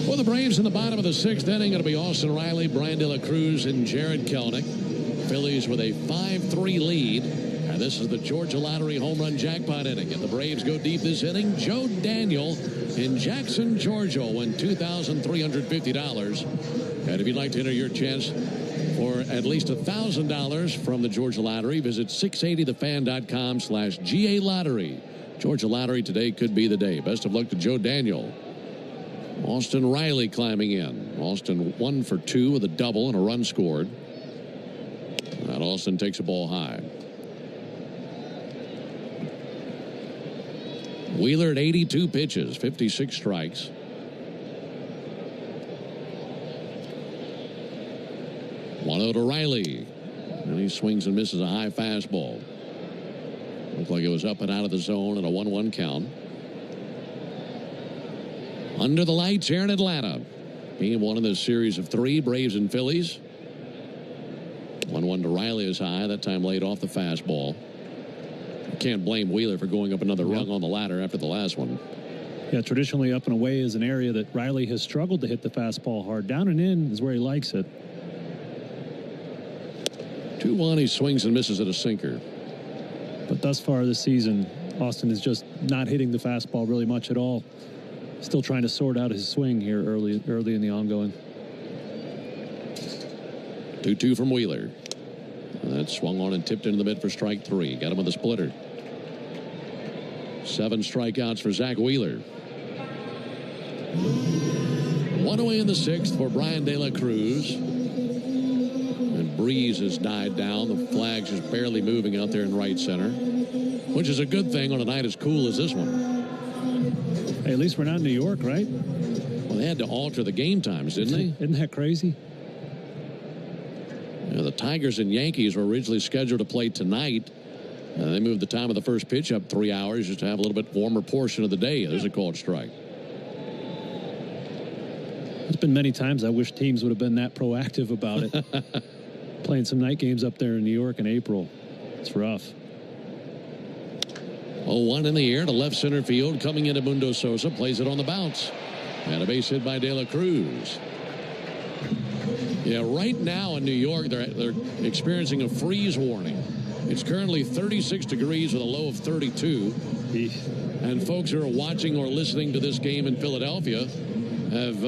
[SPEAKER 7] Well, the Braves in the bottom of the 6th inning. It'll be Austin Riley, Brian De La Cruz, and Jared Kelenic. Phillies with a 5-3 lead. And this is the Georgia Lottery home run jackpot inning. And the Braves go deep this inning. Joe Daniel in Jackson, Georgia, will win $2,350. And if you'd like to enter your chance for at least $1,000 from the Georgia Lottery, visit 680thefan.com/GA Lottery. Georgia Lottery, today could be the day. Best of luck to Joe Daniel. Austin Riley climbing in. Austin 1 for 2 with a double and a run scored. And Austin takes a ball high. Wheeler at 82 pitches, 56 strikes. One to Riley. And he swings and misses a high fastball. Looked like it was up and out of the zone at a 1-1 count. Under the lights here in Atlanta. Game 1 of this series of 3, Braves and Phillies. 1-1 to Riley is high. That time laid off the fastball. Can't blame Wheeler for going up another rung on the ladder after the last one.
[SPEAKER 8] Yeah, traditionally up and away is an area that Riley has struggled to hit the fastball hard. Down and in is where he likes it.
[SPEAKER 7] 2-1, he swings and misses at a sinker.
[SPEAKER 8] But thus far this season, Austin is just not hitting the fastball really much at all. Still trying to sort out his swing here early in the ongoing.
[SPEAKER 7] 2-2 from Wheeler. That swung on and tipped into the mid for strike 3. Got him with a splitter. 7 strikeouts for Zach Wheeler. 1 away in the 6th for Brian De La Cruz. And breeze has died down. The flag's just barely moving out there in right center, which is a good thing on a night as cool as this one.
[SPEAKER 8] Hey, at least we're not in New York, right?
[SPEAKER 7] Well, they had to alter the game times, didn't they?
[SPEAKER 8] Isn't that crazy?
[SPEAKER 7] You know, the Tigers and Yankees were originally scheduled to play tonight. They moved the time of the first pitch up 3 hours just to have a little bit warmer portion of the day. There's a called strike.
[SPEAKER 8] There's been many times I wish teams would have been that proactive about it. Playing some night games up there in New York in April. It's rough.
[SPEAKER 7] 0-1 in the air to left center field. Coming into Mundo Sosa. Plays it on the bounce. And a base hit by De La Cruz. Yeah, right now in New York, they're experiencing a freeze warning. It's currently 36 degrees with a low of 32. And folks who are watching or listening to this game in Philadelphia have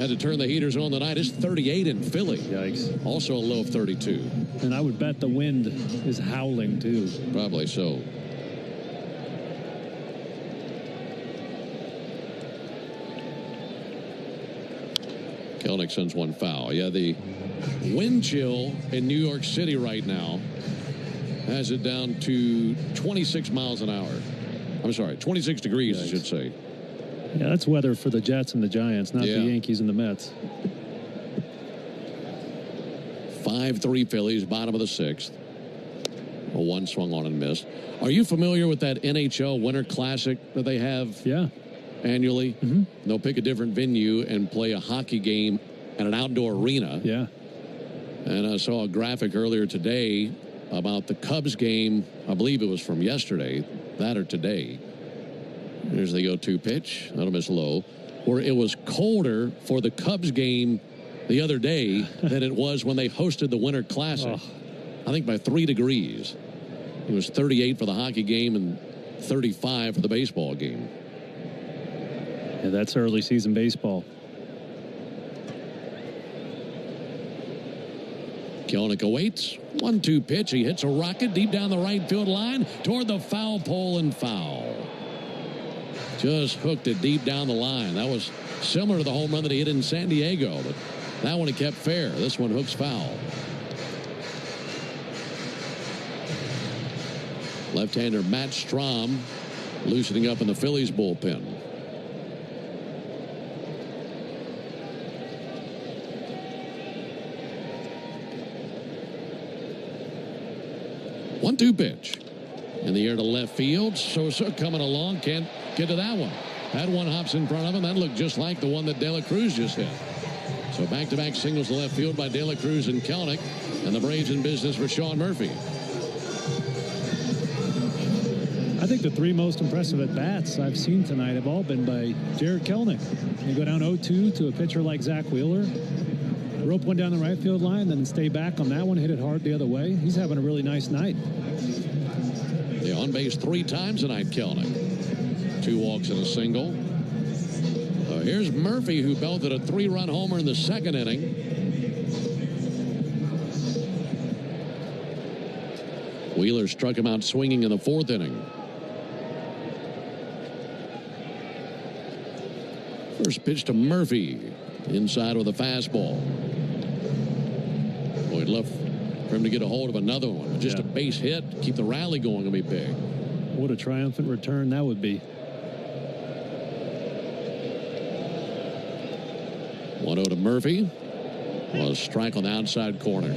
[SPEAKER 7] Had to turn the heaters on tonight. It's 38 in Philly.
[SPEAKER 8] Yikes.
[SPEAKER 7] Also a low of 32.
[SPEAKER 8] And I would bet the wind is howling, too.
[SPEAKER 7] Probably so. Kelnick sends one foul. Yeah, the wind chill in New York City right now has it down to 26 miles an hour. I'm sorry, 26 degrees, I should say.
[SPEAKER 8] Yeah, that's weather for the Jets and the Giants, not the Yankees and the Mets.
[SPEAKER 7] 5-3 Phillies, bottom of the sixth. A one swung on and missed. Are you familiar with that NHL Winter Classic that they have annually?
[SPEAKER 8] Mm-hmm.
[SPEAKER 7] They'll pick a different venue and play a hockey game at an outdoor arena.
[SPEAKER 8] Yeah.
[SPEAKER 7] And I saw a graphic earlier today about the Cubs game. I believe it was from yesterday, that or today. Here's the 0-2 pitch. That'll miss low. Where it was colder for the Cubs game the other day than it was when they hosted the Winter Classic. I think by 3 degrees. It was 38 for the hockey game and 35 for the baseball game.
[SPEAKER 8] Yeah, that's early season baseball.
[SPEAKER 7] Kelnick awaits. 1-2 pitch. He hits a rocket deep down the right field line toward the foul pole and foul. Just hooked it deep down the line. That was similar to the home run that he hit in San Diego, but that one he kept fair. This one hooks foul. Left-hander Matt Strahm loosening up in the Phillies bullpen. One-two pitch. In the air to left field. Sosa coming along. Can't get to that one. That one hops in front of him. That looked just like the one that De La Cruz just hit. So back-to-back singles to left field by De La Cruz and Kelnick. And the Braves in business for Sean Murphy.
[SPEAKER 8] I think the 3 most impressive at-bats I've seen tonight have all been by Jared Kelnick. You go down 0-2 to a pitcher like Zach Wheeler. Rope one down the right field line, then stay back on that one, hit it hard the other way. He's having a really nice night.
[SPEAKER 7] Yeah, on base 3 times tonight, Kelnick. 2 walks and a single. Here's Murphy, who belted a 3-run homer in the second inning. Wheeler struck him out swinging in the 4th inning. First pitch to Murphy. Inside with a fastball. Boy, I'd love for him to get a hold of another one. Just a base hit. Keep the rally going will be big.
[SPEAKER 8] What a triumphant return that would be.
[SPEAKER 7] 1-0 to Murphy. Well, a strike on the outside corner.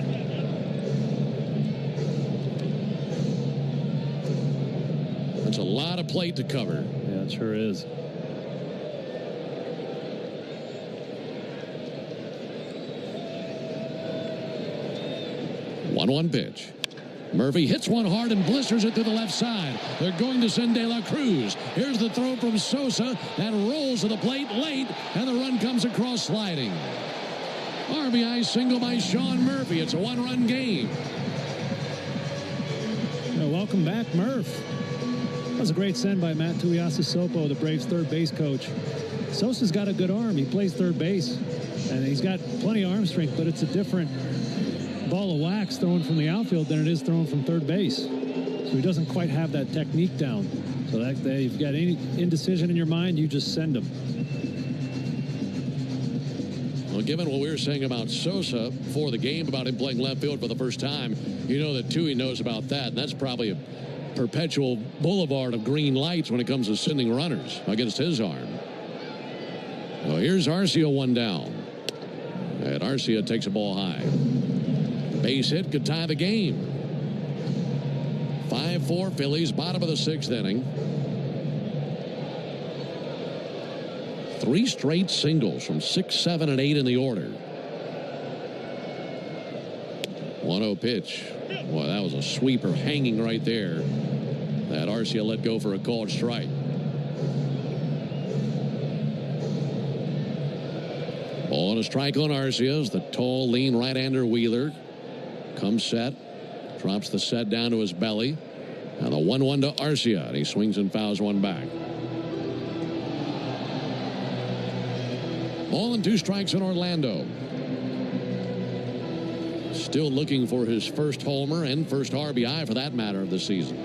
[SPEAKER 7] That's a lot of plate to cover.
[SPEAKER 8] Yeah, it sure is.
[SPEAKER 7] One pitch. Murphy hits one hard and blisters it to the left side. They're going to send De La Cruz. Here's the throw from Sosa. That rolls to the plate late, and the run comes across sliding. RBI single by Sean Murphy. It's a 1-run game.
[SPEAKER 8] Welcome back, Murph. That was a great send by Matt Tuiasosopo, the Braves' third base coach. Sosa's got a good arm. He plays third base, and he's got plenty of arm strength, but it's a different ball of wax thrown from the outfield than it is thrown from third base. So he doesn't quite have that technique down. So that if you've got any indecision in your mind, you just send him.
[SPEAKER 7] Well, given what we were saying about Sosa before the game, about him playing left field for the first time, you know that Tui knows about that. And that's probably a perpetual boulevard of green lights when it comes to sending runners against his arm. Well, here's Arcia, one down. And Arcia takes a ball high. Base hit could tie the game. 5-4 Phillies, bottom of the 6th inning. 3 straight singles from 6, 7, and 8 in the order. 1-0 pitch. Boy, that was a sweeper hanging right there. That Arcia let go for a called strike. Ball and a strike on Arcia as the tall, lean right-hander Wheeler comes set, drops the set down to his belly, and the 1-1 to Arcia, and he swings and fouls one back. Ball and 2 strikes in Orlando. Still looking for his first homer and first RBI for that matter of the season.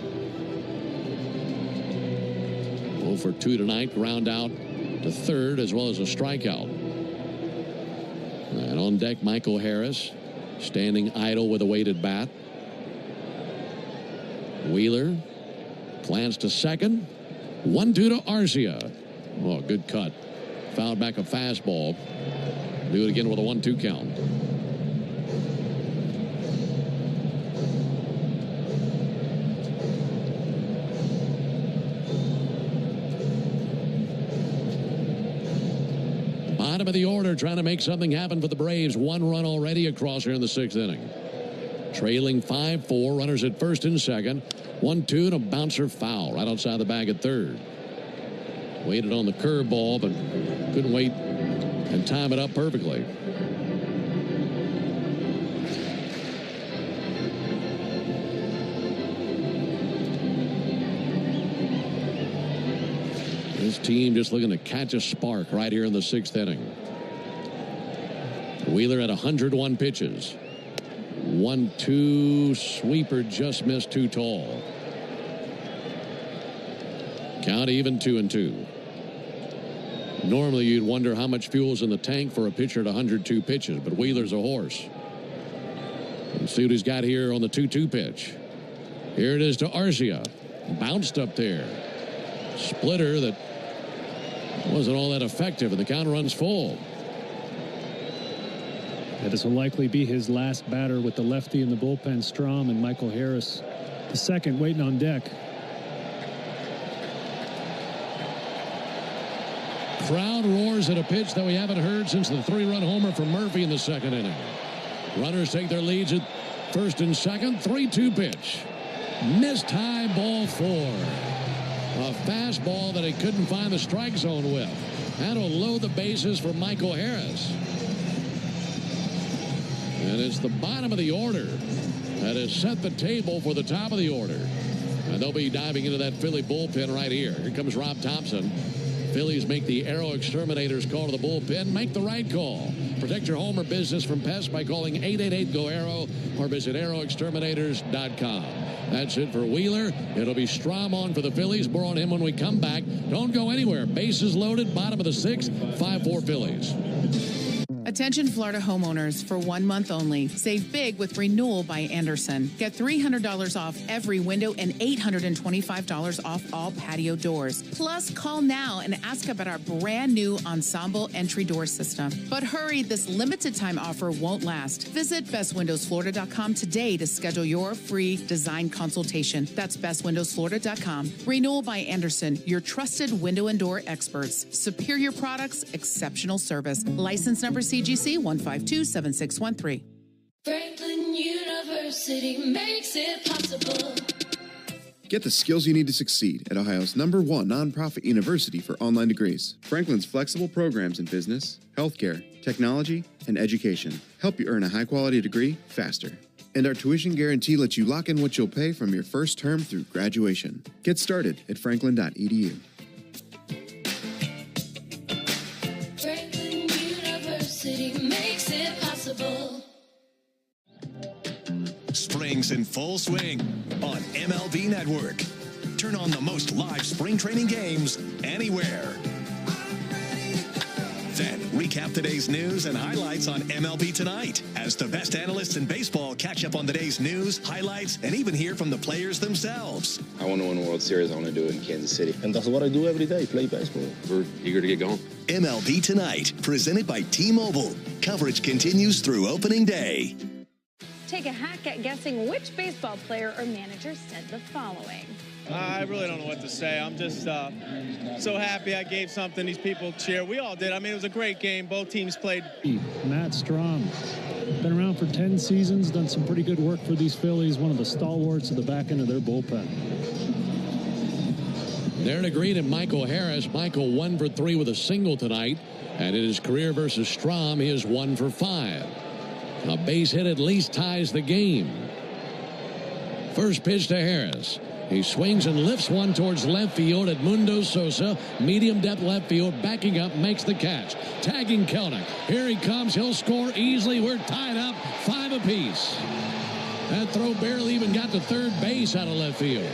[SPEAKER 7] 0 for 2 tonight, ground out to third as well as a strikeout. And on deck, Michael Harris, standing idle with a weighted bat. Wheeler plants to second. 1-2 to Arcia. Oh, good cut. Fouled back a fastball. Do it again with a 1-2 count. Bottom of the order, trying to make something happen for the Braves. 1 run already across here in the 6th inning. Trailing 5-4, runners at first and second. 1-2 and a bouncer foul right outside the bag at third. Waited on the curveball, but couldn't wait and time it up perfectly. This team just looking to catch a spark right here in the 6th inning. Wheeler at 101 pitches. 1-2 sweeper, just missed, too tall. Count even 2-2. Normally you'd wonder how much fuel's in the tank for a pitcher at 102 pitches, but Wheeler's a horse. Let's see what he's got here on the 2-2 pitch. Here it is to Arcia. Bounced up there. Splitter that wasn't all that effective, and the count runs full.
[SPEAKER 8] Yeah, this will likely be his last batter with the lefty in the bullpen. Strom and Michael Harris, the second, waiting on deck.
[SPEAKER 7] Crowd roars at a pitch that we haven't heard since the 3-run homer from Murphy in the 2nd inning. Runners take their leads at first and second. 3-2 pitch. Missed high, ball 4. A fastball that he couldn't find the strike zone with. Had to load the bases for Michael Harris. And it's the bottom of the order that has set the table for the top of the order. And they'll be diving into that Philly bullpen right here. Here comes Rob Thompson. Phillies make the Aero Exterminators call to the bullpen. Make the right call. Protect your home or business from pests by calling 888-GO-AERO or visit aeroexterminators.com. That's it for Wheeler. It'll be Strom on for the Phillies. More on him when we come back. Don't go anywhere. Bases loaded. Bottom of the 6th. 5-4 Phillies.
[SPEAKER 23] Attention Florida homeowners, for 1 month only. Save big with Renewal by Andersen. Get $300 off every window and $825 off all patio doors. Plus, call now and ask about our brand new Ensemble entry door system. But hurry, this limited time offer won't last. Visit bestwindowsflorida.com today to schedule your free design consultation. That's bestwindowsflorida.com. Renewal by Andersen, your trusted window and door experts. Superior products, exceptional service. License number CGC 1527613.
[SPEAKER 9] Franklin University makes it possible.
[SPEAKER 15] Get the skills you need to succeed at Ohio's #1 nonprofit university for online degrees. Franklin's flexible programs in business, healthcare, technology, and education help you earn a high-quality degree faster. And our tuition guarantee lets you lock in what you'll pay from your first term through graduation. Get started at franklin.edu.
[SPEAKER 9] City makes it possible.
[SPEAKER 5] Spring's in full swing on MLB Network. Turn on the most live spring training games anywhere. Then recap today's news and highlights on MLB Tonight as the best analysts in baseball catch up on the day's news, highlights, and even hear from the players themselves.
[SPEAKER 18] I want to win a World Series. I want to do it in Kansas City. And that's what I do every day, play baseball. We're eager to get going.
[SPEAKER 5] MLB Tonight, presented by T-Mobile. Coverage continues through opening day.
[SPEAKER 17] Take a hack at guessing which baseball player or manager said the following.
[SPEAKER 4] I really don't know what to say. I'm just so happy I gave something these people cheer. We all did. I mean, it was a great game. Both teams played.
[SPEAKER 8] Matt Strom, been around for 10 seasons, done some pretty good work for these Phillies, one of the stalwarts at the back end of their bullpen.
[SPEAKER 7] Darren agreed and Michael Harris. Michael 1 for 3 with a single tonight. And in his career versus Strom, he is 1 for 5. A base hit at least ties the game. First pitch to Harris. He swings and lifts one towards left field. Edmundo Sosa, medium depth left field, backing up, makes the catch. Tagging Kelenic. Here he comes. He'll score easily. We're tied up 5 apiece. That throw barely even got to third base out of left field.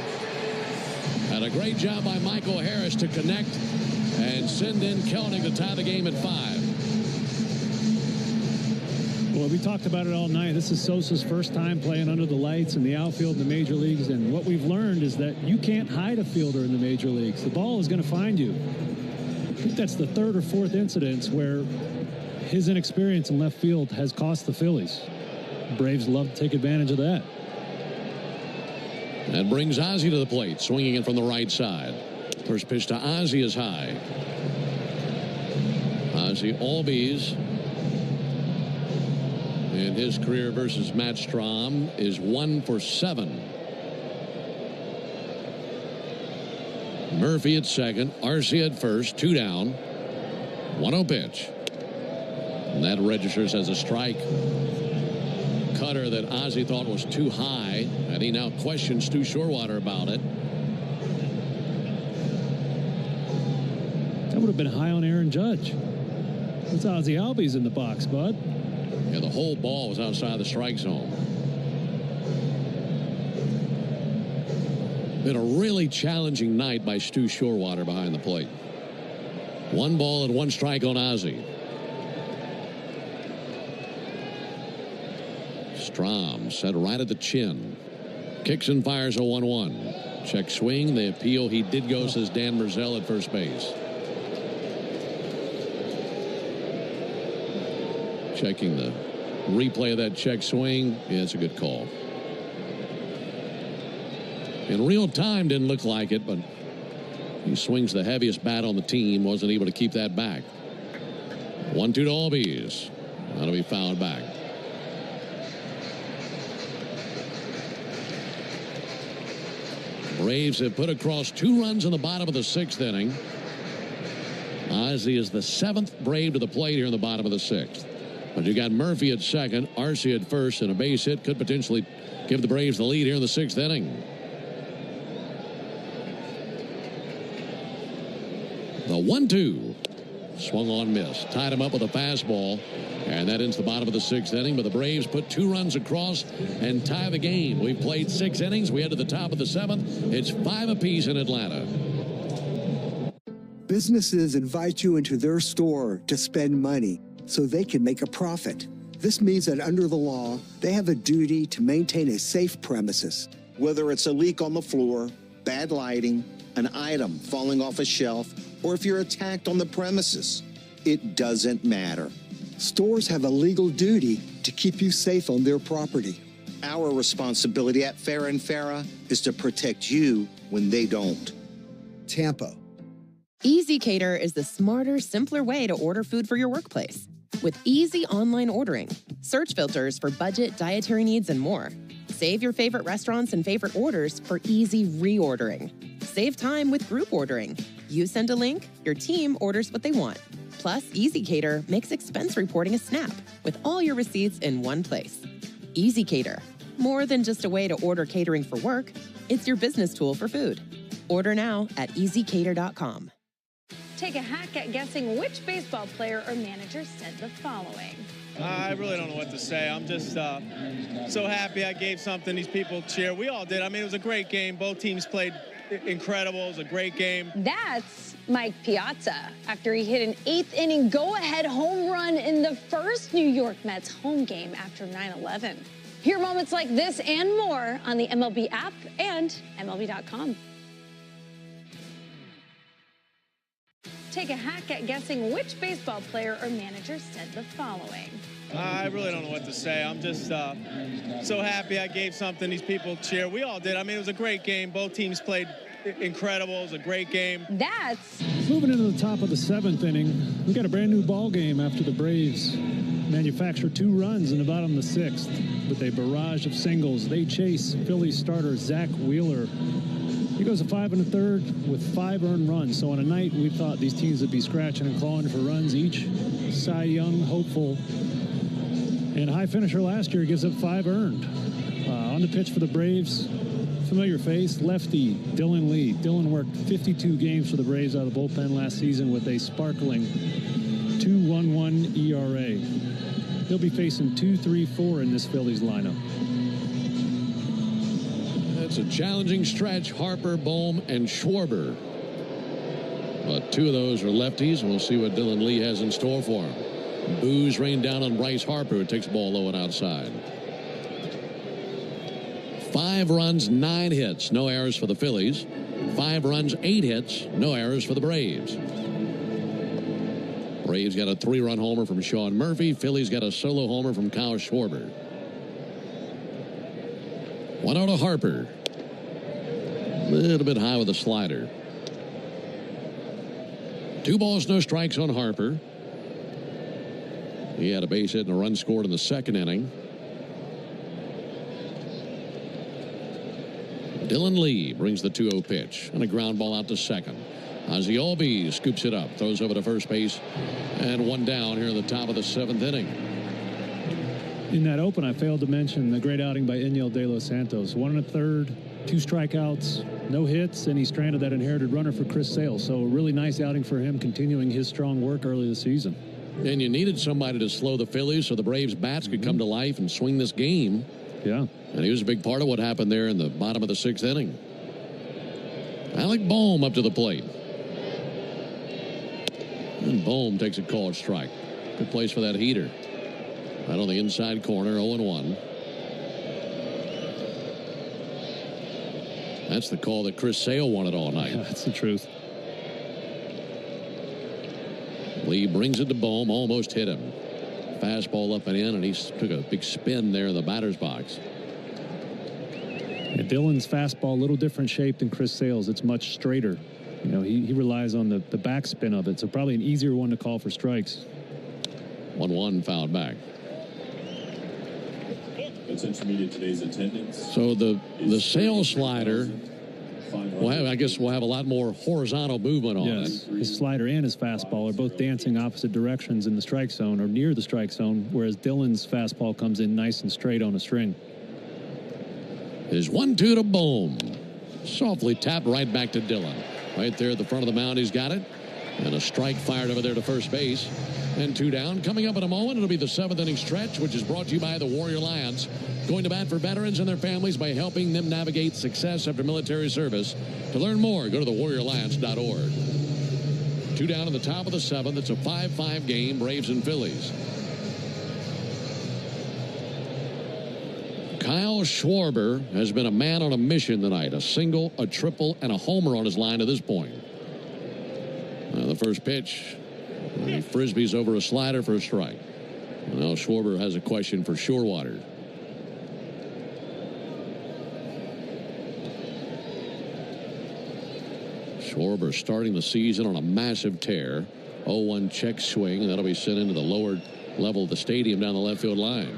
[SPEAKER 7] And a great job by Michael Harris to connect and send in Kelenic to tie the game at 5.
[SPEAKER 8] Well, we talked about it all night. This is Sosa's first time playing under the lights in the outfield in the major leagues. And what we've learned is that you can't hide a fielder in the major leagues. The ball is going to find you. I think that's the 3rd or 4th incident where his inexperience in left field has cost the Phillies. Braves love to take advantage of that.
[SPEAKER 7] That brings Ozzie to the plate, swinging it from the right side. First pitch to Ozzie is high. Ozzie Albies in his career versus Matt Strom is 1 for 7. Murphy at second, Arcia at first, 2 down. 1-0 pitch. And that registers as a strike. Cutter that Ozzie thought was too high, and he now questions Stu Shorwater about it.
[SPEAKER 8] That would have been high on Aaron Judge. It's Ozzie Albies in the box, bud.
[SPEAKER 7] Yeah, the whole ball was outside the strike zone. Been a really challenging night by Stu Shorwater behind the plate. 1 ball and 1 strike on Ozzie. Strom set right at the chin. Kicks and fires a 1-1. Check swing. The appeal. He did go, says Dan Merzell at first base. Checking the replay of that check swing. Yeah, it's a good call. In real time, didn't look like it, but he swings the heaviest bat on the team. Wasn't able to keep that back. 1-2 to Albies. That'll be fouled back. Braves have put across 2 runs in the bottom of the 6th inning. Ozzie is the 7th Brave to the plate here in the bottom of the 6th. But you got Murphy at second, Arcia at first, and a base hit could potentially give the Braves the lead here in the 6th inning. The 1-2. Swung on, miss. Tied him up with a fastball. And that ends the bottom of the 6th inning. But the Braves put 2 runs across and tie the game. We've played 6 innings. We head to the top of the 7th. It's 5 apiece in Atlanta.
[SPEAKER 11] Businesses invite you into their store to spend money so they can make a profit. This means that under the law, they have a duty to maintain a safe premises.
[SPEAKER 16] Whether it's a leak on the floor, bad lighting, an item falling off a shelf, or if you're attacked on the premises, it doesn't matter.
[SPEAKER 11] Stores have a legal duty to keep you safe on their property.
[SPEAKER 16] Our responsibility at Farah & Farah is to protect you when they don't.
[SPEAKER 11] Tampa.
[SPEAKER 19] Easy Cater is the smarter, simpler way to order food for your workplace. With easy online ordering, search filters for budget, dietary needs, and more. Save your favorite restaurants and favorite orders for easy reordering. Save time with group ordering. You send a link, your team orders what they want. Plus, Easy Cater makes expense reporting a snap with all your receipts in one place. Easy Cater. More than just a way to order catering for work, it's your business tool for food. Order now at easycater.com.
[SPEAKER 17] Take a hack at guessing which baseball player or manager said the following.
[SPEAKER 4] I really don't know what to say. I'm just so happy I gave something these people cheer. We all did. I mean, it was a great game. Both teams played incredible. It was a great game.
[SPEAKER 17] That's Mike Piazza after he hit an 8th inning go-ahead home run in the first New York Mets home game after 9/11. Hear moments like this and more on the MLB app and MLB.com. Take a hack at guessing which baseball player or manager said the following.
[SPEAKER 4] I really don't know what to say. I'm just so happy I gave something these people cheer. We all did. I mean, it was a great game. Both teams played incredible. It was a great game.
[SPEAKER 17] That's
[SPEAKER 8] moving into the top of the 7th inning. We got a brand new ball game after the Braves manufacture 2 runs in the bottom of the 6th with a barrage of singles. They chase Phillies starter Zach Wheeler. He goes a 5 1/3 with 5 earned runs. So on a night we thought these teams would be scratching and clawing for runs each. Cy Young hopeful. And high finisher last year gives up 5 earned. On the pitch for the Braves, familiar face, lefty Dylan Lee. Dylan worked 52 games for the Braves out of the bullpen last season with a sparkling 2.11 ERA. He'll be facing 2-3-4 in this Phillies lineup.
[SPEAKER 7] That's a challenging stretch. Harper, Bohm, and Schwarber. But two of those are lefties, and we'll see what Dylan Lee has in store for him. Boos rain down on Bryce Harper, who takes the ball low and outside. 5 runs, 9 hits, no errors for the Phillies. 5 runs, 8 hits, no errors for the Braves. Braves got a 3-run homer from Sean Murphy. Phillies got a solo homer from Kyle Schwarber. 1-0 to Harper. A little bit high with a slider. 2 balls, no strikes on Harper. He had a base hit and a run scored in the second inning. Dylan Lee brings the 2-0 pitch and a ground ball out to second. Ozzie Albies scoops it up, throws over to first base, and 1 down here in the top of the 7th inning.
[SPEAKER 8] In that open, I failed to mention the great outing by Enyel De Los Santos. 1 1/3, 2 strikeouts, no hits, and he stranded that inherited runner for Chris Sale. So a really nice outing for him, continuing his strong work early this season.
[SPEAKER 7] And you needed somebody to slow the Phillies so the Braves' bats could come to life and swing this game.
[SPEAKER 8] Yeah.
[SPEAKER 7] And he was a big part of what happened there in the bottom of the 6th inning. Alec Bohm up to the plate. And Bohm takes a called strike. Good place for that heater. Right on the inside corner, 0-1. That's the call that Chris Sale wanted all night.
[SPEAKER 8] Yeah, that's the truth.
[SPEAKER 7] Lee brings it to Bohm, almost hit him. Fastball up and in, and he took a big spin there in the batter's box.
[SPEAKER 8] Yeah, Dylan's fastball, a little different shape than Chris Sale's. It's much straighter. You know, he relies on the backspin of it, so probably an easier one to call for strikes.
[SPEAKER 7] 1-1 fouled back.
[SPEAKER 1] Attention media, today's attendance.
[SPEAKER 7] So the Sale slider, I guess we'll have a lot more horizontal movement on it.
[SPEAKER 8] His slider and his fastball are both dancing opposite directions in the strike zone or near the strike zone, whereas Dylan's fastball comes in nice and straight on a string.
[SPEAKER 7] Is 1-2 to Bohm. Softly tapped right back to Dylan. Right there at the front of the mound, he's got it. And a strike fired over there to first base. And 2 down. Coming up in a moment, it'll be the 7th inning stretch, which is brought to you by the Warrior Lions. Going to bat for veterans and their families by helping them navigate success after military service. To learn more, go to thewarriorlions.org. 2 down in the top of the 7th. It's a 5-5 game, Braves and Phillies. Kyle Schwarber has been a man on a mission tonight. A single, a triple, and a homer on his line to this point. The first pitch, he frisbees over a slider for a strike. Now Schwarber has a question for Shorewater. Schwarber starting the season on a massive tear. 0-1 check swing, and that'll be sent into the lower level of the stadium down the left field line.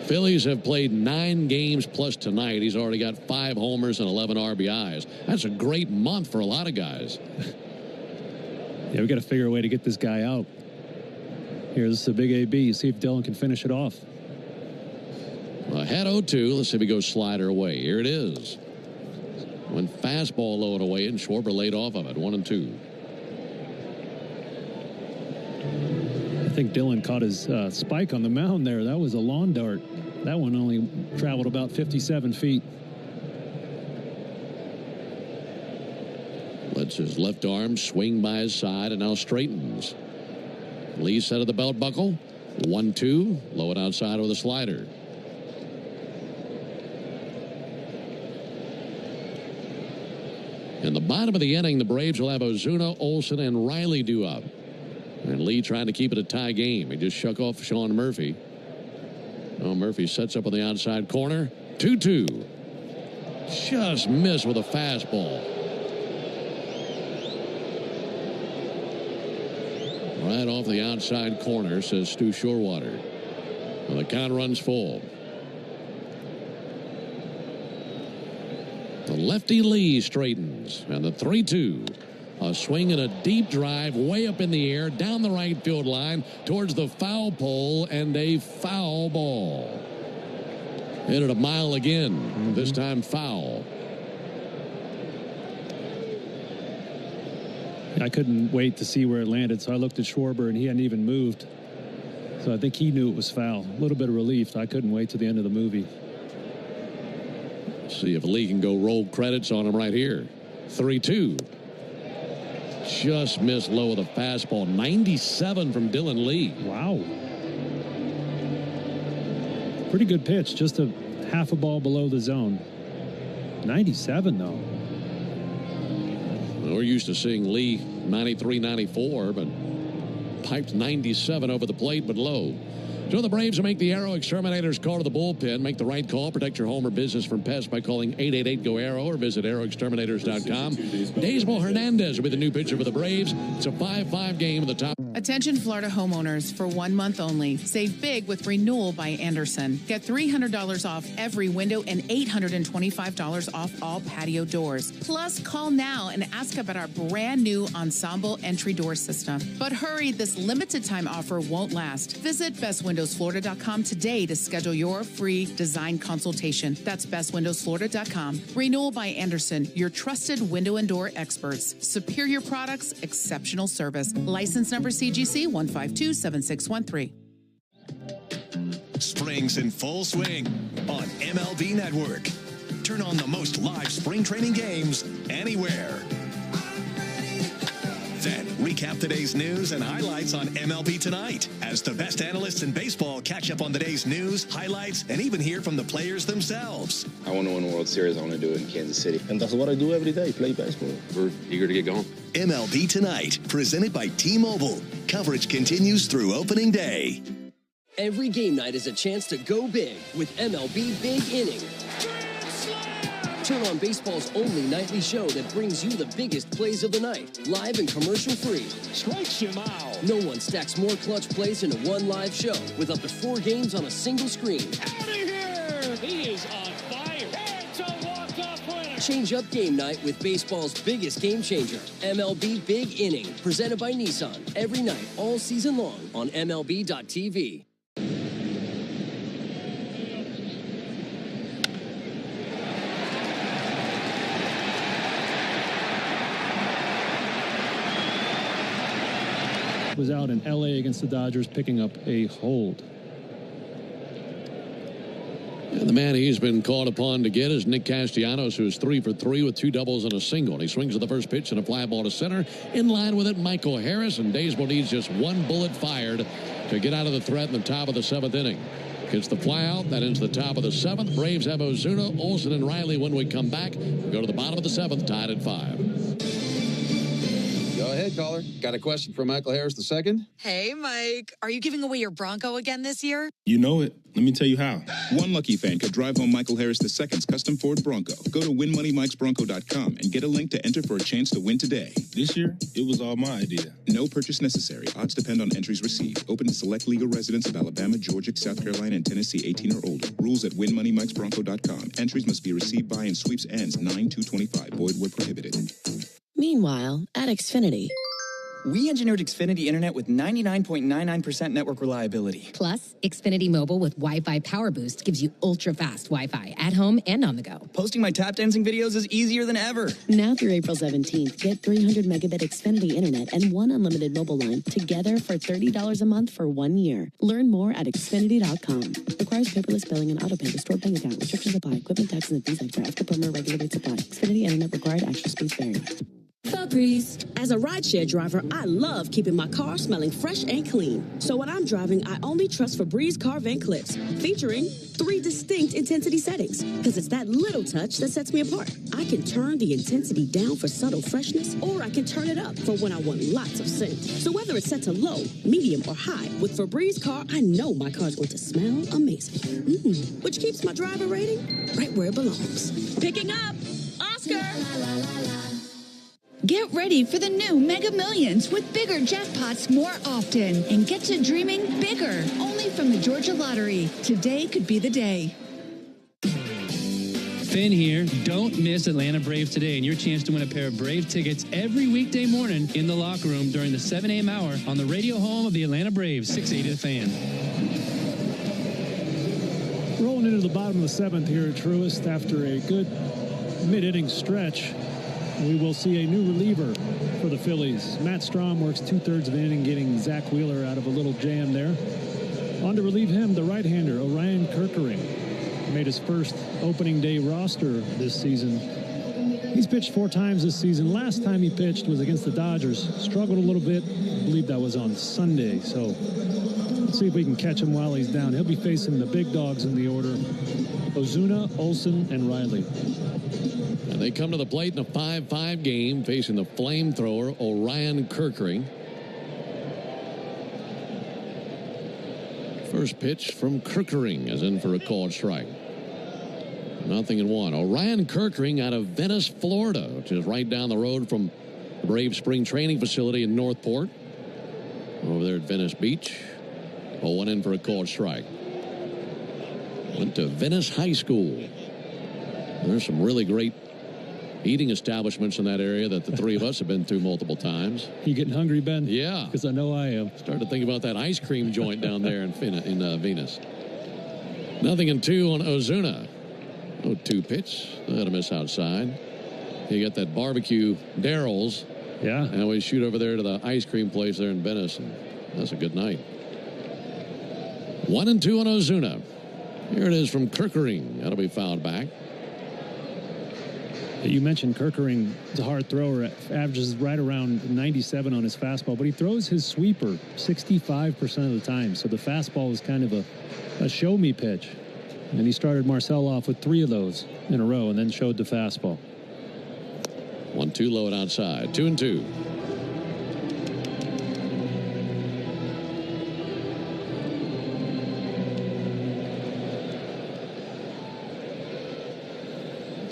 [SPEAKER 7] Phillies have played 9 games plus tonight. He's already got 5 homers and 11 RBIs. That's a great month for a lot of guys.
[SPEAKER 8] Yeah, we got to figure a way to get this guy out. Here, this is a big AB. See if Dylan can finish it off.
[SPEAKER 7] Ahead 0-2. Let's see if he goes slider away. Here it is. Went fastball low and away, and Schwarber laid off of it. 1-2.
[SPEAKER 8] I think Dylan caught his spike on the mound there. That was a lawn dart. That one only traveled about 57 feet.
[SPEAKER 7] Lets his left arm swing by his side and now straightens. Lee set of the belt buckle. 1-2. Low and outside with a slider. In the bottom of the inning, the Braves will have Ozuna, Olsen, and Riley due up. And Lee trying to keep it a tie game. He just shook off Sean Murphy. Oh, Murphy sets up on the outside corner. 2-2. Just missed with a fastball. Right off the outside corner, says Stu Shorewater. Well, the count runs full. The lefty Lee straightens. And the 3-2. A swing and a deep drive way up in the air down the right field line towards the foul pole, and a foul ball. Hit it a mile again. This time foul.
[SPEAKER 8] I couldn't wait to see where it landed, so I looked at Schwarber, and he hadn't even moved. So I think he knew it was foul. A little bit of relief. I couldn't wait to the end of the movie.
[SPEAKER 7] See if Lee can go roll credits on him right here. 3-2. Just missed low with a fastball. 97 from Dylan Lee.
[SPEAKER 8] Wow. Pretty good pitch. Just a half a ball below the zone. 97, though.
[SPEAKER 7] We're used to seeing Lee 93, 94, but piped 97 over the plate, but low. So the Braves will make the Arrow Exterminators call to the bullpen. Make the right call. Protect your home or business from pests by calling 888-GO-ARROW or visit arrowexterminators.com. Daysmo Hernandez will be the new pitcher for the Braves. It's a 5-5 game at the top.
[SPEAKER 23] Attention Florida homeowners, for 1 month only. Save big with Renewal by Anderson. Get $300 off every window and $825 off all patio doors. Plus, call now and ask about our brand new Ensemble entry door system. But hurry, this limited time offer won't last. Visit bestwindowsflorida.com today to schedule your free design consultation. That's bestwindowsflorida.com. Renewal by Anderson, your trusted window and door experts. Superior products, exceptional service. License number CGC 1527613.
[SPEAKER 5] Spring's in full swing on MLB Network. Turn on the most live spring training games anywhere. Then recap today's news and highlights on MLB Tonight as the best analysts in baseball catch up on the day's news, highlights, and even hear from the players themselves.
[SPEAKER 18] I want to win the World Series. I want to do it in Kansas City. And that's what I do every day, play baseball. We're eager to get going.
[SPEAKER 5] MLB Tonight, presented by T-Mobile. Coverage continues through opening day.
[SPEAKER 2] Every game night is a chance to go big with MLB Big Inning. Turn on baseball's only nightly show that brings you the biggest plays of the night, live and commercial-free.
[SPEAKER 26] Strikes him out.
[SPEAKER 2] No one stacks more clutch plays into one live show with up to 4 games on a single screen.
[SPEAKER 26] Out of here! He is on fire. It's a walk-off winner.
[SPEAKER 2] Change up game night with baseball's biggest game changer, MLB Big Inning, presented by Nissan. Every night, all season long on MLB.tv.
[SPEAKER 8] Was out in L.A. against the Dodgers picking up a hold.
[SPEAKER 7] And the man he's been called upon to get is Nick Castellanos, who is 3 for 3 with 2 doubles and a single. And he swings at the first pitch and a fly ball to center. In line with it, Michael Harris, and Daysmo needs just 1 bullet fired to get out of the threat in the top of the 7th inning. Gets the fly out. That ends the top of the 7th. Braves have Ozuna, Olsen, and Riley when we come back. We go to the bottom of the 7th, tied at 5.
[SPEAKER 3] Go ahead, caller. Got a question for Michael Harris II?
[SPEAKER 20] Hey, Mike. Are you giving away your Bronco again this year?
[SPEAKER 21] You know it. Let me tell you how. One lucky fan could drive home Michael Harris II's custom Ford Bronco. Go to winmoneymikesbronco.com and get a link to enter for a chance to win today.
[SPEAKER 24] This year, it was all my idea.
[SPEAKER 21] No purchase necessary. Odds depend on entries received. Open to select legal residents of Alabama, Georgia, South Carolina, and Tennessee 18 or older. Rules at winmoneymikesbronco.com. Entries must be received by and sweeps ends 9/2/25. Void where prohibited.
[SPEAKER 25] Meanwhile, at Xfinity.
[SPEAKER 27] We engineered Xfinity Internet with 99.99% network reliability.
[SPEAKER 28] Plus, Xfinity Mobile with Wi-Fi Power Boost gives you ultra-fast Wi-Fi at home and on the go.
[SPEAKER 27] Posting my tap dancing videos is easier than ever.
[SPEAKER 25] Now through April 17th, get 300 megabit Xfinity Internet and 1 unlimited mobile line together for $30 a month for 1 year. Learn more at Xfinity.com. Requires paperless billing and auto pay to stored bank account. Restrictions apply. Equipment taxes and fees extra after promo regulated supply. Xfinity Internet required. Actual speeds vary. Febreze. As a rideshare driver, I love keeping my car smelling fresh and clean. So when I'm driving, I only trust Febreze car vent clips, featuring 3 distinct intensity settings. Because it's that little touch that sets me apart. I can turn the intensity down for subtle freshness, or I can turn it up for when I want lots of scent. So whether it's set to low, medium, or high, with Febreze car, I know my car's going to smell amazing. Which keeps my driver rating right where it belongs. Picking up Oscar!
[SPEAKER 29] Get ready for the new Mega Millions with bigger jackpots more often and get to dreaming bigger only from the Georgia Lottery. Today could be the day.
[SPEAKER 30] Finn here. Don't miss Atlanta Braves Today and your chance to win a pair of Brave tickets every weekday morning in the locker room during the 7 a.m. hour on the radio home of the Atlanta Braves, 680 The Fan.
[SPEAKER 8] Rolling into the bottom of the 7th here at Truist after a good mid-inning stretch. We will see a new reliever for the Phillies. Matt Strahm works 2/3 of the inning, getting Zach Wheeler out of a little jam there. On to relieve him, the right-hander, Orion Kerkering. Made his first opening day roster this season. He's pitched 4 times this season. Last time he pitched was against the Dodgers. Struggled a little bit. I believe that was on Sunday. So let's see if we can catch him while he's down. He'll be facing the big dogs in the order: Ozuna, Olsen, and Riley.
[SPEAKER 7] And they come to the plate in a 5-5 game, facing the flamethrower, Orion Kerkering. First pitch from Kerkering is in for a called strike. 0-1. Orion Kerkering out of Venice, Florida, which is right down the road from the Braves spring training facility in Northport. Over there at Venice Beach. 0-1 in for a called strike. Went to Venice High School. There's some really great eating establishments in that area that the three of us have been through multiple times.
[SPEAKER 8] You getting hungry, Ben?
[SPEAKER 7] Yeah.
[SPEAKER 8] Because I know I am.
[SPEAKER 7] Started to think about that ice cream joint down there in Venus. 0-2 on Ozuna. 0-2 pitch. Let a miss outside. You got that barbecue Daryl's.
[SPEAKER 8] Yeah.
[SPEAKER 7] And we shoot over there to the ice cream place there in Venice. And that's a good night. 1-2 on Ozuna. Here it is from Kerkering. That'll be fouled back.
[SPEAKER 8] You mentioned Kerkering is a hard thrower, averages right around 97 on his fastball, but he throws his sweeper 65% of the time. So the fastball is kind of a show-me pitch. And he started Marcel off with 3 of those in a row and then showed the fastball.
[SPEAKER 7] 1-2 low and outside. 2-2.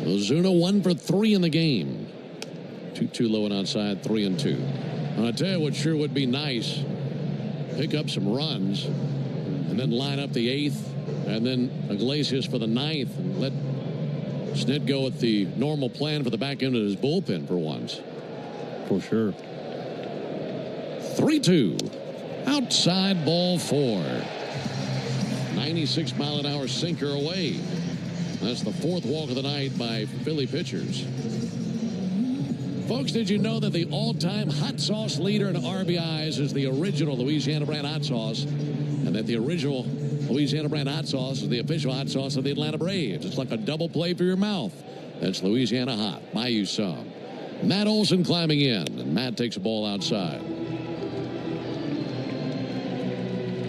[SPEAKER 7] Ozuna 1 for 3 in the game. 2-2 low and outside, 3-2. And I tell you what sure would be nice, pick up some runs and then line up the 8th and then Iglesias for the 9th and let Snit go with the normal plan for the back end of his bullpen for once.
[SPEAKER 8] For sure.
[SPEAKER 7] 3-2. Outside ball 4. 96 mile an hour sinker away. That's the 4th walk of the night by Philly pitchers. Folks, did you know that the all-time hot sauce leader in RBIs is the original Louisiana brand hot sauce, and that the original Louisiana brand hot sauce is the official hot sauce of the Atlanta Braves? It's like a double play for your mouth. That's Louisiana hot. Buy you some. Matt Olson climbing in, and Matt takes a ball outside.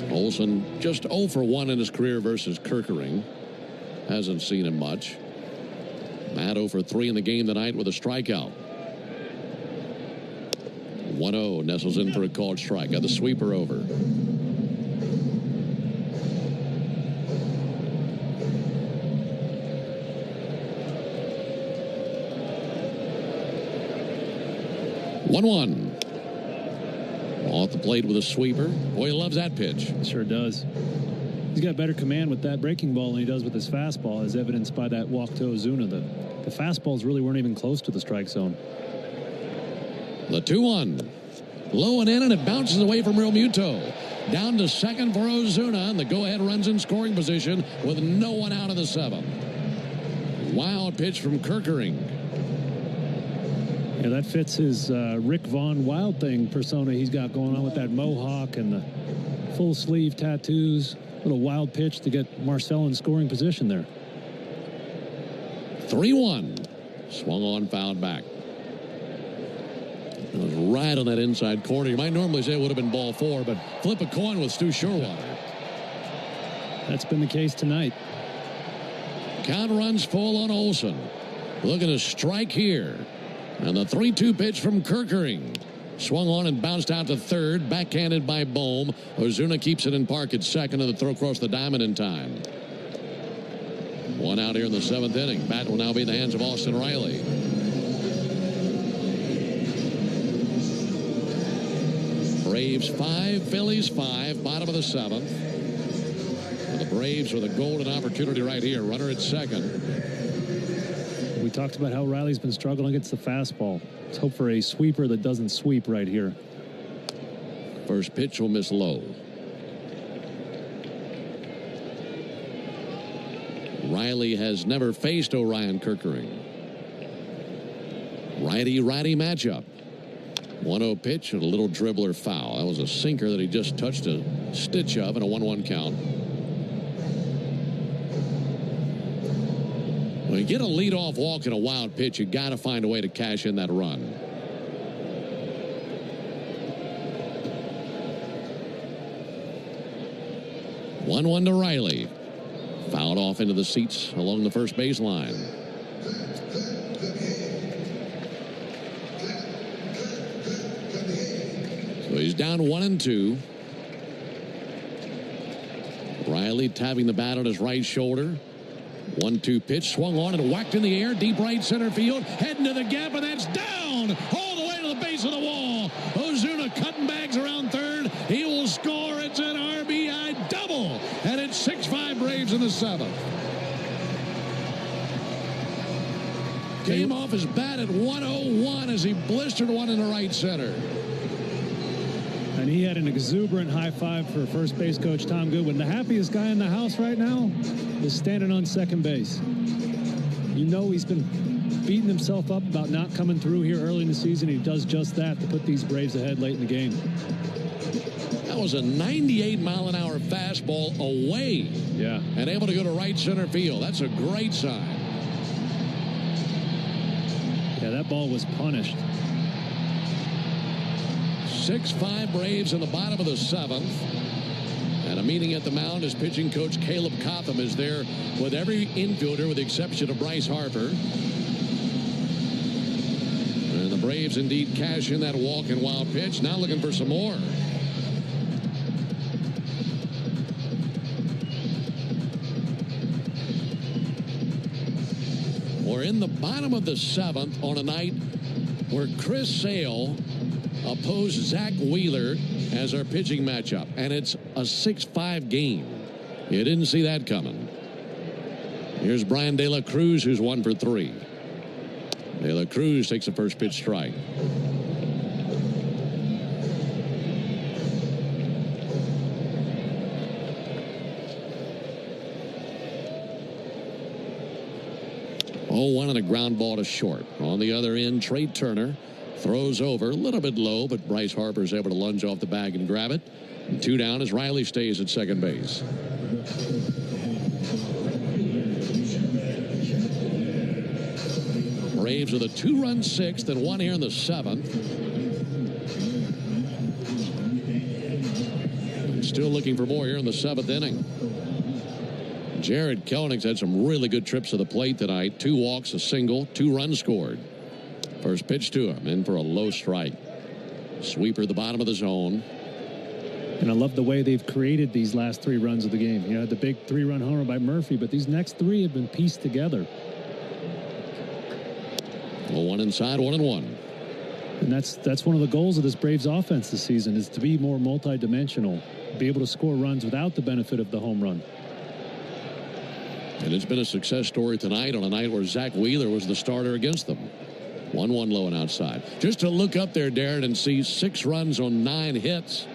[SPEAKER 7] Olson just 0 for 1 in his career versus Kerkering. Hasn't seen him much. Matt 0 for 3 in the game tonight with a strikeout. 1-0. Nestles in for a called strike. Got the sweeper over. One. Off the plate with a sweeper. Boy, he loves that pitch.
[SPEAKER 8] Sure does. He's got better command with that breaking ball than he does with his fastball, as evidenced by that walk to Ozuna. The fastballs really weren't even close to the strike zone.
[SPEAKER 7] The 2-1. Low and in, and it bounces away from Real Muto. Down to second for Ozuna, and the go-ahead runs in scoring position with no one out of the 7th. Wild pitch from Kerkering.
[SPEAKER 8] Yeah, that fits his Rick Vaughn Wild Thing persona he's got going on with that mohawk and the full sleeve tattoos. Little wild pitch to get Marcel in scoring position there.
[SPEAKER 7] 3-1. Swung on, fouled back. It was right on that inside corner. You might normally say it would have been ball 4, but flip a coin with Stu Sherwater.
[SPEAKER 8] That's been the case tonight.
[SPEAKER 7] Count runs full on Olsen. Looking to strike here. And the 3-2 pitch from Kerkering. Swung on and bounced out to third. Backhanded by Bohm. Ozuna keeps it in park at second, and the throw across the diamond in time. 1 out here in the 7th inning. Bat will now be in the hands of Austin Riley. Braves 5, Phillies 5, bottom of the 7th. And the Braves with a golden opportunity right here. Runner at second.
[SPEAKER 8] We talked about how Riley's been struggling against the fastball. Let's hope for a sweeper that doesn't sweep right here.
[SPEAKER 7] First pitch will miss low. Riley has never faced Orion Kerkering. Righty-righty matchup. 1-0 pitch and a little dribbler foul. That was a sinker that he just touched a stitch of in a 1-1 count. When you get a leadoff walk in a wild pitch, you got to find a way to cash in that run. One to Riley. Fouled off into the seats along the first baseline. So he's down 1-2. Riley tapping the bat on his right shoulder. 1-2 pitch, swung on and whacked in the air, deep right center field, heading to the gap, and that's down all the way to the base of the wall. Ozuna cutting bags around third. He will score. It's an RBI double, and it's 6-5 Braves in the seventh. Came off his bat at 101 as he blistered one in the right center.
[SPEAKER 8] And he had an exuberant high five for first base coach Tom Goodwin. The happiest guy in the house right now is standing on second base. You know he's been beating himself up about not coming through here early in the season. He does just that to put these Braves ahead late in the game.
[SPEAKER 7] That was a 98-mile-an-hour fastball away.
[SPEAKER 8] Yeah.
[SPEAKER 7] And able to go to right center field. That's a great sign.
[SPEAKER 8] Yeah, that ball was punished.
[SPEAKER 7] 6-5 Braves in the bottom of the seventh. And a meeting at the mound as pitching coach Caleb Cotham is there with every infielder with the exception of Bryce Harper. And the Braves indeed cash in that walk and wild pitch. Now looking for some more. We're in the bottom of the seventh on a night where Chris Sale opposed Zach Wheeler as our pitching matchup, and it's a 6-5 game. You didn't see that coming. Here's Brian De La Cruz, who's 1 for 3. De La Cruz takes the first pitch strike. One and a ground ball to short. On the other end, Trey Turner throws over a little bit low, but Bryce Harper is able to lunge off the bag and grab it. And 2 down as Riley stays at second base. Braves with a 2-run 6th and 1 here in the 7th. And still looking for more here in the 7th inning. Jared Kelenich's had some really good trips to the plate tonight. 2 walks, a single, 2 runs scored. First pitch to him, in for a low strike. Sweeper at the bottom of the zone.
[SPEAKER 8] And I love the way they've created these last 3 runs of the game. You know, the big 3-run homer by Murphy, but these next 3 have been pieced together.
[SPEAKER 7] Well, 1 inside, 1-1.
[SPEAKER 8] And that's one of the goals of this Braves offense this season, is to be more multi-dimensional, be able to score runs without the benefit of the home run.
[SPEAKER 7] And it's been a success story tonight on a night where Zach Wheeler was the starter against them. 1-1 low and outside. Just to look up there, Darren, and see 6 runs on 9 hits.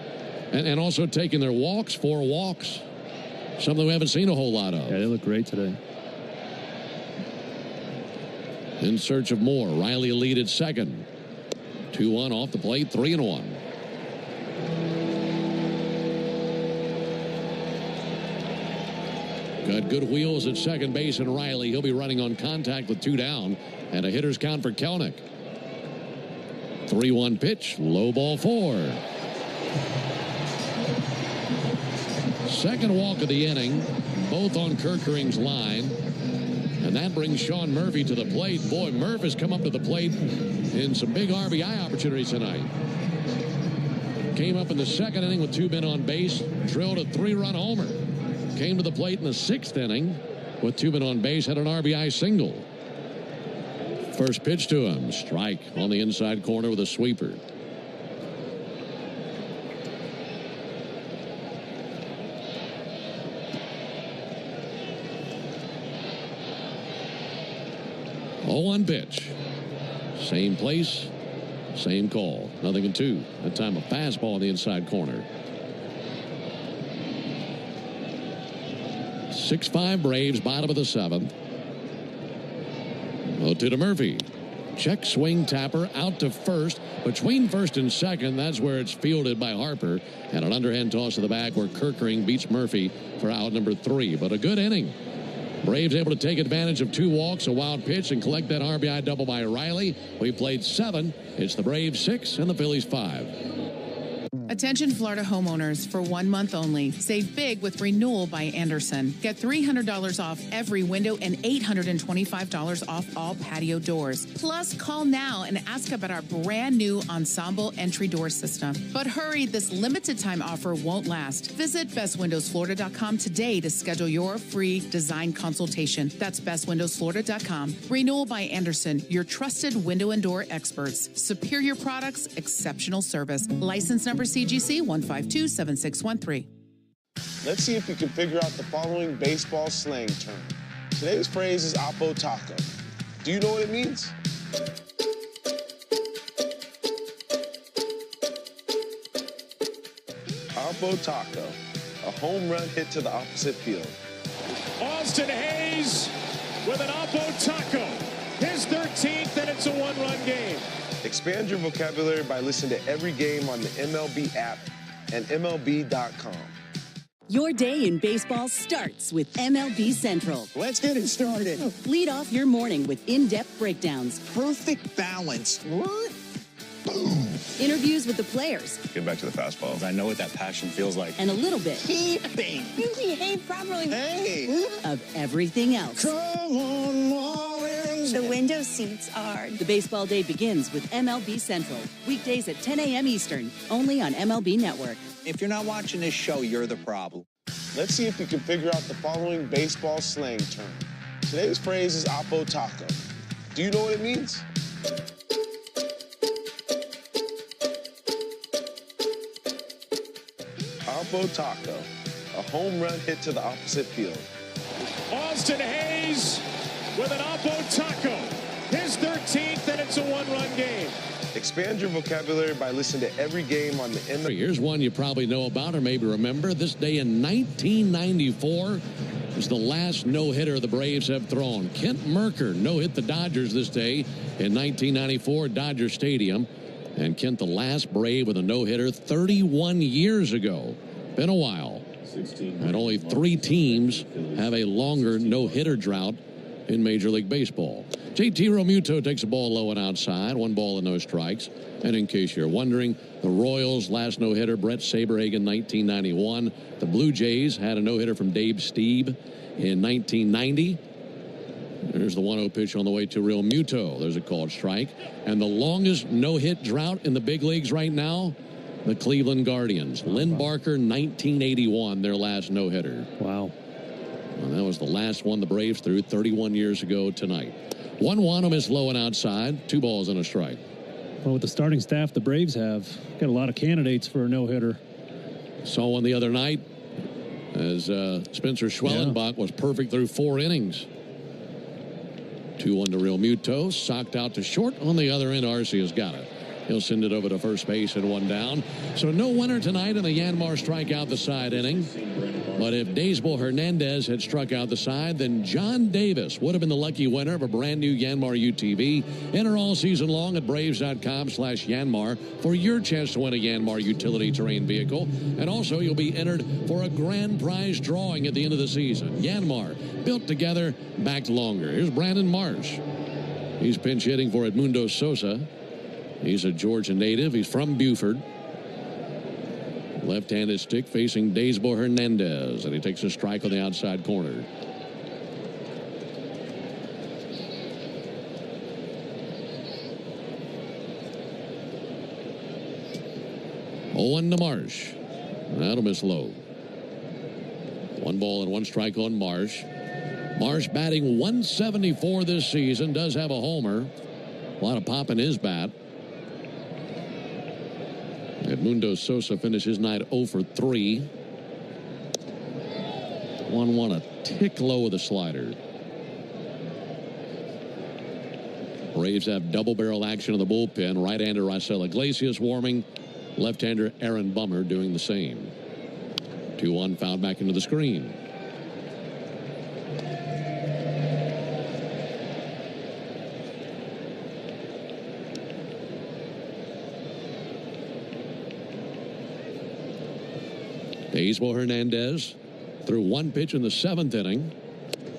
[SPEAKER 7] And also taking their walks, 4 walks. Something we haven't seen a whole lot of.
[SPEAKER 8] Yeah, they look great today.
[SPEAKER 7] In search of more. Riley lead at second. 2-1 off the plate, 3-1. Got good wheels at second base, and Riley, he'll be running on contact with 2 down, and a hitter's count for Kelenic. 3-1 pitch, low ball 4. Second walk of the inning, both on Kerkering's line, and that brings Sean Murphy to the plate. Boy, Murph has come up to the plate in some big RBI opportunities tonight. Came up in the second inning with 2 men on base, drilled a 3-run homer. Came to the plate in the 6th inning with 2 men on base, had an RBI single. First pitch to him, strike on the inside corner with a sweeper. Oh, 1 pitch. Same place, same call. Nothing in 2. That time a fastball on the inside corner. 6-5 Braves, bottom of the 7th. 0-2 to Murphy. Check swing tapper out to first. Between first and second, that's where it's fielded by Harper. And an underhand toss to the back where Kirkering beats Murphy for out number 3. But a good inning. Braves able to take advantage of 2 walks, a wild pitch, and collect that RBI double by Riley. We played 7. It's the Braves 6 and the Phillies 5.
[SPEAKER 23] Attention Florida homeowners, for 1 month only. Save big with Renewal by Anderson. Get $300 off every window and $825 off all patio doors. Plus, call now and ask about our brand new Ensemble entry door system. But hurry, this limited time offer won't last. Visit bestwindowsflorida.com today to schedule your free design consultation. That's bestwindowsflorida.com. Renewal by Anderson, your trusted window and door experts. Superior products, exceptional service. License number CGC 1527613.
[SPEAKER 6] Let's see if you can figure out the following baseball slang term. Today's phrase is Oppo Taco. Do you know what it means? Oppo Taco, a home run hit to the opposite field.
[SPEAKER 26] Austin Hayes with an Oppo Taco. His 13th, and it's a 1-run game.
[SPEAKER 6] Expand your vocabulary by listening to every game on the MLB app and MLB.com.
[SPEAKER 9] Your day in baseball starts with MLB Central.
[SPEAKER 26] Let's get it started.
[SPEAKER 9] Lead off your morning with in-depth breakdowns.
[SPEAKER 26] Perfect balance. What? Boom.
[SPEAKER 9] Interviews with the players.
[SPEAKER 26] Get back to the fastballs. I know what that passion feels like.
[SPEAKER 9] And a little bit.
[SPEAKER 26] Keeping.
[SPEAKER 9] You behave properly.
[SPEAKER 26] Hey.
[SPEAKER 9] Of everything else.
[SPEAKER 26] Come on, Marlins.
[SPEAKER 9] The window seats are. The baseball day begins with MLB Central. Weekdays at 10 a.m. Eastern. Only on MLB Network.
[SPEAKER 26] If you're not watching this show, you're the problem.
[SPEAKER 6] Let's see if you can figure out the following baseball slang term. Today's phrase is Oppo Taco. Do you know what it means? Oppo Taco, a home run hit to the opposite field.
[SPEAKER 26] Austin Hayes with an Oppo Taco. His 13th, and it's a 1-run game.
[SPEAKER 6] Expand your vocabulary by listening to every game on the MLB.
[SPEAKER 7] Here's one you probably know about or maybe remember. This day in 1994 was the last no-hitter the Braves have thrown. Kent Mercker no-hit the Dodgers this day in 1994 at Dodger Stadium. And Kent, the last Brave with a no-hitter 31 years ago. Been a while. And only 3 teams have a longer no-hitter drought in Major League Baseball. JT Realmuto takes a ball low and outside. 1 ball and no strikes. And in case you're wondering, the Royals' last no-hitter, Brett Saberhagen, 1991. The Blue Jays had a no-hitter from Dave Stieb in 1990. There's the 1-0 pitch on the way to Realmuto. There's a called strike. And the longest no-hit drought in the big leagues right now, the Cleveland Guardians. Lynn Barker, 1981, their last no-hitter.
[SPEAKER 8] Wow.
[SPEAKER 7] And that was the last one the Braves threw 31 years ago tonight. 1-1, a miss low and outside. 2 balls and a strike.
[SPEAKER 8] Well, with the starting staff the Braves have, got a lot of candidates for a no-hitter.
[SPEAKER 7] Saw one the other night as Spencer Schwellenbach was perfect through 4 innings. 2-1 to Realmuto. Socked out to short. On the other end, Arce has got it. He'll send it over to first base and 1 down. So no winner tonight in the Yanmar strikeout the side inning. But if Daysbel Hernandez had struck out the side, then John Davis would have been the lucky winner of a brand new Yanmar UTV. Enter all season long at Braves.com/Yanmar for your chance to win a Yanmar utility terrain vehicle. And also you'll be entered for a grand prize drawing at the end of the season. Yanmar, built together, backed longer. Here's Brandon Marsh. He's pinch hitting for Edmundo Sosa. He's a Georgia native. He's from Buford. Left-handed stick facing Daysbel Hernandez, and he takes a strike on the outside corner. Owen to Marsh. That'll miss low. 1 ball and 1 strike on Marsh. Marsh batting .174 this season. Does have a homer. A lot of pop in his bat. Edmundo Sosa finished his night 0 for 3. 1-1, a tick low with a slider. Braves have double barrel action in the bullpen. Right-hander Raisel Iglesias warming. Left-hander Aaron Bummer doing the same. 2-1 fouled back into the screen. Daysmo Hernandez threw one pitch in the 7th inning.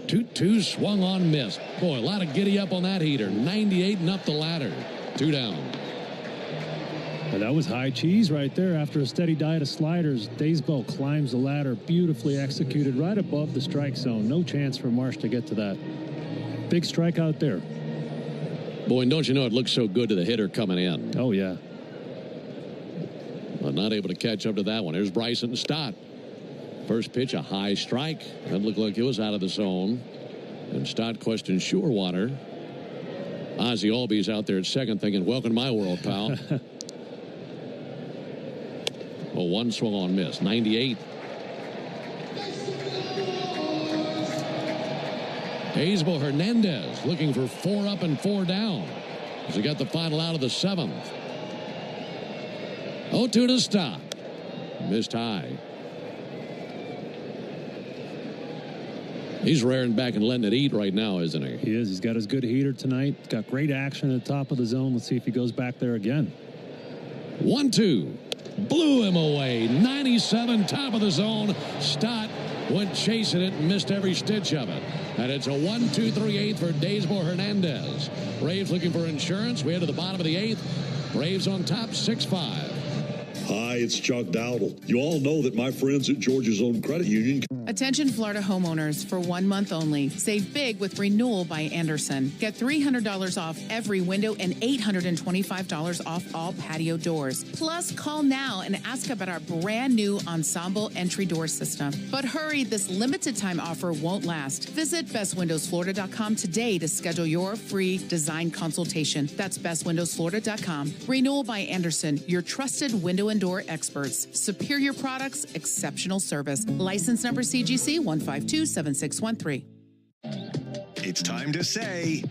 [SPEAKER 7] 2-2 swung on, missed. Boy, a lot of giddy up on that heater. 98 and up the ladder. 2 down.
[SPEAKER 8] Well, that was high cheese right there. After a steady diet of sliders, Daysmo climbs the ladder, beautifully executed right above the strike zone. No chance for Marsh to get to that. Big strike out there.
[SPEAKER 7] Boy, and don't you know it looks so good to the hitter coming in.
[SPEAKER 8] Oh, yeah.
[SPEAKER 7] But not able to catch up to that one. Here's Bryson Stott. First pitch, a high strike. That looked like it was out of the zone. And Stott questioned Surewater. Ozzie Albies out there at second thinking, welcome to my world, pal. Well, one swung on, miss. 98. Daysmo Hernandez looking for 4 up and 4 down as he got the final out of the 7th. 0-2 to Stott. Missed high. He's raring back and letting it eat right now, isn't he?
[SPEAKER 8] He is. He's got his good heater tonight. Got great action at the top of the zone. Let's see if he goes back there again.
[SPEAKER 7] 1-2. Blew him away. 97, top of the zone. Stott went chasing it and missed every stitch of it. And it's a 1-2-3-8 for Daysmo Hernandez. Braves looking for insurance. We head to the bottom of the 8th. Braves on top, 6-5.
[SPEAKER 4] Hi, it's Chuck Dowdle. You all know that my friends at Georgia's Own Credit Union.
[SPEAKER 23] Attention Florida homeowners, for 1 month only. Save big with Renewal by Anderson. Get $300 off every window and $825 off all patio doors. Plus, call now and ask about our brand new Ensemble entry door system. But hurry, this limited time offer won't last. Visit bestwindowsflorida.com today to schedule your free design consultation. That's bestwindowsflorida.com. Renewal by Anderson, your trusted window and door experts. Superior products, exceptional service. License number CGC 1527613.
[SPEAKER 5] It's time to say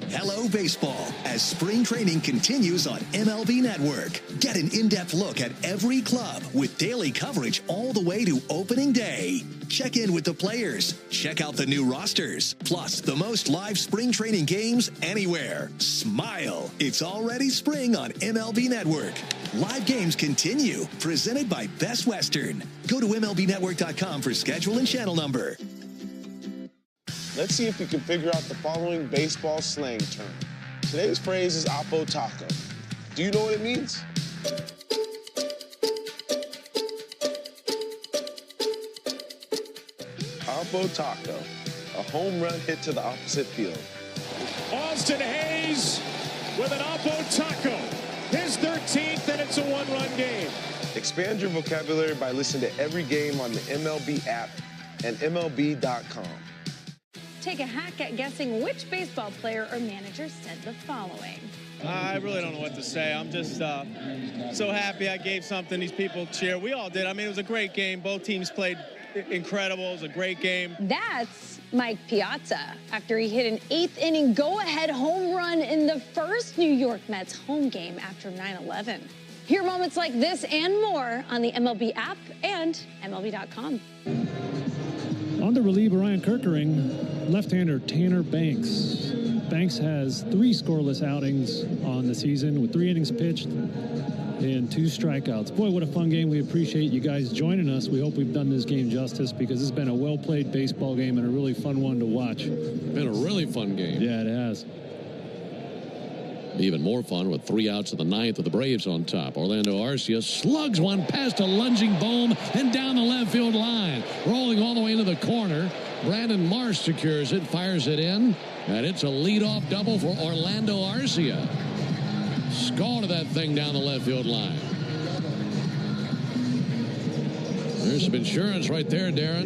[SPEAKER 5] hello, baseball, as spring training continues on MLB Network. Get an in-depth look at every club with daily coverage all the way to opening day. Check in with the players. Check out the new rosters. Plus, the most live spring training games anywhere. Smile. It's already spring on MLB Network. Live games continue. Presented by Best Western. Go to MLBNetwork.com for schedule and channel number.
[SPEAKER 6] Let's see if you can figure out the following baseball slang term. Today's phrase is Oppo Taco. Do you know what it means? Oppo Taco, a home run hit to the opposite field.
[SPEAKER 26] Austin Hayes with an Oppo Taco. His 13th, and it's a 1-run game.
[SPEAKER 6] Expand your vocabulary by listening to every game on the MLB app and MLB.com.
[SPEAKER 17] Take a hack at guessing which baseball player or manager said the following.
[SPEAKER 10] I really don't know what to say. I'm just so happy I gave something these people cheer. We all did. I mean, it was a great game. Both teams played incredible. It was a great game.
[SPEAKER 17] That's Mike Piazza after he hit an 8th inning go-ahead home run in the first New York Mets home game after 9/11. Hear moments like this and more on the MLB app and MLB.com.
[SPEAKER 8] On the reliever, Ryan Kerkering, left-hander Tanner Banks. Banks has 3 scoreless outings on the season with 3 innings pitched and 2 strikeouts. Boy, what a fun game. We appreciate you guys joining us. We hope we've done this game justice because it's been a well-played baseball game and a really fun one to watch.
[SPEAKER 7] Been a really fun game.
[SPEAKER 8] Yeah, it has.
[SPEAKER 7] Even more fun with 3 outs of the 9th with the Braves on top. Orlando Arcia slugs one past a lunging Bohm and down the left field line. Rolling all the way into the corner. Brandon Marsh secures it, fires it in, and it's a leadoff double for Orlando Arcia. Scalded that thing down the left field line. There's some insurance right there, Darren.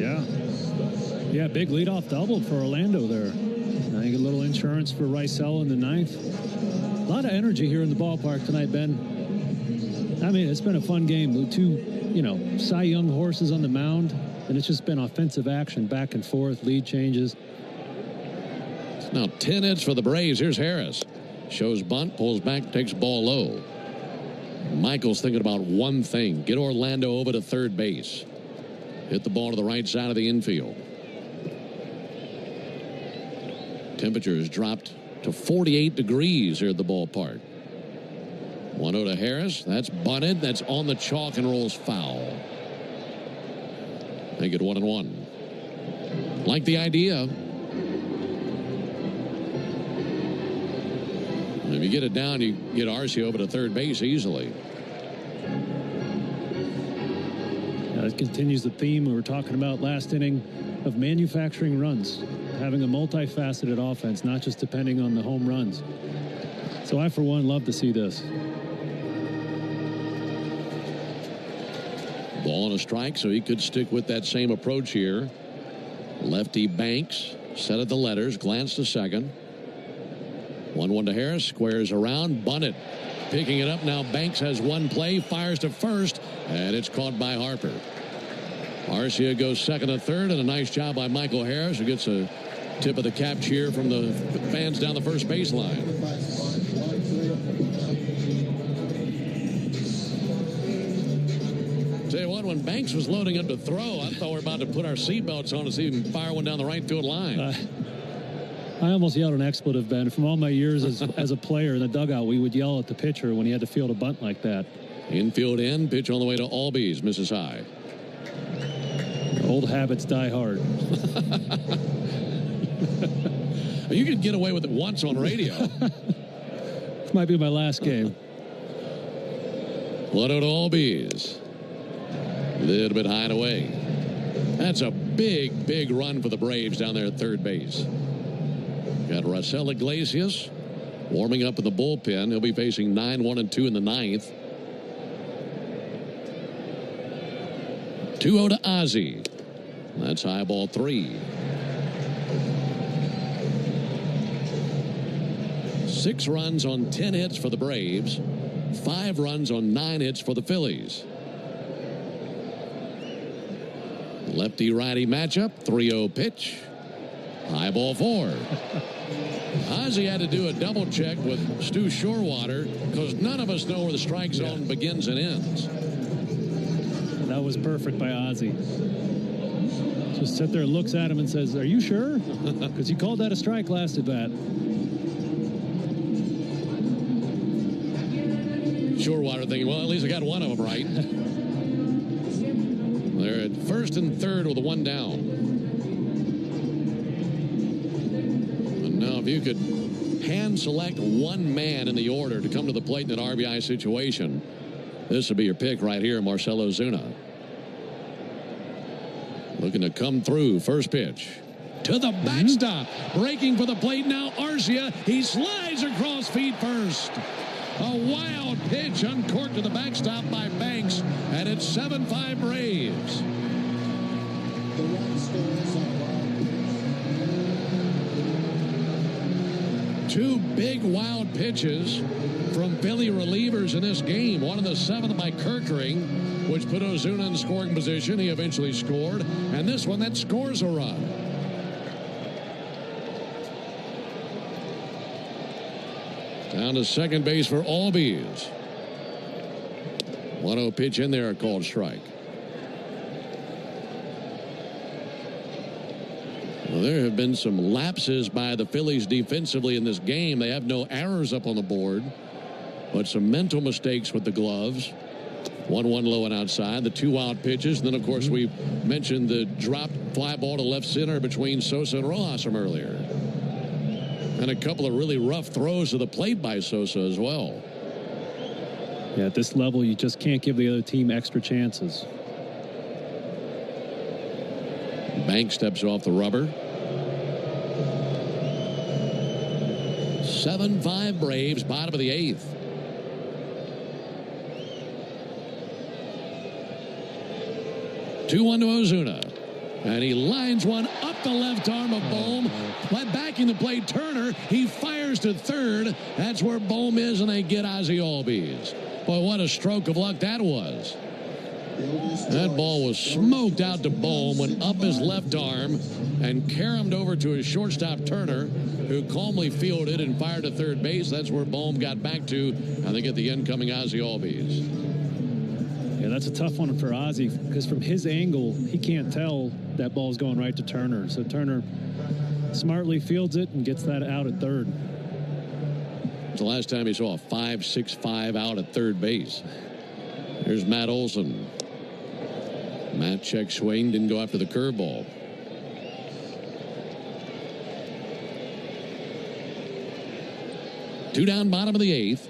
[SPEAKER 8] Yeah, big leadoff double for Orlando there. I think a little insurance for Rysell in the 9th. A lot of energy here in the ballpark tonight, Ben. I mean, it's been a fun game. The 2, Cy Young horses on the mound, and it's just been offensive action, back and forth, lead changes.
[SPEAKER 7] It's now 10 hits for the Braves. Here's Harris. Shows bunt, pulls back, takes ball low. Michael's thinking about one thing. Get Orlando over to third base. Hit the ball to the right side of the infield. Temperature has dropped to 48 degrees here at the ballpark. 1-0 to Harris. That's bunted. That's on the chalk and rolls foul. Make it 1-1. Like the idea. If you get it down, you get Arcia over to third base easily.
[SPEAKER 8] It continues the theme we were talking about last inning of manufacturing runs, having a multifaceted offense, not just depending on the home runs. So I, for one, love to see this.
[SPEAKER 7] Ball and a strike, so he could stick with that same approach here. Lefty Banks set at the letters, glanced to second. 1-1 to Harris, squares around, bunted. Picking it up now, Banks has one play, fires to first, and it's caught by Harper. Arcia goes second and third, and a nice job by Michael Harris, who gets a tip of the cap cheer from the fans down the first baseline. Tell you what, when Banks was loading up to throw, I thought we were about to put our seatbelts on to see him fire one down the right field line.
[SPEAKER 8] I almost yelled an expletive, Ben. From all my years as a player in the dugout, we would yell at the pitcher when he had to field a bunt like that.
[SPEAKER 7] Infield in, pitch on the way to Albies, misses high.
[SPEAKER 8] Old habits die hard.
[SPEAKER 7] You could get away with it once on radio.
[SPEAKER 8] This might be my last game.
[SPEAKER 7] 1-0 to Albies. A little bit high and away. That's a big, big run for the Braves down there at third base. Got Raisel Iglesias warming up in the bullpen. He'll be facing 9-1-2 in the ninth. 2-0 to Ozzie. That's high ball 3. 6 runs on 10 hits for the Braves. 5 runs on 9 hits for the Phillies. Lefty-righty matchup. 3-0 pitch. High ball 4. Ozzie had to do a double check with Stu Shorewater because none of us know where the strike zone begins and ends.
[SPEAKER 8] That was perfect by Ozzie. Just sit there, looks at him and says, "Are you sure?" Because he called that a strike last at bat.
[SPEAKER 7] Shorewater thinking, well, at least I got one of them right. They're at first and third with a 1 down. And now if you could hand select one man in the order to come to the plate in an RBI situation, this would be your pick right here, Marcell Ozuna. Looking to come through. First pitch. To the backstop. Breaking for the plate now, Arcia. He slides across feet first. A wild pitch uncorked to the backstop by Banks. And it's 7-5 Braves. Two big wild pitches from Philly relievers in this game. One in the 7th by Kerkering, which put Ozuna in scoring position. He eventually scored. And this one that scores a run. Down to second base for Albies. 1-0 pitch in there, a called strike. Well, there have been some lapses by the Phillies defensively in this game. They have no errors up on the board, but some mental mistakes with the gloves. 1-1 low and outside. The 2 wild pitches. And then, of course, we mentioned the dropped fly ball to left center between Sosa and Rojas from earlier. And a couple of really rough throws to the plate by Sosa as well.
[SPEAKER 8] Yeah, at this level, you just can't give the other team extra chances.
[SPEAKER 7] Banks steps off the rubber. 7-5 Braves, bottom of the 8th. Two-1 to Ozuna. And he lines one up the left arm of Bohm. Backing the plate, Turner. He fires to third. That's where Bohm is, and they get Ozzie Albies. Boy, what a stroke of luck that was. That ball was smoked out to Bohm, went up his left arm, and caromed over to his shortstop, Turner, who calmly fielded and fired to third base. That's where Bohm got back to, and they get the incoming Ozzie Albies.
[SPEAKER 8] Yeah, that's a tough one for Ozzie because from his angle, he can't tell that ball's going right to Turner. So Turner smartly fields it and gets that out at third.
[SPEAKER 7] It's the last time he saw a 5-6-5 out at third base. Here's Matt Olson. Matt check swing, didn't go after the curveball. Two down, bottom of the 8th.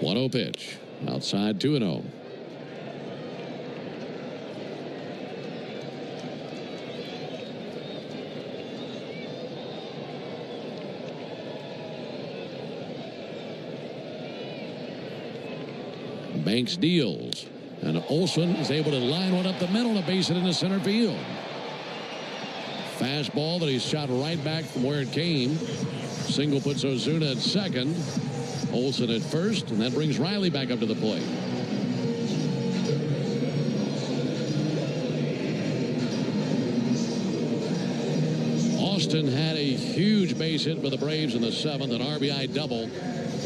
[SPEAKER 7] One 0 pitch. Outside 2-0. Banks deals. And Olson is able to line one up the middle to base it into center field. Fastball that he's shot right back from where it came. Single puts Ozuna at second. Olson at first, and that brings Riley back up to the plate. Austin had a huge base hit for the Braves in the 7th, an RBI double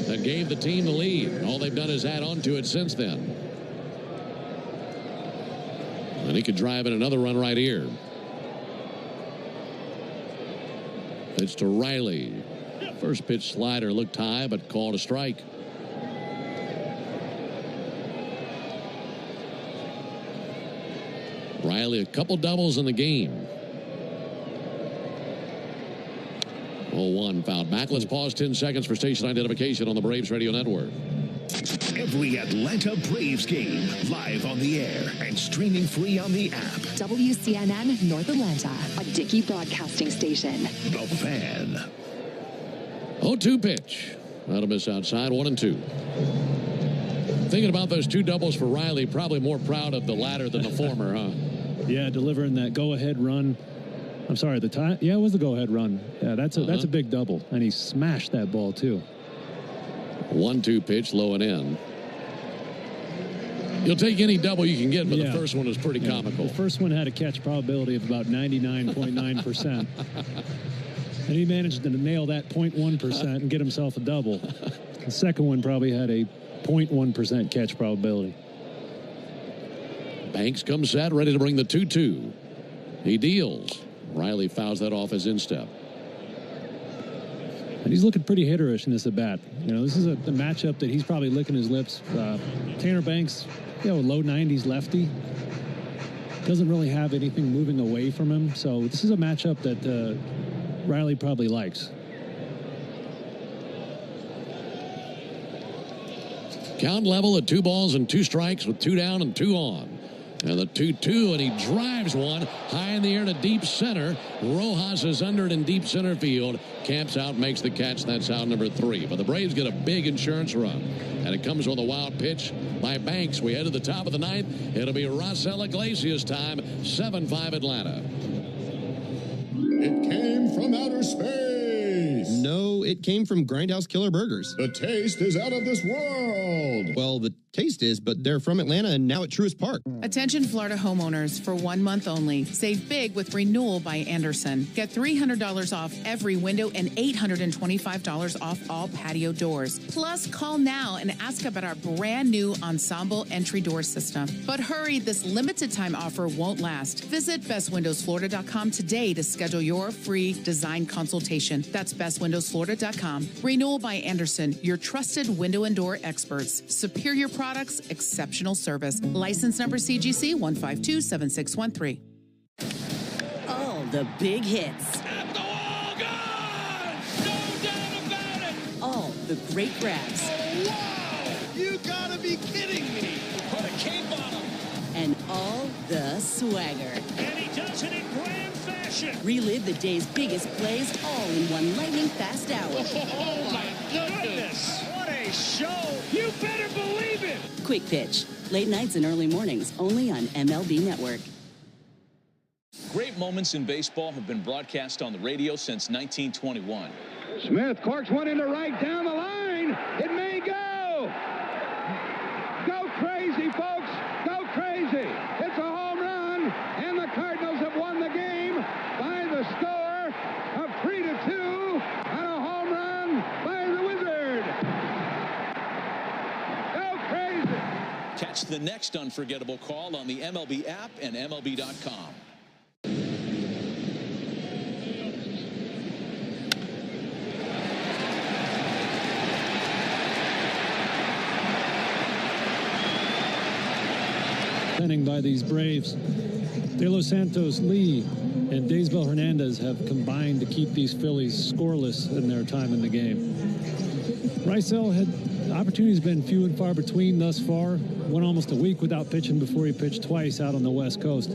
[SPEAKER 7] that gave the team the lead. All they've done is add on to it since then. And he could drive in another run right here. Pitch to Riley. First pitch slider looked high, but called a strike. Riley, a couple doubles in the game. 0-1 fouled back. Let's pause 10 seconds for station identification on the Braves Radio Network.
[SPEAKER 5] Every Atlanta Braves game live on the air and streaming free on the app.
[SPEAKER 1] WCNN North Atlanta, a Dickey broadcasting station.
[SPEAKER 5] The Fan.
[SPEAKER 7] 0-2 pitch. That'll miss outside. 1-2. Thinking about those two doubles for Riley, probably more proud of the latter than the former, huh?
[SPEAKER 8] Yeah, delivering that go-ahead run. I'm sorry, the time. Yeah, it was the go-ahead run. Yeah, that's a big double, and he smashed that ball too.
[SPEAKER 7] 1-2 pitch, low and in. You'll take any double you can get, but the first one was pretty comical.
[SPEAKER 8] The first one had a catch probability of about 99.9%. And he managed to nail that 0.1% and get himself a double. The second one probably had a 0.1% catch probability.
[SPEAKER 7] Banks comes set, ready to bring the 2-2. He deals. Riley fouls that off his instep.
[SPEAKER 8] And he's looking pretty hitterish in this at bat. You know, this is a matchup that he's probably licking his lips. Tanner Banks, low 90s lefty. Doesn't really have anything moving away from him. So this is a matchup that Riley probably likes.
[SPEAKER 7] Count level at 2 balls and 2 strikes with 2 down and 2 on. And the 2-2, and he drives one high in the air to deep center. Rojas is under it in deep center field. Camps out, makes the catch. That's out number 3. But the Braves get a big insurance run. And it comes on the wild pitch by Banks. We head to the top of the 9th. It'll be Raisel Iglesias time. 7-5 Atlanta.
[SPEAKER 11] It came from outer space.
[SPEAKER 12] No, it came from Grindhouse Killer Burgers.
[SPEAKER 11] The taste is out of this world.
[SPEAKER 12] Well, the taste is, but they're from Atlanta and now at Truist Park.
[SPEAKER 23] Attention Florida homeowners, for 1 month only. Save big with Renewal by Anderson. Get $300 off every window and $825 off all patio doors. Plus, call now and ask about our brand new Ensemble entry door system. But hurry, this limited time offer won't last. Visit bestwindowsflorida.com today to schedule your free design consultation. That's bestwindowsflorida.com. Renewal by Anderson, your trusted window and door experts. Superior products, exceptional service. License number CGC 1527613.
[SPEAKER 9] All the big hits.
[SPEAKER 26] At the wall, gone! No doubt about it!
[SPEAKER 9] All the great grabs.
[SPEAKER 26] Oh, wow! You gotta be kidding me! Put a cape on him!
[SPEAKER 9] And all the swagger.
[SPEAKER 26] And he does it in grand fashion!
[SPEAKER 9] Relive the day's biggest plays all in one lightning fast hour.
[SPEAKER 26] Oh, my goodness! What a show! You better believe it!
[SPEAKER 9] Quick Pitch. Late nights and early mornings only on MLB Network.
[SPEAKER 13] Great moments in baseball have been broadcast on the radio since 1921.
[SPEAKER 26] Smith corks one into right down the line. It may go. Go crazy, folks. Go crazy. It's a home run, and the Cardinals have won the game by the score of 3-2 on a home run by the Wizard. Go crazy.
[SPEAKER 13] Catch the next unforgettable call on the MLB app and MLB.com.
[SPEAKER 8] bullpenning by these Braves. De Los Santos, Lee, and Daysbel Hernandez have combined to keep these Phillies scoreless in their time in the game. Rysel had opportunities been few and far between thus far. Went almost a week without pitching before he pitched twice out on the West Coast.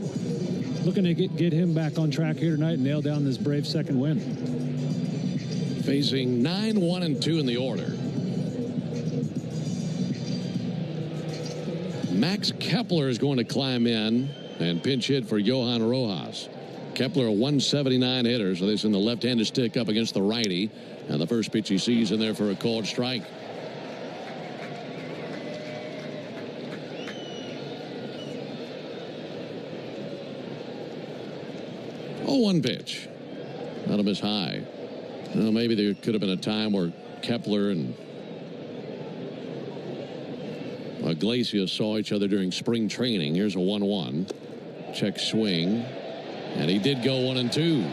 [SPEAKER 8] Looking to get him back on track here tonight and nail down this Braves second win.
[SPEAKER 7] Facing 9-1-2 in the order. Max Kepler is going to climb in and pinch hit for Johan Rojas. Kepler, a 179 hitter, so this in the left-handed stick up against the righty. And the first pitch he sees in there for a called strike. Oh, one pitch. That'll miss high. Well, maybe there could have been a time where Kepler and Iglesias saw each other during spring training. Here's a 1-1. Check swing. And he did go 1-2.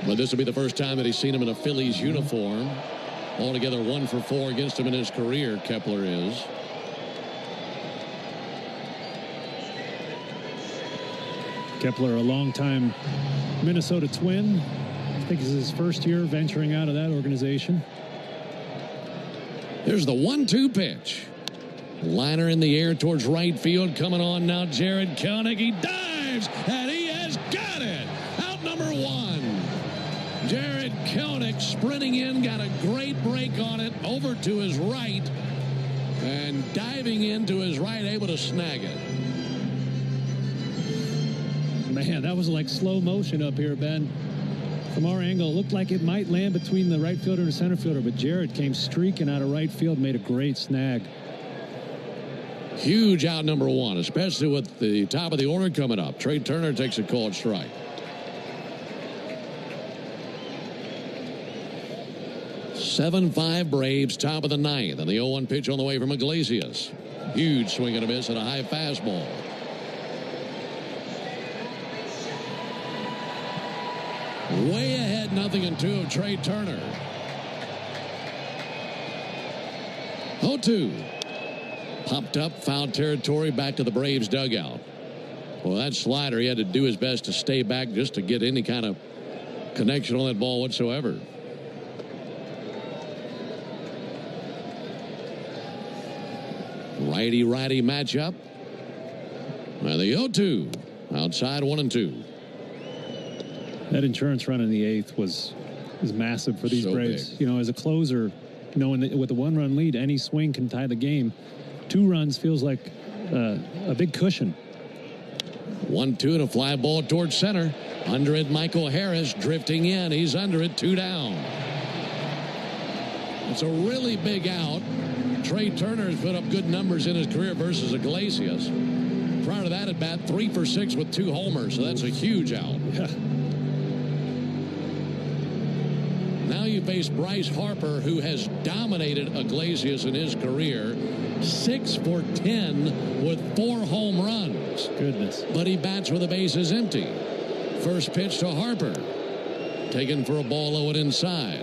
[SPEAKER 7] But this will be the first time that he's seen him in a Phillies uniform. Altogether 1 for 4 against him in his career, Kepler is.
[SPEAKER 8] Kepler, a longtime Minnesota Twin. I think this is his first year venturing out of that organization.
[SPEAKER 7] There's the 1-2 pitch. Liner in the air towards right field. Coming on now, Jared Kelenic. He dives, and he has got it. Out number 1. Jared Kelenic sprinting in, got a great break on it, over to his right, and diving into his right, able to snag it.
[SPEAKER 8] Man, that was like slow motion up here, Ben. From our angle, it looked like it might land between the right fielder and the center fielder, but Jared came streaking out of right field, made a great snag.
[SPEAKER 7] Huge out number 1, especially with the top of the order coming up. Trey Turner takes a called strike. (7-5) Braves, top of the 9th, and the 0-1 pitch on the way from Iglesias. Huge swing and a miss and a high fastball. Way ahead, 0-2 of Trey Turner. 0-2. Popped up, foul territory, back to the Braves dugout. Well, that slider, he had to do his best to stay back just to get any kind of connection on that ball whatsoever. Righty-righty matchup. Now the 0-2. Outside 1-2.
[SPEAKER 8] That insurance run in the 8th was massive for these Braves.
[SPEAKER 7] Big.
[SPEAKER 8] You know, as a closer, knowing that with a 1-run lead, any swing can tie the game. 2 runs feels like a big cushion.
[SPEAKER 7] 1-2 and a fly ball towards center. Under it, Michael Harris drifting in. He's under it, 2 down. It's a really big out. Trey Turner has put up good numbers in his career versus Iglesias. Prior to that at bat, 3 for 6 with 2 homers, so that's a huge out.
[SPEAKER 8] Yeah.
[SPEAKER 7] Now you face Bryce Harper, who has dominated Iglesias in his career. 6 for 10 with 4 home runs.
[SPEAKER 8] Goodness.
[SPEAKER 7] But he bats with the bases empty. First pitch to Harper. Taken for a ball low and inside.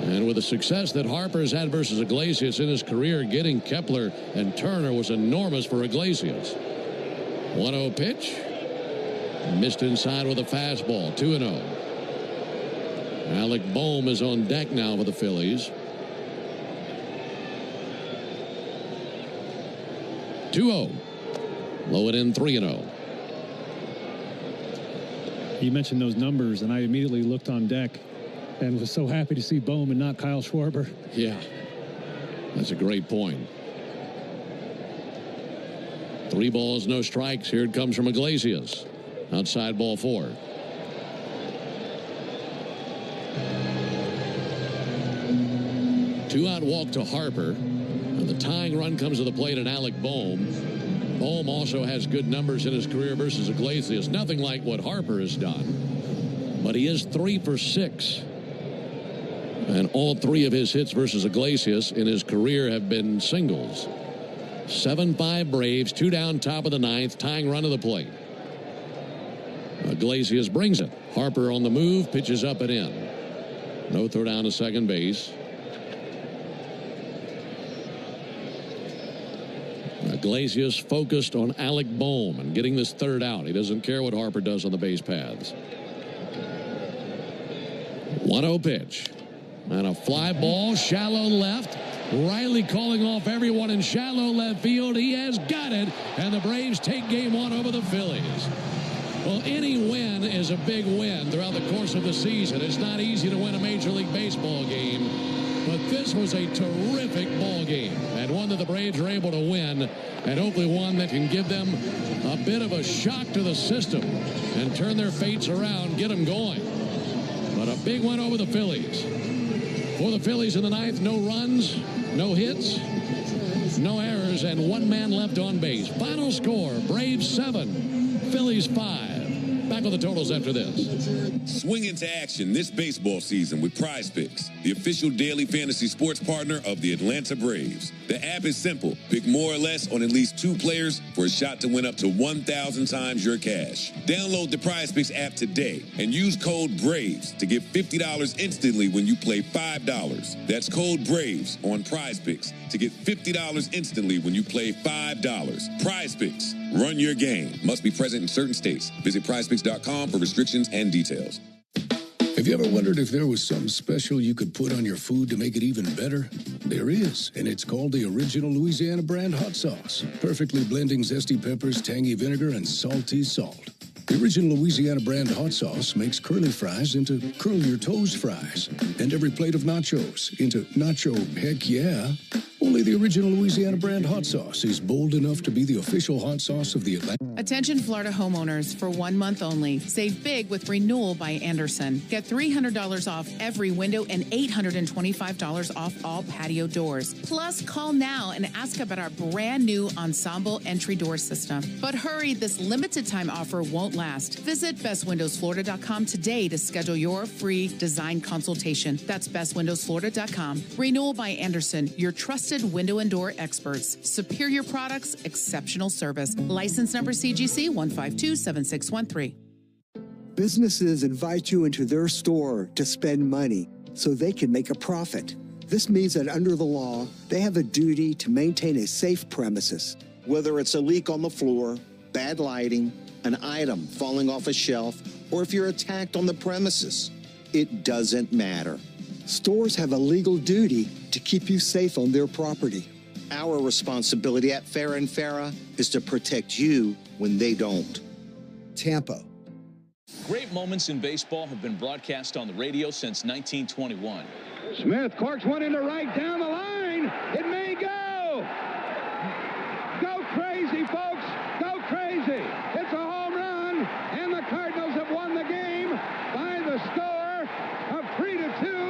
[SPEAKER 7] And with the success that Harper's had versus Iglesias in his career, getting Kepler and Turner was enormous for Iglesias. 1-0 pitch. Missed inside with a fastball. 2-0. Alec Bohm is on deck now for the Phillies. 2-0. Low and in 3-0.
[SPEAKER 8] You mentioned those numbers, and I immediately looked on deck and was so happy to see Bohm and not Kyle Schwarber.
[SPEAKER 7] Yeah, that's a great point. 3 balls, no strikes. Here it comes from Iglesias. Outside ball 4. Two-out walk to Harper. And the tying run comes to the plate and Alec Bohm. Bohm also has good numbers in his career versus Iglesias. Nothing like what Harper has done. But he is 3 for 6. And all 3 of his hits versus Iglesias in his career have been singles. 7-5 Braves, 2 down, top of the 9th, tying run to the plate. Iglesias brings it. Harper on the move, pitches up and in. No throw down to second base. Iglesias focused on Alec Bohm and getting this third out. He doesn't care what Harper does on the base paths. 1-0 pitch. And a fly ball, shallow left. Riley calling off everyone in shallow left field. He has got it, and the Braves take game one over the Phillies. Well, any win is a big win throughout the course of the season. It's not easy to win a Major League Baseball game, but this was a terrific ball game, and one that the Braves are able to win, and hopefully one that can give them a bit of a shock to the system and turn their fates around, get them going. But a big win over the Phillies. For the Phillies in the ninth, no runs, no hits, no errors, and one man left on base. Final score, Braves 7, Phillies 5. Back on the totals after this.
[SPEAKER 2] Swing into action this baseball season with PrizePicks, the official daily fantasy sports partner of the Atlanta Braves. The app is simple. Pick more or less on at least 2 players for a shot to win up to 1,000 times your cash. Download the PrizePicks app today and use code BRAVES to get $50 instantly when you play $5. That's code BRAVES on PrizePicks to get $50 instantly when you play $5. PrizePicks. Run your game. Must be present in certain states. Visit prizepicks.com for restrictions and details.
[SPEAKER 3] Have you ever wondered if there was something special you could put on your food to make it even better? There is, and it's called the Original Louisiana Brand Hot Sauce. Perfectly blending zesty peppers, tangy vinegar, and salty salt. The Original Louisiana Brand Hot Sauce makes curly fries into curl your toes fries, and every plate of nachos into nacho heck yeah. Only the Original Louisiana Brand Hot Sauce is bold enough to be the official hot sauce of the Atlanta.
[SPEAKER 23] Attention Florida homeowners, for 1 month only. Save big with Renewal by Anderson. Get $300 off every window and $825 off all patio doors. Plus, call now and ask about our brand new Ensemble entry door system. But hurry, this limited time offer won't last. Visit bestwindowsflorida.com today to schedule your free design consultation. That's bestwindowsflorida.com. Renewal by Anderson, your trusted window and door experts. Superior products, exceptional service. License number CGC 1527613.
[SPEAKER 14] Businesses invite you into their store to spend money so they can make a profit. This means that under the law, they have a duty to maintain a safe premises.
[SPEAKER 15] Whether it's a leak on the floor, bad lighting, an item falling off a shelf, or if you're attacked on the premises, it doesn't matter.
[SPEAKER 14] Stores have a legal duty to keep you safe on their property.
[SPEAKER 15] Our responsibility at Farrah & Farrah is to protect you when they don't.
[SPEAKER 14] Tampa.
[SPEAKER 13] Great moments in baseball have been broadcast on the radio since 1921.
[SPEAKER 26] Smith corks one into right down the line. It may go. Go crazy, folks. Go crazy. It's a home run, and the Cardinals have won the game by the score of 3-2.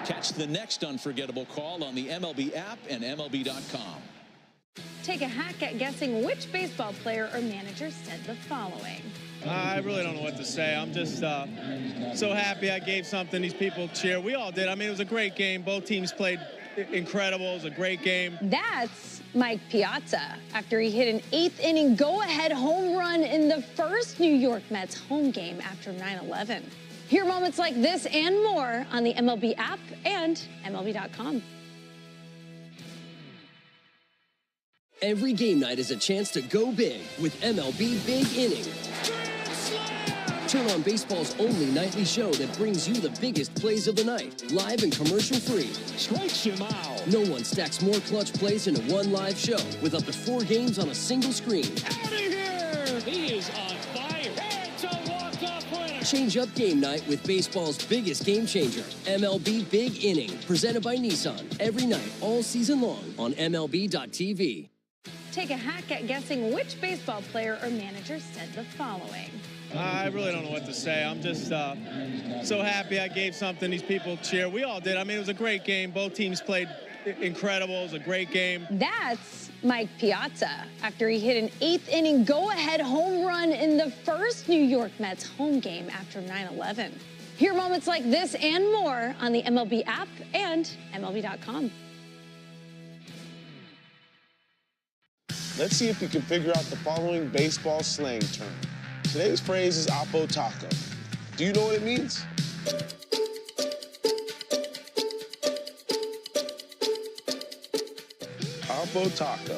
[SPEAKER 13] Catch the next unforgettable call on the MLB app and MLB.com.
[SPEAKER 17] Take a hack at guessing which baseball player or manager said the following.
[SPEAKER 10] I really don't know what to say. I'm just so happy I gave something these people cheer. We all did. I mean, it was a great game. Both teams played incredible. It was a great game.
[SPEAKER 17] That's Mike Piazza after he hit an 8th inning go-ahead home run in the first New York Mets home game after 9/11. Hear moments like this and more on the MLB app and MLB.com.
[SPEAKER 16] Every game night is a chance to go big with MLB Big Inning. Turn on baseball's only nightly show that brings you the biggest plays of the night, live and commercial-free.
[SPEAKER 18] Strikes him out.
[SPEAKER 16] No one stacks more clutch plays into one live show with up to 4 games on a single screen.
[SPEAKER 18] Out of here! He is on fire. It's a walk-off winner.
[SPEAKER 16] Change up game night with baseball's biggest game changer, MLB Big Inning, presented by Nissan. Every night, all season long on MLB.tv.
[SPEAKER 17] Take a hack at guessing which baseball player or manager said the following.
[SPEAKER 10] I really don't know what to say. I'm just so happy I gave something these people cheer. We all did. I mean, it was a great game. Both teams played incredible. It was a great game.
[SPEAKER 17] That's Mike Piazza after he hit an 8th inning go-ahead home run in the first New York Mets home game after 9/11. Hear moments like this and more on the MLB app and MLB.com.
[SPEAKER 6] Let's see if you can figure out the following baseball slang term. Today's phrase is Oppo Taco. Do you know what it means? Oppo Taco,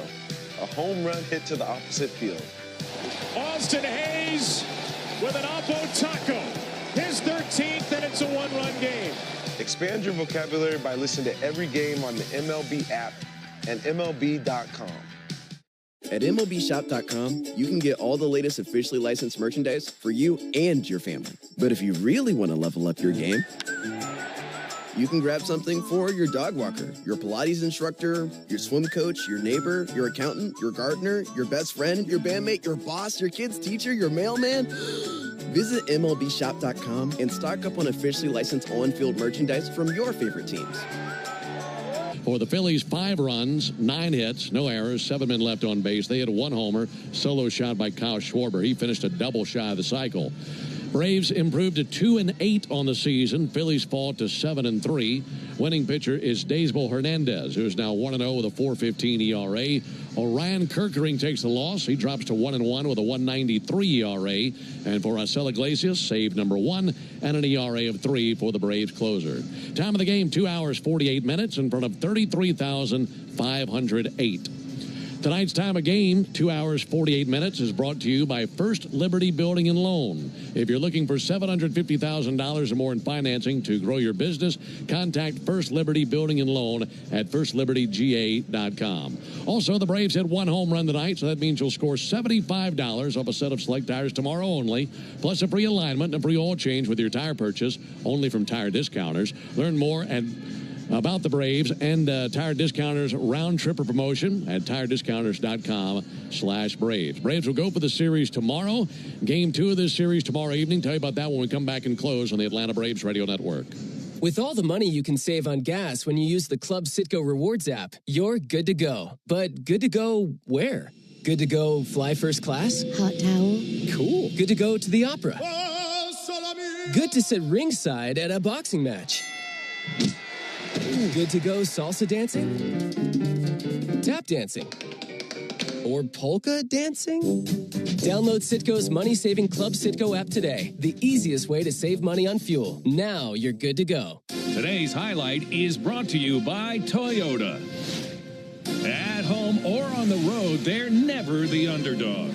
[SPEAKER 6] a home run hit to the opposite field.
[SPEAKER 18] Austin Hayes with an Oppo Taco. His 13th, and it's a one-run game.
[SPEAKER 6] Expand your vocabulary by listening to every game on the MLB app and MLB.com.
[SPEAKER 19] At MLBshop.com, you can get all the latest officially licensed merchandise for you and your family. But if you really want to level up your game, you can grab something for your dog walker, your Pilates instructor, your swim coach, your neighbor, your accountant, your gardener, your best friend, your bandmate, your boss, your kid's teacher, your mailman. Visit MLBshop.com and stock up on officially licensed on-field merchandise from your favorite teams.
[SPEAKER 7] For the Phillies, 5 runs, 9 hits, no errors, 7 men left on base. They had 1 homer, solo shot by Kyle Schwarber. He finished a double shy of the cycle. Braves improved to 2-8 on the season. Phillies fall to 7-3. Winning pitcher is Daysbel Hernandez, who is now 1-0 with a 4.15 ERA. Orion Kerkering takes the loss. He drops to 1-1 with a 1.93 ERA. And for Raisel Iglesias, save number 1 and an ERA of 3 for the Braves closer. Time of the game, 2 hours, 48 minutes in front of 33,508. Tonight's time of game, 2 hours, 48 minutes, is brought to you by First Liberty Building and Loan. If you're looking for $750,000 or more in financing to grow your business, contact First Liberty Building and Loan at firstlibertyga.com. Also, the Braves had 1 home run tonight, so that means you'll score $75 off a set of select tires tomorrow only, plus a free alignment and a free oil change with your tire purchase, only from Tire Discounters. Learn more about the Braves and Tire Discounters round tripper promotion at tirediscounters.com/Braves. Braves will go for the series tomorrow. Game 2 of this series tomorrow evening. Tell you about that when we come back and close on the Atlanta Braves Radio Network.
[SPEAKER 16] With all the money you can save on gas when you use the Club Citgo Rewards app, you're good to go. But good to go where? Good to go fly first class?
[SPEAKER 1] Hot towel.
[SPEAKER 16] Cool. Good to go to the opera. Good to sit ringside at a boxing match. Good to go salsa dancing? Tap dancing? Or polka dancing? Download Citgo's money-saving Club Citgo app today. The easiest way to save money on fuel. Now you're good to go.
[SPEAKER 18] Today's highlight is brought to you by Toyota. At home or on the road, they're never the underdog.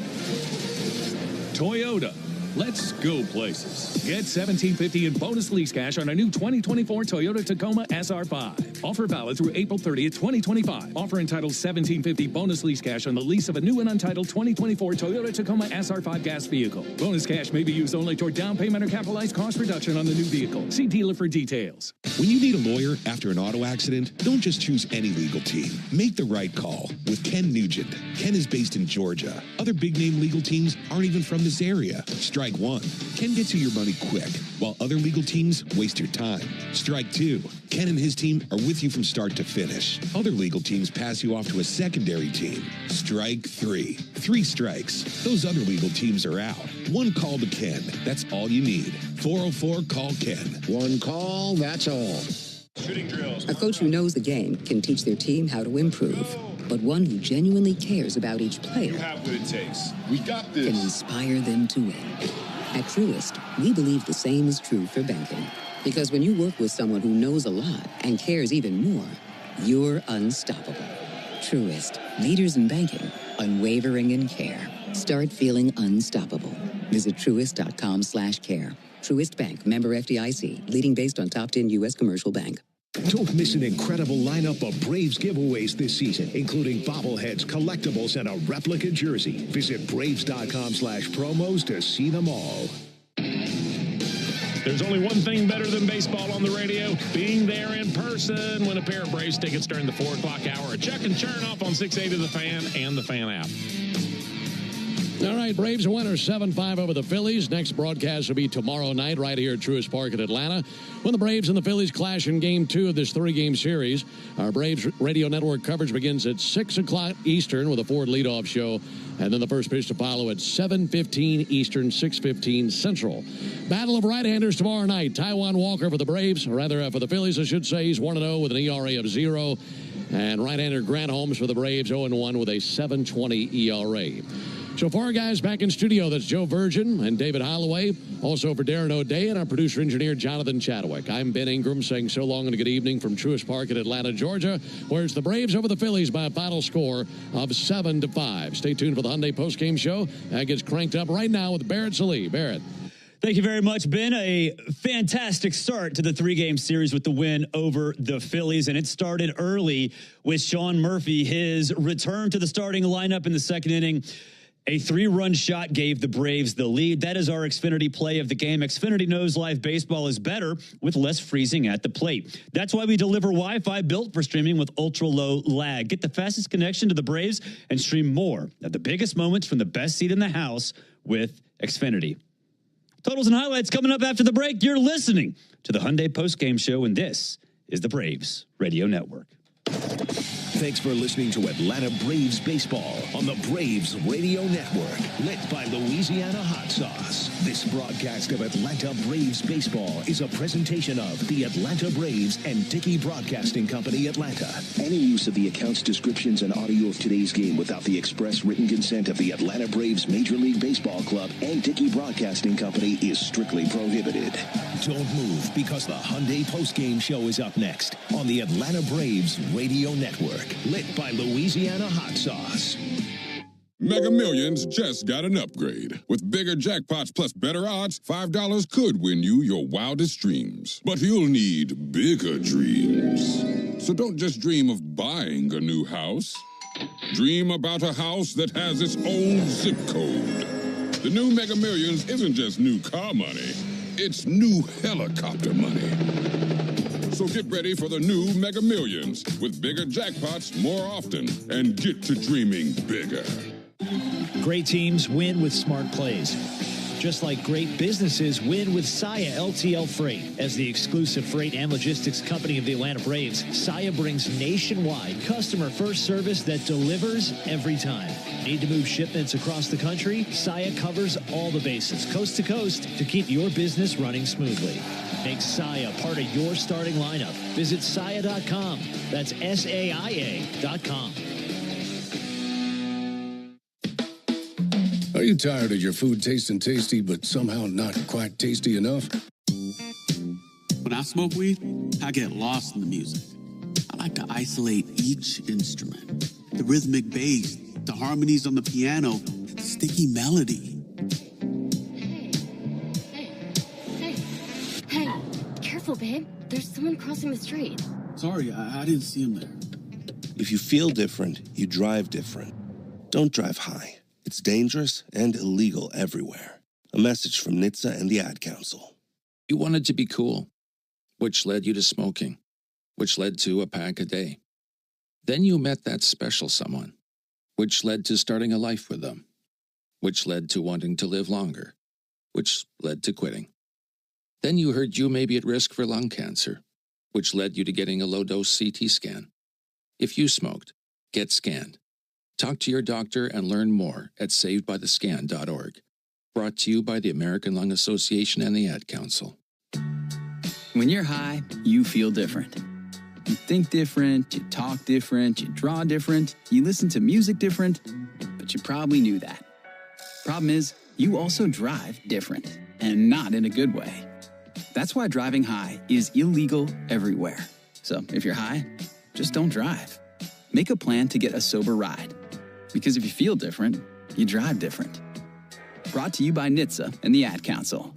[SPEAKER 18] Toyota. Let's go places. Get $1,750 in bonus lease cash on a new 2024 Toyota Tacoma SR5. Offer valid through April 30th, 2025. Offer entitled $1,750 bonus lease cash on the lease of a new and untitled 2024 Toyota Tacoma SR5 gas vehicle. Bonus cash may be used only toward down payment or capitalized cost reduction on the new vehicle. See dealer for details.
[SPEAKER 20] When you need a lawyer after an auto accident, don't just choose any legal team. Make the right call with Ken Nugent. Ken is based in Georgia. Other big-name legal teams aren't even from this area. Strike 1. Ken gets you your money quick, while other legal teams waste your time. Strike 2. Ken and his team are with you from start to finish. Other legal teams pass you off to a secondary team. Strike 3. 3 strikes. Those other legal teams are out. 1 call to Ken. That's all you need. 404-CALL-KEN.
[SPEAKER 11] 1 call, that's all.
[SPEAKER 18] Shooting drills.
[SPEAKER 1] A coach who knows the game can teach their team how to improve. But one who genuinely cares about each player
[SPEAKER 18] You have what it takes.
[SPEAKER 11] We got this.
[SPEAKER 1] can inspire them to win. At Truist, we believe the same is true for banking. Because when you work with someone who knows a lot and cares even more, you're unstoppable. Truist, leaders in banking, unwavering in care. Start feeling unstoppable. Visit truist.com/care. Truist Bank, member FDIC, leading based on top 10 U.S. commercial bank.
[SPEAKER 21] Don't miss an incredible lineup of Braves giveaways this season, including bobbleheads, collectibles, and a replica jersey. Visit Braves.com/promos to see them all.
[SPEAKER 18] There's only one thing better than baseball on the radio, being there in person when a pair of Braves tickets during the 4 o'clock hour. Chuck and Churn off on 680 The Fan and the Fan app.
[SPEAKER 7] All right, Braves are winners 7-5 over the Phillies. Next broadcast will be tomorrow night right here at Truist Park in Atlanta when the Braves and the Phillies clash in Game 2 of this 3-game series. Our Braves Radio Network coverage begins at 6 o'clock Eastern with a Ford leadoff show, and then the first pitch to follow at 7:15 Eastern, 6:15 Central. Battle of right-handers tomorrow night. Taijuan Walker for the Braves, or rather for the Phillies, I should say. He's 1-0 with an ERA of 0. And right-hander Grant Holmes for the Braves, 0-1 with a 7.20 ERA. So for our guys back in studio, that's Joe Virgin and David Holloway. Also for Darren O'Day and our producer-engineer, Jonathan Chadwick. I'm Ben Ingram saying so long and a good evening from Truist Park in Atlanta, Georgia, where it's the Braves over the Phillies by a final score of 7-5. Stay tuned for the Hyundai postgame show. That gets cranked up right now with Barrett Sallee. Barrett.
[SPEAKER 4] Thank you very much, Ben. A fantastic start to the three-game series with the win over the Phillies, and it started early with Sean Murphy. His return to the starting lineup in the second inning. A 3-run shot gave the Braves the lead. That is our Xfinity play of the game. Xfinity knows live baseball is better with less freezing at the plate. That's why we deliver Wi-Fi built for streaming with ultra-low lag. Get the fastest connection to the Braves and stream more of the biggest moments from the best seat in the house with Xfinity. Totals and highlights coming up after the break. You're listening to the Hyundai Postgame Show, and this is the Braves Radio Network.
[SPEAKER 21] Thanks for listening to Atlanta Braves Baseball on the Braves Radio Network, lit by Louisiana Hot Sauce. This broadcast of Atlanta Braves Baseball is a presentation of the Atlanta Braves and Dickey Broadcasting Company, Atlanta.
[SPEAKER 5] Any use of the accounts, descriptions, and audio of today's game without the express written consent of the Atlanta Braves Major League Baseball Club and Dickey Broadcasting Company is strictly prohibited.
[SPEAKER 21] Don't move, because the Hyundai Postgame Show is up next on the Atlanta Braves Radio Network, lit by Louisiana Hot Sauce.
[SPEAKER 12] Mega Millions just got an upgrade. With bigger jackpots plus better odds, $5 could win you your wildest dreams. But you'll need bigger dreams. So don't just dream of buying a new house. Dream about a house that has its own zip code. The new Mega Millions isn't just new car money. It's new helicopter money. So get ready for the new Mega Millions with bigger jackpots more often and get to dreaming bigger.
[SPEAKER 22] Great teams win with smart plays. Just like great businesses win with Saia LTL Freight. As the exclusive freight and logistics company of the Atlanta Braves, Saia brings nationwide customer-first service that delivers every time. Need to move shipments across the country? Saia covers all the bases, coast to coast, to keep your business running smoothly. Make Saia part of your starting lineup. Visit Saia.com. That's SAIA.com.
[SPEAKER 3] Are you tired of your food tasting tasty, but somehow not quite tasty enough?
[SPEAKER 24] When I smoke weed, I get lost in the music. I like to isolate each instrument. The rhythmic bass, the harmonies on the piano, the sticky melody.
[SPEAKER 25] Hey, careful, babe. There's someone crossing the street.
[SPEAKER 24] Sorry, I didn't see him there.
[SPEAKER 6] If you feel different, you drive different. Don't drive high. It's dangerous and illegal everywhere. A message from NHTSA and the Ad Council.
[SPEAKER 27] You wanted to be cool, which led you to smoking, which led to a pack a day. Then you met that special someone, which led to starting a life with them, which led to wanting to live longer, which led to quitting. Then you heard you may be at risk for lung cancer, which led you to getting a low-dose CT scan. If you smoked, get scanned. Talk to your doctor and learn more at savedbythescan.org. Brought to you by the American Lung Association and the Ad Council.
[SPEAKER 28] When you're high, you feel different. You think different, you talk different, you draw different, you listen to music different, but you probably knew that. Problem is, you also drive different, and not in a good way. That's why driving high is illegal everywhere. So if you're high, just don't drive. Make a plan to get a sober ride. Because if you feel different, you drive different. Brought to you by NHTSA and the Ad Council.